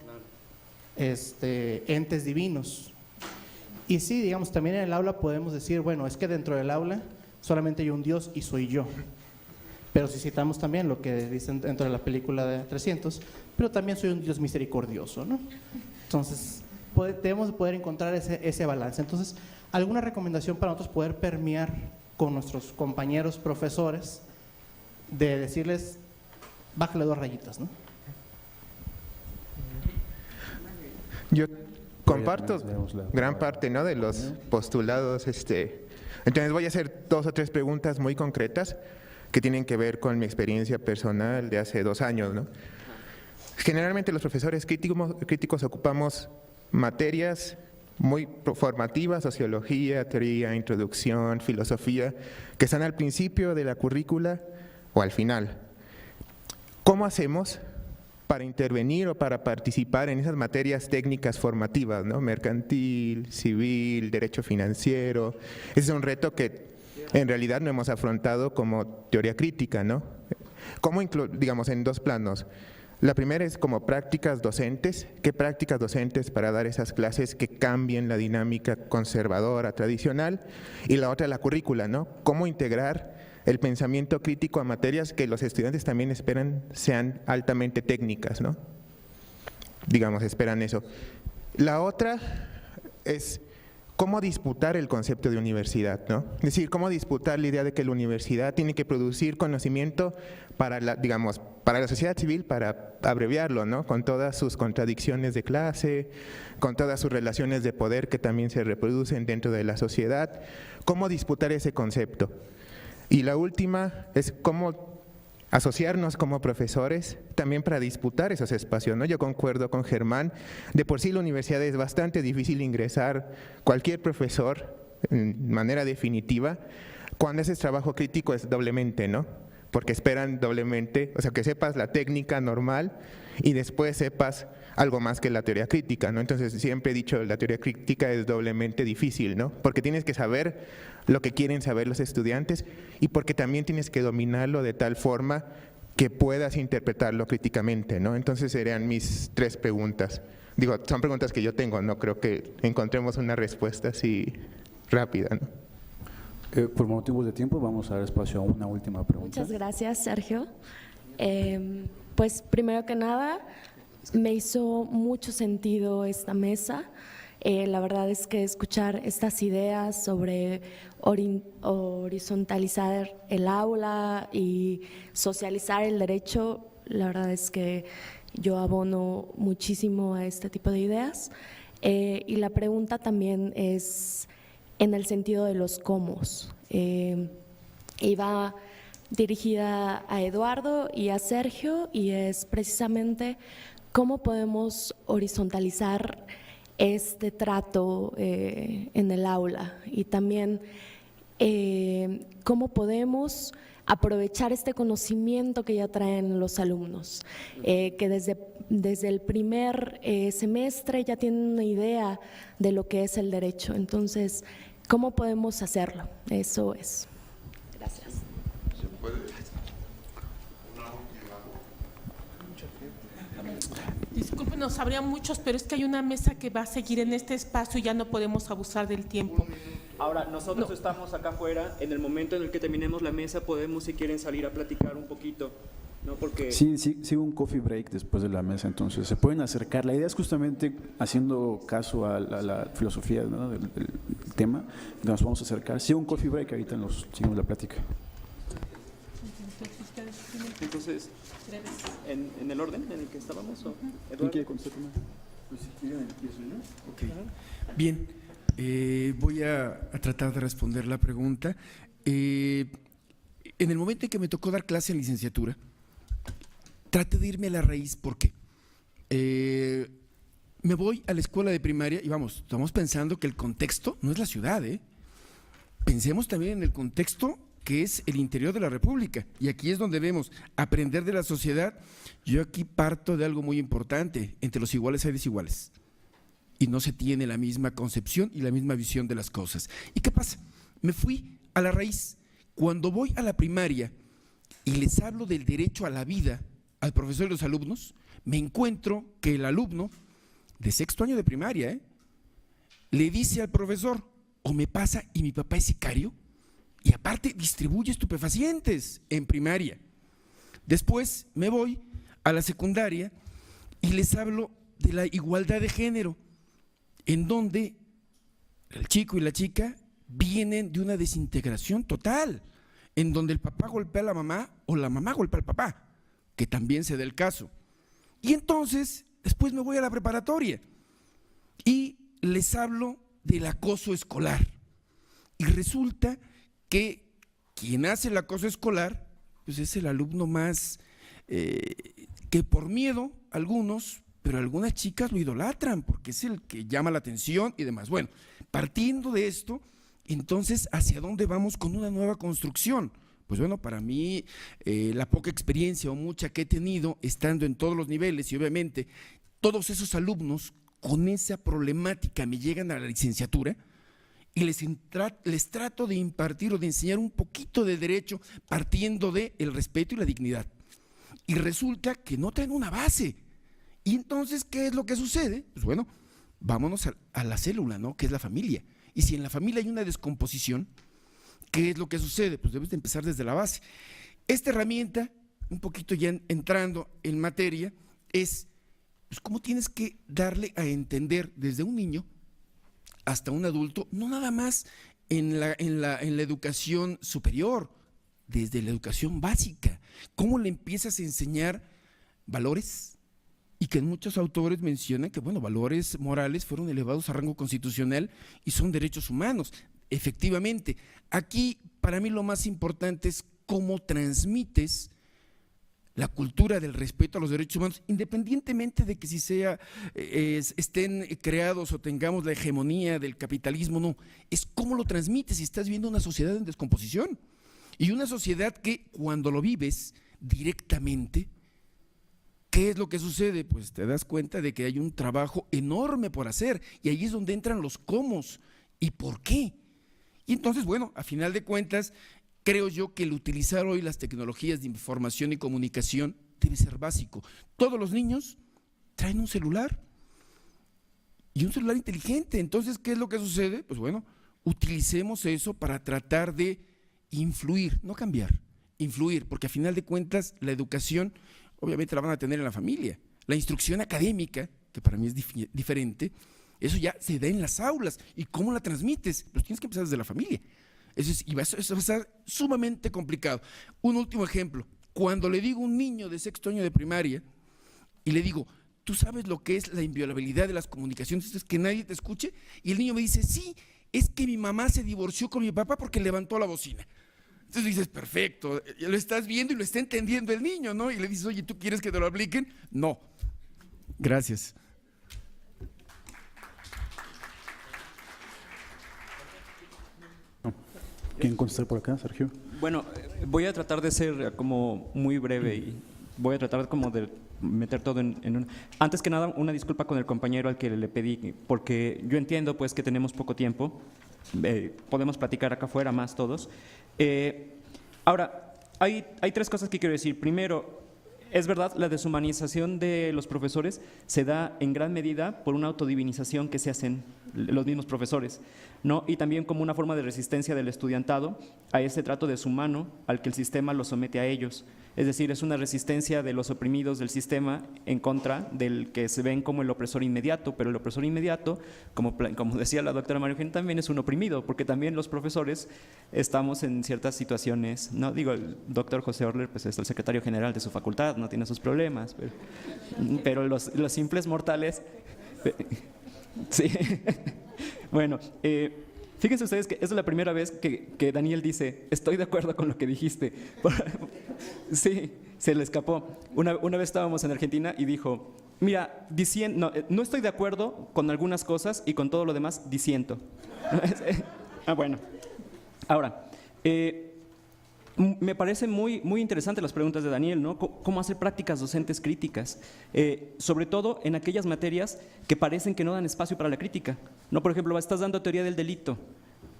entes divinos. Y sí, digamos, también en el aula podemos decir, bueno, es que dentro del aula solamente hay un Dios y soy yo. Pero si citamos también lo que dicen dentro de la película de 300, pero también soy un Dios misericordioso, ¿no? Entonces, debemos poder encontrar ese balance. Entonces, ¿alguna recomendación para nosotros poder permear con nuestros compañeros profesores de decirles, bájale 2 rayitas, ¿no? Yo comparto gran parte, ¿no?, de los postulados. Entonces voy a hacer 2 o 3 preguntas muy concretas que tienen que ver con mi experiencia personal de hace 2 años, ¿no? Generalmente los profesores críticos ocupamos materias muy formativas, sociología, teoría, introducción, filosofía, que están al principio de la currícula o al final. ¿Cómo hacemos para intervenir o para participar en esas materias técnicas formativas, ¿no? Mercantil, civil, derecho financiero? Ese es un reto que en realidad no hemos afrontado como teoría crítica, ¿no? ¿Cómo digamos, en 2 planos? La primera es como prácticas docentes. ¿Qué prácticas docentes para dar esas clases que cambien la dinámica conservadora, tradicional? Y la otra, la currícula, ¿no? ¿Cómo integrar el pensamiento crítico a materias que los estudiantes también esperan sean altamente técnicas, ¿no? Digamos, esperan eso. La otra es cómo disputar el concepto de universidad, ¿no? Es decir, cómo disputar la idea de que la universidad tiene que producir conocimiento para la sociedad civil, para abreviarlo, ¿no?, con todas sus contradicciones de clase, con todas sus relaciones de poder que también se reproducen dentro de la sociedad. ¿Cómo disputar ese concepto? Y la última es cómo asociarnos como profesores también para disputar esos espacios, ¿no? Yo concuerdo con Germán, de por sí la universidad es bastante difícil ingresar cualquier profesor en manera definitiva, cuando haces trabajo crítico es doblemente, ¿no? Porque esperan doblemente, o sea, que sepas la técnica normal y después sepas algo más que la teoría crítica, ¿no? Entonces siempre he dicho, la teoría crítica es doblemente difícil, ¿no? Porque tienes que saber lo que quieren saber los estudiantes y porque también tienes que dominarlo de tal forma que puedas interpretarlo críticamente, ¿no? Entonces serían mis 3 preguntas. Digo, son preguntas que yo tengo, no creo que encontremos una respuesta así rápida, ¿no? Por motivos de tiempo vamos a dar espacio a una última pregunta. Muchas gracias, Sergio. Pues primero que nada, me hizo mucho sentido esta mesa. La verdad es que escuchar estas ideas sobre horizontalizar el aula y socializar el derecho, la verdad es que yo abono muchísimo a este tipo de ideas. Y la pregunta también es en el sentido de los cómo. Iba dirigida a Eduardo y a Sergio y es precisamente cómo podemos horizontalizar este trato en el aula y también cómo podemos aprovechar este conocimiento que ya traen los alumnos, que desde el primer semestre ya tienen una idea de lo que es el derecho. Entonces, ¿cómo podemos hacerlo? Eso es. Gracias. Discúlpenos, habría muchos, pero es que hay una mesa que va a seguir en este espacio y ya no podemos abusar del tiempo. Ahora, nosotros estamos acá afuera, en el momento en el que terminemos la mesa podemos, si quieren, salir a platicar un poquito, ¿no? Porque… Sí, sigue un coffee break después de la mesa, entonces se pueden acercar. La idea es justamente, haciendo caso a la filosofía, ¿no?, del tema, nos vamos a acercar. Sí, un coffee break, ahorita seguimos la plática. Entonces, ¿en el orden en el que estábamos? ¿O ¿Quién quiere contestar primero? Pues si quieren, empiezo yo. Okay. Bien, voy a tratar de responder la pregunta. En el momento en que me tocó dar clase en licenciatura, traté de irme a la raíz. ¿Por qué? Me voy a la escuela de primaria y vamos, estamos pensando que el contexto no es la ciudad, ¿eh? Pensemos también en el contexto que es el interior de la República. Y aquí es donde vemos aprender de la sociedad. Yo aquí parto de algo muy importante: entre los iguales hay desiguales. Y no se tiene la misma concepción y la misma visión de las cosas. ¿Y qué pasa? Me fui a la raíz. Cuando voy a la primaria y les hablo del derecho a la vida al profesor y los alumnos, me encuentro que el alumno de 6º año de primaria le dice al profesor: o me pasa y mi papá es sicario. Y aparte distribuye estupefacientes en primaria. Después me voy a la secundaria y les hablo de la igualdad de género, en donde el chico y la chica vienen de una desintegración total, en donde el papá golpea a la mamá o la mamá golpea al papá, que también se da el caso. Y entonces, después me voy a la preparatoria y les hablo del acoso escolar. Y resulta que quien hace el acoso escolar pues es el alumno más que por miedo algunos, pero algunas chicas lo idolatran porque es el que llama la atención y demás. Bueno, partiendo de esto, entonces, ¿hacia dónde vamos con una nueva construcción? Pues bueno, para mí la poca experiencia o mucha que he tenido estando en todos los niveles y obviamente todos esos alumnos con esa problemática me llegan a la licenciatura y les trato de impartir o de enseñar un poquito de derecho partiendo del respeto y la dignidad. Y resulta que no traen una base. Y entonces, ¿qué es lo que sucede? Pues bueno, vámonos a la célula, ¿no?, que es la familia. Y si en la familia hay una descomposición, ¿qué es lo que sucede? Pues debes de empezar desde la base. Esta herramienta, un poquito ya entrando en materia, es pues, cómo tienes que darle a entender desde un niño hasta un adulto, no nada más en la educación superior, desde la educación básica, cómo le empiezas a enseñar valores, y que muchos autores mencionan que, bueno, valores morales fueron elevados a rango constitucional y son derechos humanos. Efectivamente, aquí para mí lo más importante es cómo transmites la cultura del respeto a los derechos humanos, independientemente de que si estén creados o tengamos la hegemonía del capitalismo, no, es cómo lo transmites si estás viendo una sociedad en descomposición. Y una sociedad que cuando lo vives directamente, ¿qué es lo que sucede? Pues te das cuenta de que hay un trabajo enorme por hacer y ahí es donde entran los cómo y por qué. Y entonces, bueno, a final de cuentas, creo yo que el utilizar hoy las tecnologías de información y comunicación debe ser básico. Todos los niños traen un celular y un celular inteligente. Entonces, ¿qué es lo que sucede? Pues bueno, utilicemos eso para tratar de influir, no cambiar, influir, porque a final de cuentas la educación obviamente la van a tener en la familia. La instrucción académica, que para mí es diferente, eso ya se da en las aulas. ¿Y cómo la transmites? Pues tienes que empezar desde la familia. Eso va a ser sumamente complicado. Un último ejemplo, cuando le digo a un niño de 6º año de primaria y le digo, ¿tú sabes lo que es la inviolabilidad de las comunicaciones? ¿Es que nadie te escuche? Y el niño me dice, sí, es que mi mamá se divorció con mi papá porque levantó la bocina. Entonces dices, perfecto, lo estás viendo y lo está entendiendo el niño, ¿no? Y le dices, oye, ¿tú quieres que te lo apliquen? No. Gracias. ¿Quién contestar por acá, Sergio? Bueno, voy a tratar de ser como muy breve y voy a tratar como de meter todo en un… Antes que nada, una disculpa con el compañero al que le pedí, porque yo entiendo pues que tenemos poco tiempo, podemos platicar acá afuera más todos. Ahora, hay 3 cosas que quiero decir. Primero, es verdad, la deshumanización de los profesores se da en gran medida por una autodivinización que se hacen los mismos profesores, ¿no? Y también como una forma de resistencia del estudiantado a ese trato deshumano al que el sistema los somete a ellos. Es decir, es una resistencia de los oprimidos del sistema en contra del que se ven como el opresor inmediato, pero el opresor inmediato, como decía la doctora María Eugenia, también es un oprimido, porque también los profesores estamos en ciertas situaciones, ¿no? Digo, el doctor José Orler pues es el secretario general de su facultad, no tiene sus problemas, pero los simples mortales… Sí, bueno, fíjense ustedes que esa es la primera vez que Daniel dice, estoy de acuerdo con lo que dijiste. Sí, se le escapó. Una vez estábamos en Argentina y dijo, mira, no estoy de acuerdo con algunas cosas y con todo lo demás disiento. Bueno, ahora… me parecen muy interesantes las preguntas de Daniel, ¿no? ¿Cómo hacer prácticas docentes críticas? Sobre todo en aquellas materias que parecen que no dan espacio para la crítica, ¿no? Por ejemplo, estás dando teoría del delito,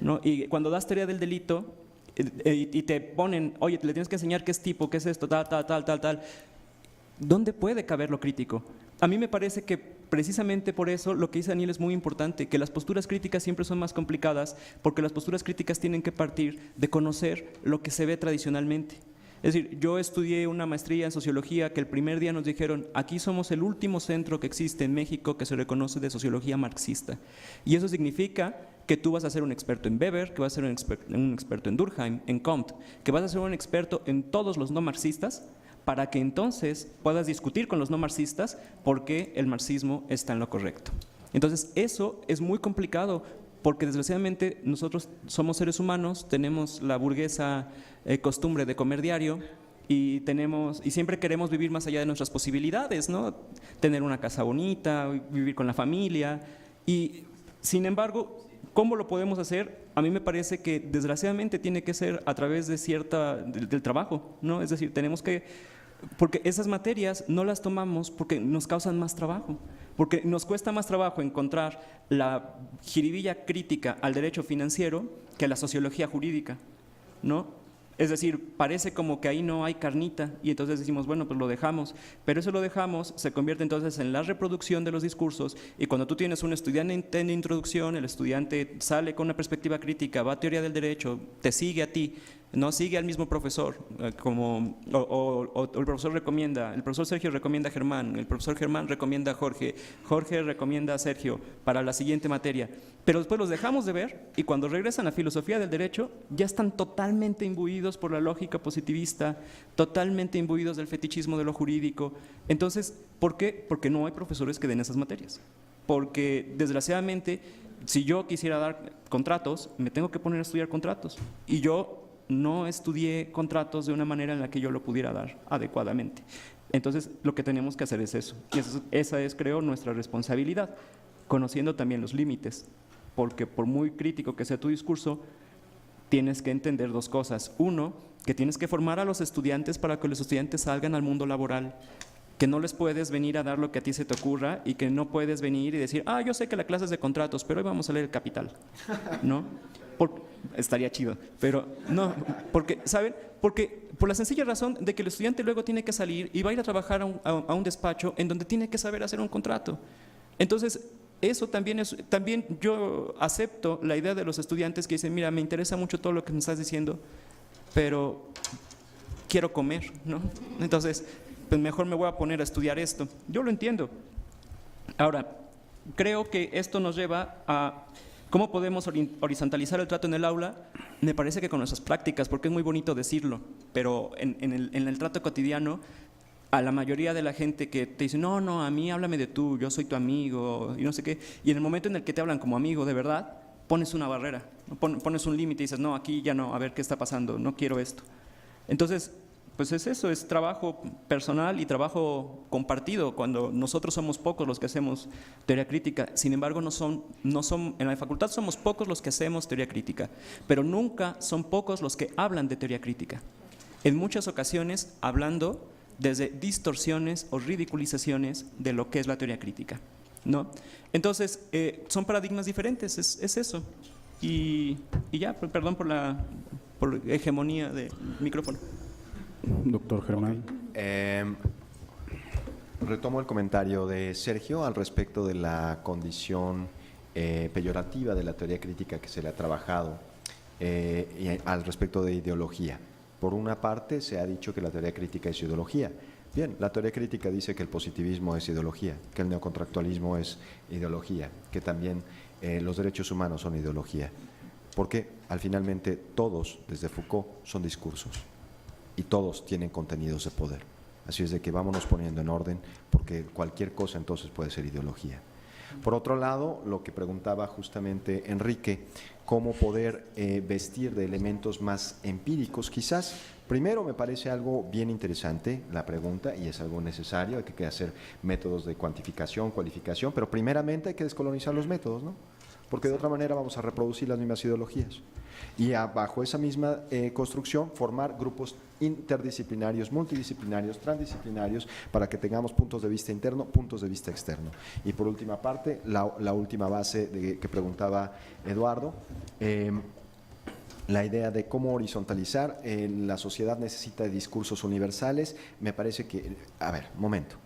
¿no? Y cuando das teoría del delito y te ponen, oye, le tienes que enseñar qué es tipo, qué es esto, tal. ¿Dónde puede caber lo crítico? A mí me parece que precisamente por eso lo que dice Daniel es muy importante, que las posturas críticas siempre son más complicadas porque las posturas críticas tienen que partir de conocer lo que se ve tradicionalmente. Es decir, yo estudié una maestría en sociología que el primer día nos dijeron, aquí somos el último centro que existe en México que se reconoce de sociología marxista. Y eso significa que tú vas a ser un experto en Weber, que vas a ser un experto en Durkheim, en Comte, que vas a ser un experto en todos los no marxistas, para que entonces puedas discutir con los no marxistas por qué el marxismo está en lo correcto. Entonces, eso es muy complicado porque desgraciadamente nosotros somos seres humanos, tenemos la burguesa costumbre de comer diario y siempre queremos vivir más allá de nuestras posibilidades, ¿no? Tener una casa bonita, vivir con la familia y, sin embargo, ¿cómo lo podemos hacer? A mí me parece que desgraciadamente tiene que ser a través de del trabajo, ¿no? Es decir, tenemos que… Porque esas materias no las tomamos porque nos causan más trabajo, porque nos cuesta más trabajo encontrar la jiribilla crítica al derecho financiero que a la sociología jurídica, ¿no? Es decir, parece como que ahí no hay carnita y entonces decimos, bueno, pues lo dejamos, pero eso lo dejamos, se convierte entonces en la reproducción de los discursos y cuando tú tienes un estudiante en introducción, el estudiante sale con una perspectiva crítica, va a teoría del derecho, te sigue a ti, no sigue al mismo profesor, o el profesor recomienda, el profesor Sergio recomienda a Germán, el profesor Germán recomienda a Jorge, Jorge recomienda a Sergio para la siguiente materia, pero después los dejamos de ver y cuando regresan a filosofía del derecho ya están totalmente imbuidos por la lógica positivista, totalmente imbuidos del fetichismo de lo jurídico. Entonces, ¿por qué? Porque no hay profesores que den esas materias, porque desgraciadamente si yo quisiera dar contratos, me tengo que poner a estudiar contratos y yo no estudié contratos de una manera en la que yo lo pudiera dar adecuadamente. Entonces, lo que tenemos que hacer es eso. Y esa es, creo, nuestra responsabilidad, conociendo también los límites, porque por muy crítico que sea tu discurso, tienes que entender dos cosas. Uno, que tienes que formar a los estudiantes para que los estudiantes salgan al mundo laboral, que no les puedes venir a dar lo que a ti se te ocurra y que no puedes venir y decir, yo sé que la clase es de contratos, pero hoy vamos a leer el Capital, ¿no? Estaría chido, pero no, porque, ¿saben? Porque por la sencilla razón de que el estudiante luego tiene que salir y va a ir a trabajar a un despacho en donde tiene que saber hacer un contrato. Entonces, eso también yo acepto la idea de los estudiantes que dicen, mira, me interesa mucho todo lo que me estás diciendo, pero quiero comer, ¿no? Entonces, pues mejor me voy a poner a estudiar esto. Yo lo entiendo. Ahora, creo que esto nos lleva a cómo podemos horizontalizar el trato en el aula. Me parece que con nuestras prácticas, porque es muy bonito decirlo, pero en el trato cotidiano, a la mayoría de la gente que te dice, no, a mí háblame de tú, yo soy tu amigo, y no sé qué, y en el momento en el que te hablan como amigo de verdad, pones una barrera, pones un límite y dices, no, aquí ya no, a ver qué está pasando, no quiero esto. Entonces, pues es eso, es trabajo personal y trabajo compartido, cuando nosotros somos pocos los que hacemos teoría crítica. Sin embargo, en la facultad somos pocos los que hacemos teoría crítica, pero nunca son pocos los que hablan de teoría crítica. En muchas ocasiones hablando desde distorsiones o ridiculizaciones de lo que es la teoría crítica, ¿no? Entonces, son paradigmas diferentes, es eso. Y ya, perdón por la hegemonía del micrófono. Doctor Germán. Retomo el comentario de Sergio al respecto de la condición peyorativa de la teoría crítica que se le ha trabajado y al respecto de ideología. Por una parte, se ha dicho que la teoría crítica es ideología. Bien, la teoría crítica dice que el positivismo es ideología, que el neocontractualismo es ideología, que también los derechos humanos son ideología. Porque finalmente todos, desde Foucault, son discursos y todos tienen contenidos de poder. Así es de que vámonos poniendo en orden, porque cualquier cosa entonces puede ser ideología. Por otro lado, lo que preguntaba justamente Enrique, cómo poder vestir de elementos más empíricos, quizás. Primero, me parece algo bien interesante la pregunta y es algo necesario, hay que hacer métodos de cuantificación, cualificación, pero primeramente hay que descolonizar los métodos, ¿no? Porque de otra manera vamos a reproducir las mismas ideologías. Y bajo esa misma construcción, formar grupos interdisciplinarios, multidisciplinarios, transdisciplinarios, para que tengamos puntos de vista interno, puntos de vista externo. Y por última parte, la última base que preguntaba Eduardo, la idea de cómo horizontalizar, la sociedad necesita de discursos universales, me parece que, momento,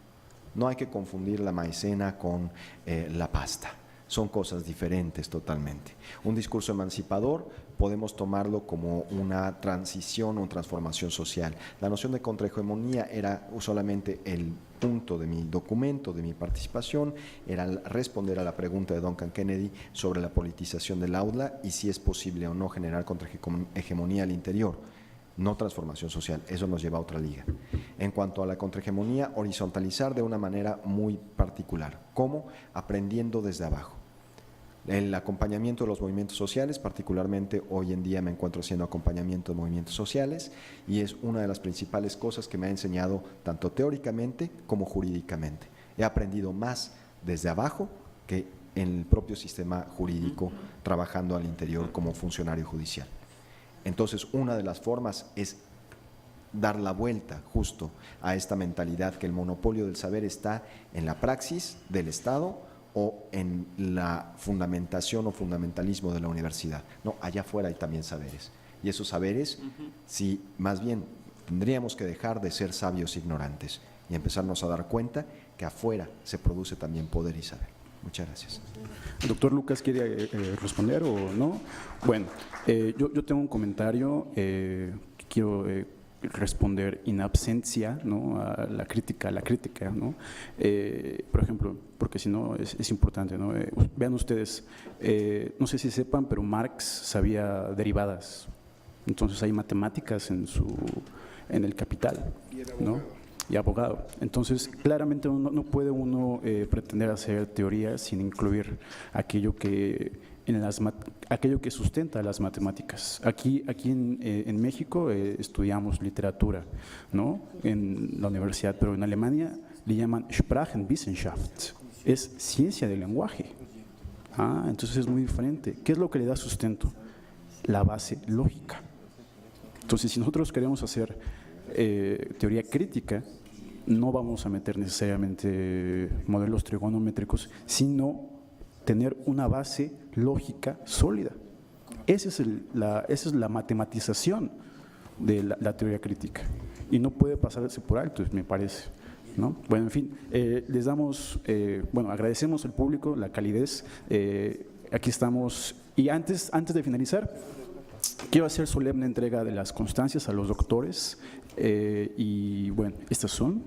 no hay que confundir la maicena con la pasta. Son cosas diferentes totalmente. Un discurso emancipador podemos tomarlo como una transición o transformación social. La noción de contrahegemonía era solamente el punto de mi documento, de mi participación, era responder a la pregunta de Duncan Kennedy sobre la politización del aula y si es posible o no generar contrahegemonía al interior. No transformación social, eso nos lleva a otra liga. En cuanto a la contrahegemonía, horizontalizar de una manera muy particular. ¿Cómo? Aprendiendo desde abajo. El acompañamiento de los movimientos sociales, particularmente hoy en día me encuentro haciendo acompañamiento de movimientos sociales y es una de las principales cosas que me ha enseñado tanto teóricamente como jurídicamente. He aprendido más desde abajo que en el propio sistema jurídico trabajando al interior como funcionario judicial. Entonces, una de las formas es dar la vuelta justo a esta mentalidad que el monopolio del saber está en la praxis del Estado o en la fundamentación o fundamentalismo de la universidad. No, allá afuera hay también saberes. Y esos saberes, sí, más bien tendríamos que dejar de ser sabios ignorantes y empezarnos a dar cuenta que afuera se produce también poder y saber. Muchas gracias. Doctor Lucas, ¿quiere responder o no? Bueno, yo tengo un comentario que quiero responder in absentia, ¿no? A la crítica, ¿no? Por ejemplo, porque si no es importante, ¿no? Vean ustedes, no sé si sepan, pero Marx sabía derivadas, entonces hay matemáticas en el Capital, ¿no? Y abogado. Entonces, claramente no puede uno pretender hacer teoría sin incluir aquello que en aquello que sustenta las matemáticas. Aquí en México estudiamos literatura, ¿no? En la universidad, pero en Alemania le llaman Sprachenwissenschaft, es ciencia del lenguaje. Entonces es muy diferente. ¿Qué es lo que le da sustento? La base lógica. Entonces, si nosotros queremos hacer teoría crítica, no vamos a meter necesariamente modelos trigonométricos, sino tener una base lógica sólida. Esa es la matematización de la teoría crítica. Y no puede pasarse por alto, me parece, ¿no? Bueno, en fin, les damos, agradecemos al público, la calidez. Aquí estamos. Y antes de finalizar, quiero hacer solemne entrega de las constancias a los doctores. Y bueno, estas son.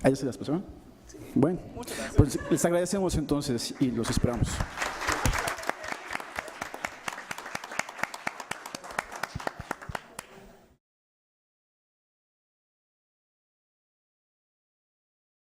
¿Ahí se las pasaron? Bueno, pues les agradecemos entonces y los esperamos.